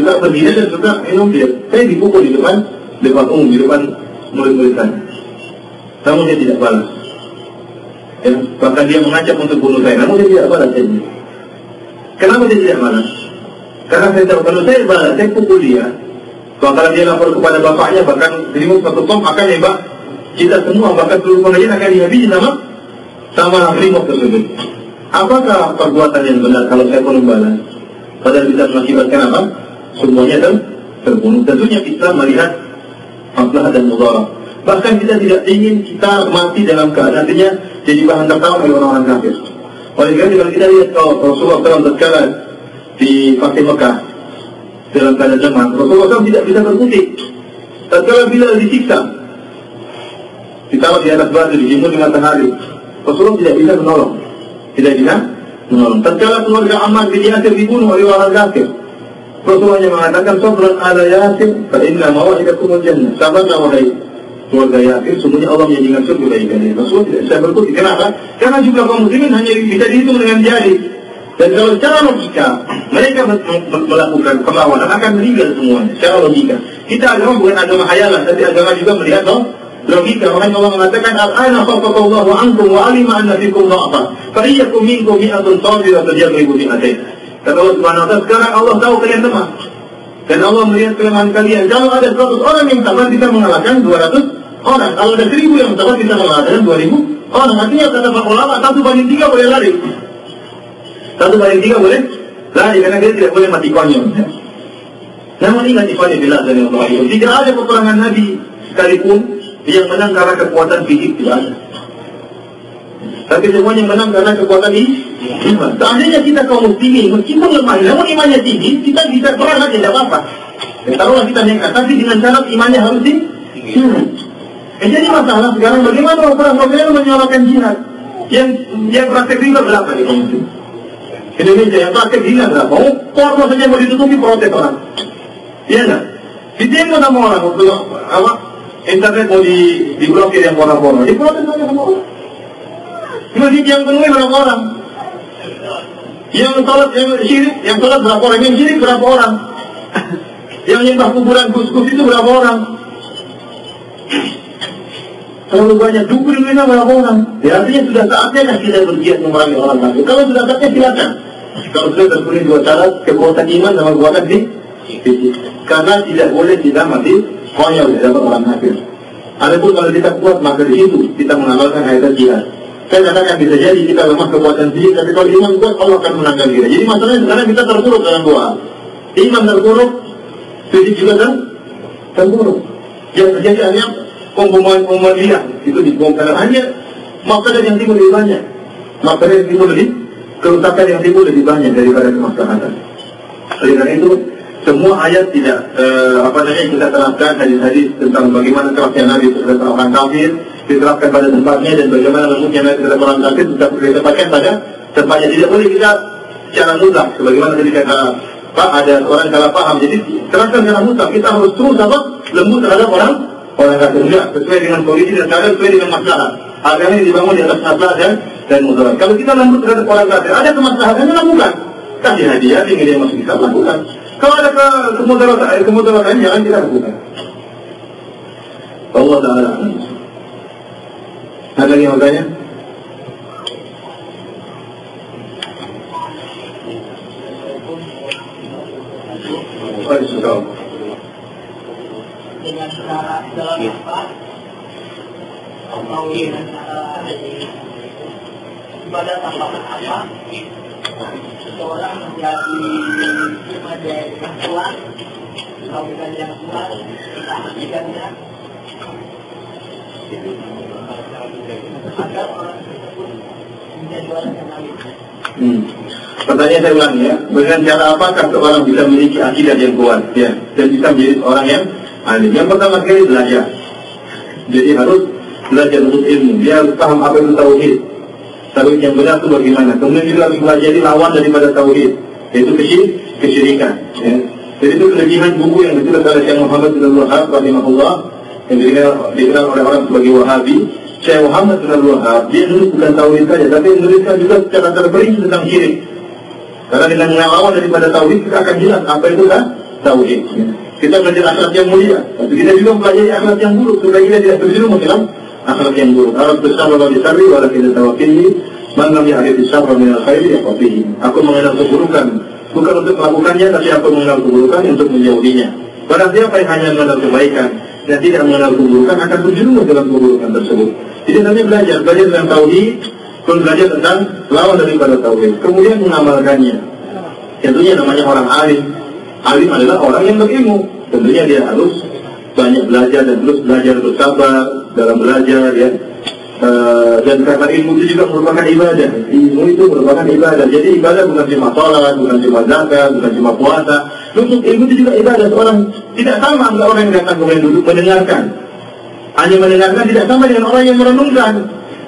suka minum bir. Saya dipukul di depan umum, di depan murid-murid saya. Namun dia tidak balas. Ya, bahkan dia mengajak untuk bunuh saya, namun dia tidak balas. Kenapa dia tidak balas? Karena saya tahu kalau saya balas, saya pukul dia. Kalau dia lapor kepada bapaknya, bahkan Brimob satu tom akan nembak kita semua, bahkan seluruh pengajian akan dihabisi sama Brimob tersebut. Apakah perbuatan yang benar kalau saya pun membalas? Padahal bisa mengakibatkan apa? Semuanya terbunuh. Tentunya Islam melihat maslahat dan mudarat. Bahkan kita tidak ingin kita mati dalam keadaan artinya jadi bahan tertawa oleh orang-orang kafir. Oleh karena kalau kita lihat Rasulullah SAW tatkala di Fatih Mekah dalam keadaan lemah, Rasulullah SAW tidak bisa berkutik. Tatkala Bilal disiksa, ditaruh di atas batu, dijemur di matahari, Rasulullah tidak bisa menolong. Tatkala keluarga Ammar bin Yasir dibunuh oleh orang kafir, Rasulullah mengatakan sabran ala Yasir fa inna mawa'idakumul jannah. Sabarlah wahai keluarga Yasir, sungguhnya Allah menjanjikan surga bagi kalian. Rasulullah tidak bisa berkutik. Kenapa? Karena jumlah kaum muslimin hanya bisa dihitung dengan jari. Dan kalau secara logika mereka melakukan perlawanan akan meninggal semuanya. Secara logika kita agama bukan agama hayalan, tapi agama juga melihat logika. Makanya Allah mengatakan al-ana khafafallahu ankum wa alima anna fikum dha'fa fa iyyakum minkum mi'atun sabiratun yaghlibu mi'atayn. Kata Allah Subhanahu wa ta'ala, sekarang Allah tahu kalian lemah dan Allah melihat kelemahan kalian. Kalau ada 100 orang yang sabar bisa mengalahkan 200 orang. Kalau ada 1000 yang sabar bisa mengalahkan 2000 orang. Artinya kata para ulama 1/3 boleh lari. 1/3 boleh lari karena dia tidak boleh mati konyol. Namun ingat ikhwan fillah dari Allah, tidak ada peperangan Nabi sekalipun yang menang karena kekuatan fisik, tidak ada. Tapi semuanya menang karena kekuatan iman. Seandainya kita kaum muslimin meskipun lemah, namun imannya tinggi, kita bisa perang aja, tidak apa-apa. Taruhlah kita nekat, tapi dengan syarat imannya harus tinggi. Jadi masalah sekarang bagaimana orang menyuarakan jihad? Yang praktek riba berapa di kaum muslim? Indonesia yang praktek zina berapa? Porno saja mau ditutupi protes orang. Iya enggak? Di demo sama orang untuk apa? Internet mau diblokir yang porno-porno. Di protes saja sama orang. Masjid yang penuhi berapa orang? Yang sholat berapa orang? Yang syirik berapa orang? Yang nyembah kuburan kus-kus itu berapa orang? terlalu banyak. 25 berapa orang? Ya, artinya sudah saatnya kan kita bergiat memerangi orang lain. Kalau sudah saatnya silakan. Kalau sudah terpenuhi dua syarat, kekuatan iman sama kekuatan fisik. Karena tidak boleh kita mati konyol dapat orang kafir. Adapun kalau kita kuat, maka di situ kita mengamalkan ayat jihad. Saya katakan bisa jadi kita lemah kekuatan fisik, tapi kalau iman kuat, Allah akan menangkan kita. Jadi masalahnya sekarang kita terpuruk dalam doa. Iman terpuruk, fisik juga terpuruk. Yang terjadi hanya pemboman liar itu dibongkar hanya makanan yang timbul lebih banyak, makanan yang timbul lebih kerusakan yang timbul lebih banyak daripada kemaslahatan. Oleh karena itu semua ayat tidak kita terapkan hadis-hadis tentang bagaimana kerasnya Nabi terhadap orang kafir diterapkan pada tempatnya dan bagaimana lembutnya Nabi terhadap orang kafir tetap ditempatkan pada tempatnya. Tidak boleh kita secara mudah sebagaimana tadi kata Pak ada orang salah paham. Jadi terapkan secara mudah, kita harus terus lembut terhadap orang kafir juga sesuai dengan kondisi dan keadaan sesuai dengan masalah. Agama ini dibangun di atas masalah dan mudarat. Kalau kita lembut terhadap orang kafir, ada kemaslahatannya lakukan. Kasih hadiah, tinggal dia masuk Islam lakukan. Kalau ada kemudaratan jangan kita lakukan. Allah Taala. Ada lagi yang bertanya? Dengan cara dalam apa? Atau dengan cara ibadah tanpa apa? Seorang menjadi remaja yang kuat, bukan yang kuat, kita hentikannya. Agar orang tersebut menjadi orang yang lain. Pertanyaan saya ulang ya, dengan cara apakah seorang bisa memiliki akidah yang kuat ya, dan bisa menjadi orang yang alim? Yang pertama sekali belajar. Jadi harus belajar untuk ilmu. Dia harus paham apa itu tauhid. Tauhid yang benar itu bagaimana. Kemudian juga harus belajar lawan daripada tauhid, yaitu kesyirikan. Ya. Jadi itu kelebihan buku yang ditulis oleh Syekh Muhammad bin Abdul Wahhab rahimahullah yang dikenal oleh orang sebagai Wahabi. Syekh Muhammad bin Abdul Wahhab dia nulis bukan tauhid saja, tapi menuliskan juga secara terperinci tentang syirik. Karena dengan melawan daripada tauhid kita akan jelas apa itu kan tauhid. Kita belajar akhlak yang mulia, tapi kita juga mempelajari akhlak yang buruk supaya kita tidak terjerumus dalam akhlak yang buruk. Arab besar walau disari walau tidak tawakili, manam yang ada di sabra minal khairi yakotihi. Aku mengenal keburukan, bukan untuk melakukannya, tapi aku mengenal keburukan untuk menjauhinya. Barang siapa yang hanya mengenal kebaikan dan tidak mengenal keburukan akan terjerumus dalam keburukan tersebut. Jadi nanti belajar tentang tauhid, kemudian belajar tentang lawan daripada tauhid, kemudian mengamalkannya. Tentunya namanya orang alim. Alim adalah orang yang berilmu. Tentunya dia harus banyak belajar dan terus belajar bersabar dalam belajar ya. Dan karena ilmu itu juga merupakan ibadah. Ilmu itu merupakan ibadah. Jadi ibadah bukan cuma sholat, bukan cuma zakat, bukan cuma puasa. Untuk ilmu itu juga ibadah. Seorang tidak sama dengan orang yang datang kemudian duduk mendengarkan. Hanya mendengarkan tidak sama dengan orang yang merenungkan.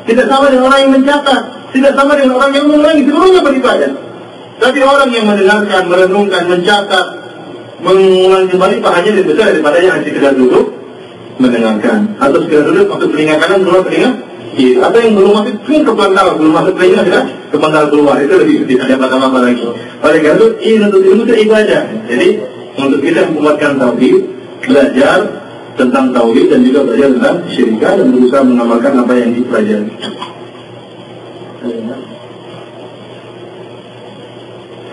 Tidak sama dengan orang yang mencatat. Tidak sama dengan orang yang mengulangi. Semuanya beribadah. Tapi orang yang mendengarkan, merenungkan, mencatat, mengulangi kembali pahalanya lebih besar daripada yang sekedar duduk mendengarkan. Atau sekedar duduk masuk telinga kanan, keluar telinga kiri. Atau yang belum masuk ke kepangkal, belum masuk telinga sudah kepangkal keluar. Itu lebih sedih. Ada apa-apa lagi. Oleh karena itu, ilmu itu ibadah. Jadi untuk kita menguatkan tauhid, belajar tentang tauhid dan juga belajar tentang syirikah dan berusaha mengamalkan apa yang dipelajari.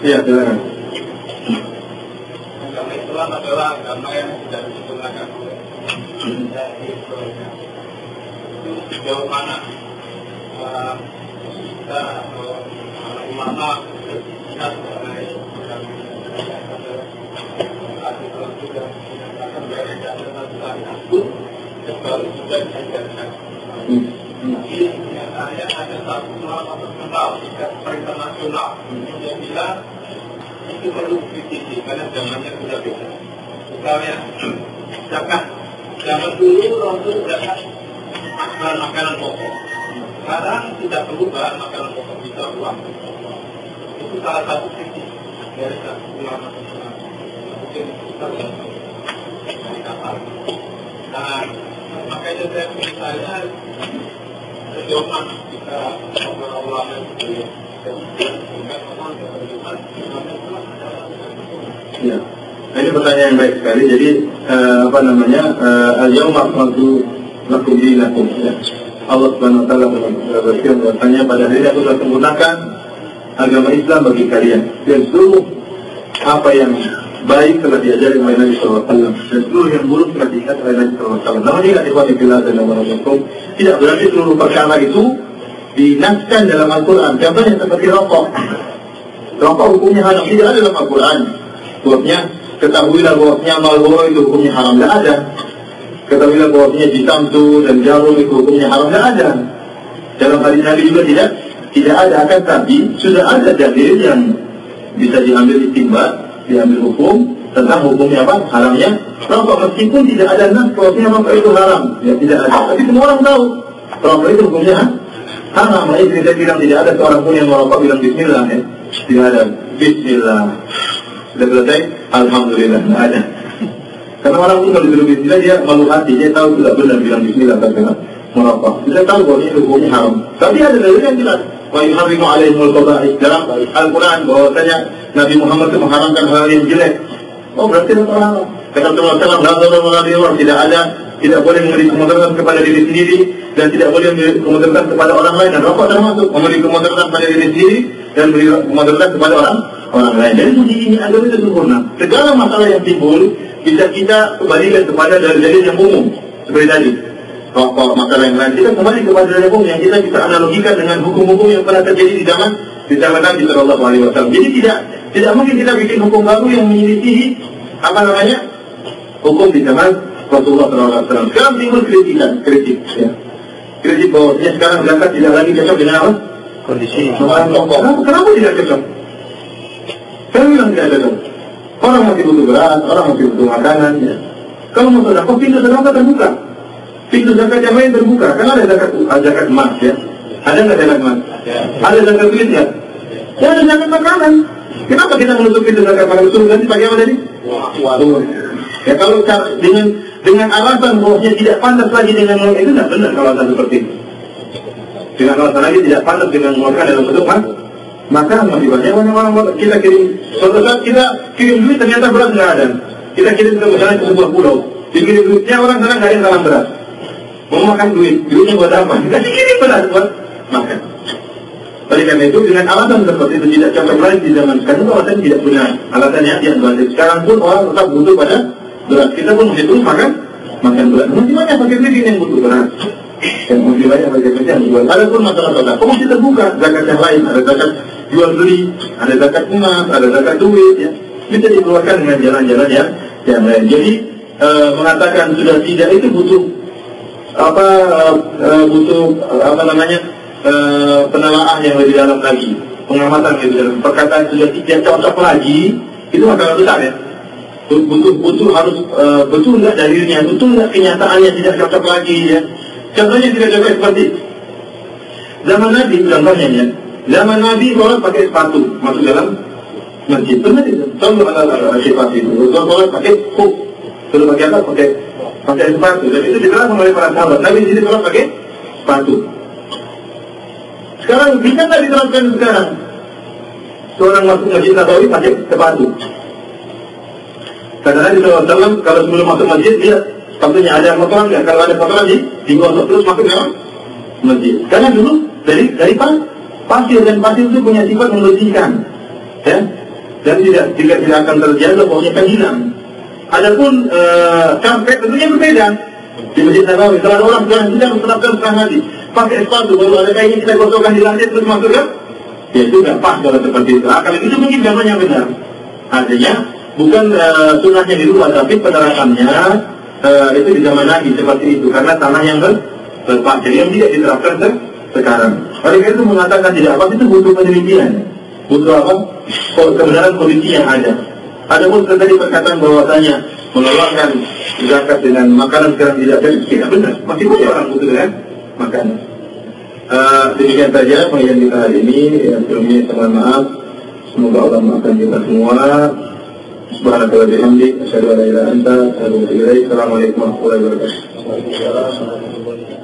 Ya, silakan. Agama Islam adalah agama yang sudah disempurnakan. Sejauh mana kita ulama kita mengenai baru sudah diajarkan. Jadi nyatanya ada satu ulama terkenal secara internasional yang bilang itu perlu kritisi karena zamannya sudah beda. Misalnya, zaman dulu Rasul zakat bahan makanan pokok. Sekarang tidak perlu bahan makanan pokok, bisa uang. Itu salah satu kritik dari satu ulama terkenal. Mungkin kita dari kapal. Nah, makanya saya misalnya sejauh mana kita ngobrol-ngobrol itu ya. Nah, ini pertanyaan yang baik sekali. Jadi al-yawma akmaltu lakum dinakum. Allah Subhanahu wa taala berfirman bahwasanya pada hari aku telah sempurnakan agama Islam bagi kalian, dan seluruh apa yang baik telah diajari oleh Nabi sallallahu alaihi wasallam, dan seluruh yang buruk telah diingatkan oleh Nabi sallallahu alaihi wasallam. Namun tidak ikhwan fillah dan wabarakatuh, tidak berarti seluruh perkara itu dinaskan dalam Al-Quran. Contohnya seperti rokok. Rokok hukumnya haram, tidak ada dalam Al-Quran. Bahwasanya ketahuilah bahwasanya Marlboro itu hukumnya haram, tidak ada. Ketahuilah bahwasanya Jitamsu dan Jarum itu hukumnya haram, tidak ada. Dalam hadis Nabi juga tidak ada. Akan tapi sudah ada dalil yang bisa diambil istinbat, diambil hukum tentang hukumnya apa? Haramnya rokok, meskipun tidak ada nas bahwasanya rokok itu haram, ya tidak ada. Tapi semua orang tahu rokok itu hukumnya haram. Makanya kita bilang tidak ada seorang pun yang merokok bilang Bismillah, ya. Tidak ada. Bismillah. Sudah selesai? Alhamdulillah, tidak ada. Karena orang pun kalau disuruh Bismillah, dia malu hati, dia tahu tidak benar bilang Bismillah karena merokok. Dia tahu bahwa ini hukumnya haram. Tapi ada dalil yang jelas. Wa yuharrimu alaihimul qaba'ih. Dalam Al-Quran bahwasanya Nabi Muhammad itu mengharamkan hal yang jelek. Oh, berarti itu haram. Kata Rasulullah, tidak boleh memberi kemudaratan kepada diri sendiri dan tidak boleh memberi kemudaratan kepada orang lain, dan rokok termasuk memberi kemudaratan kepada diri sendiri dan memberi kemudaratan kepada orang lain. Jadi ini agama itu sempurna. Segala masalah yang timbul bisa kita kembalikan kepada dalil yang umum seperti tadi. Rokok, masalah yang lain, kita kembali kepada dalil yang umum yang kita bisa analogikan dengan hukum-hukum yang pernah terjadi di zaman Nabi Sallallahu Alaihi Wasallam. Jadi tidak mungkin kita bikin hukum baru yang menyelisihi hukum di zaman Rasulullah SAW. Sekarang timbul kritik, ya. Kritik bahwasanya sekarang zakat tidak lagi cocok dengan apa? Kondisi. Kenapa tidak cocok? Saya bilang tidak cocok. Orang masih butuh beras, orang masih butuh makanan, ya. Kalau mau sedekah, pintu sedekah terbuka. Pintu zakat yang lain terbuka. Karena ada zakat emas, ya. Ada nggak zakat emas? Ada zakat duit, ya? Ya ada zakat makanan. Kenapa kita menutup pintu zakat makanan? Suruh ganti pakai apa tadi? Waduh. Ya kalau dengan alasan bahwasanya tidak pantas lagi dengan itu tidak benar kalau alasan seperti itu. Dengan alasan lagi tidak pantas dengan mengeluarkan dalam bentuk maka masih banyak orang kita kirim. Suatu saat kita kirim duit ternyata beras nggak ada. Kita kirim ke misalnya ke sebuah pulau, dikirim duitnya orang sana nggak ada yang salam beras. Mau makan duitnya buat apa? Kita kirim beras buat makan. Oleh karena itu dengan alasan seperti itu tidak cocok lagi di zaman sekarang, itu alasan tidak benar. Alasannya yang berarti sekarang pun orang tetap butuh pada beras. Kita pun masih terus makan beras. Masih banyak pakai miskin yang butuh beras. Dan masih banyak pakai miskin yang jual. Ada pun masalah sedekah masih terbuka. Zakat yang lain, ada zakat jual beli, ada zakat emas, ada zakat duit, ya. Bisa dikeluarkan dengan jalan-jalan yang lain. Jadi mengatakan sudah tidak itu butuh penelaah yang lebih dalam lagi, pengamatan yang lebih dalam. Perkataan sudah tidak cocok lagi, itu masalah besar, ya. Butuh harus betul nggak dalilnya, betul nggak kenyataannya tidak cocok lagi, ya. Contohnya tidak cocok seperti zaman Nabi, contohnya, ya. Zaman Nabi sholat pakai sepatu masuk dalam masjid, benar itu. Contoh adalah sepatu itu. Sholat pakai hook, sudah pakai apa? Pakai sepatu. Dan itu diterapkan oleh para sahabat. Nabi di sini sholat pakai sepatu. Sekarang bisa nggak diterapkan sekarang? Seorang masuk masjid Nabawi pakai sepatu. Karena Nabi SAW kalau sebelum masuk masjid dia sepatunya ada kotoran nggak? Kalau ada kotoran digosok terus masuk dalam masjid. Karena dulu dari pasir, dan pasir itu punya sifat membersihkan, ya. Dan tidak akan terjaga baunya kan hilang. Adapun karpet tentunya berbeda. Di Masjid Nabawi kalau ada orang sekarang tidak menerapkan setengah hati pakai sepatu, baru ada kainnya kita gosokkan di lantai terus masuk kan? Ya itu nggak pas kalau seperti itu. Kalau itu mungkin gambarnya benar. Artinya bukan sunnahnya dirubah, tapi penerapannya itu di zaman Nabi seperti itu, karena tanah yang berpasir yang tidak diterapkan sekarang. Oleh karena itu mengatakan tidak apa itu butuh penelitian, butuh apa? Kebenaran kondisi yang ada. Adapun tadi perkataan bahwasanya mengeluarkan zakat dengan makanan sekarang tidak benar. Masih banyak orang butuh dengan makanan. Demikian saja pengajian kita hari ini. Yang sebelumnya saya mohon maaf. Semoga Allah maafkan kita semua. Subhanallahi wa bihamdihi, asyhadu an la ilaha illa anta, astaghfiruka wa atubu ilaik. Assalamualaikum warahmatullahi wabarakatuh.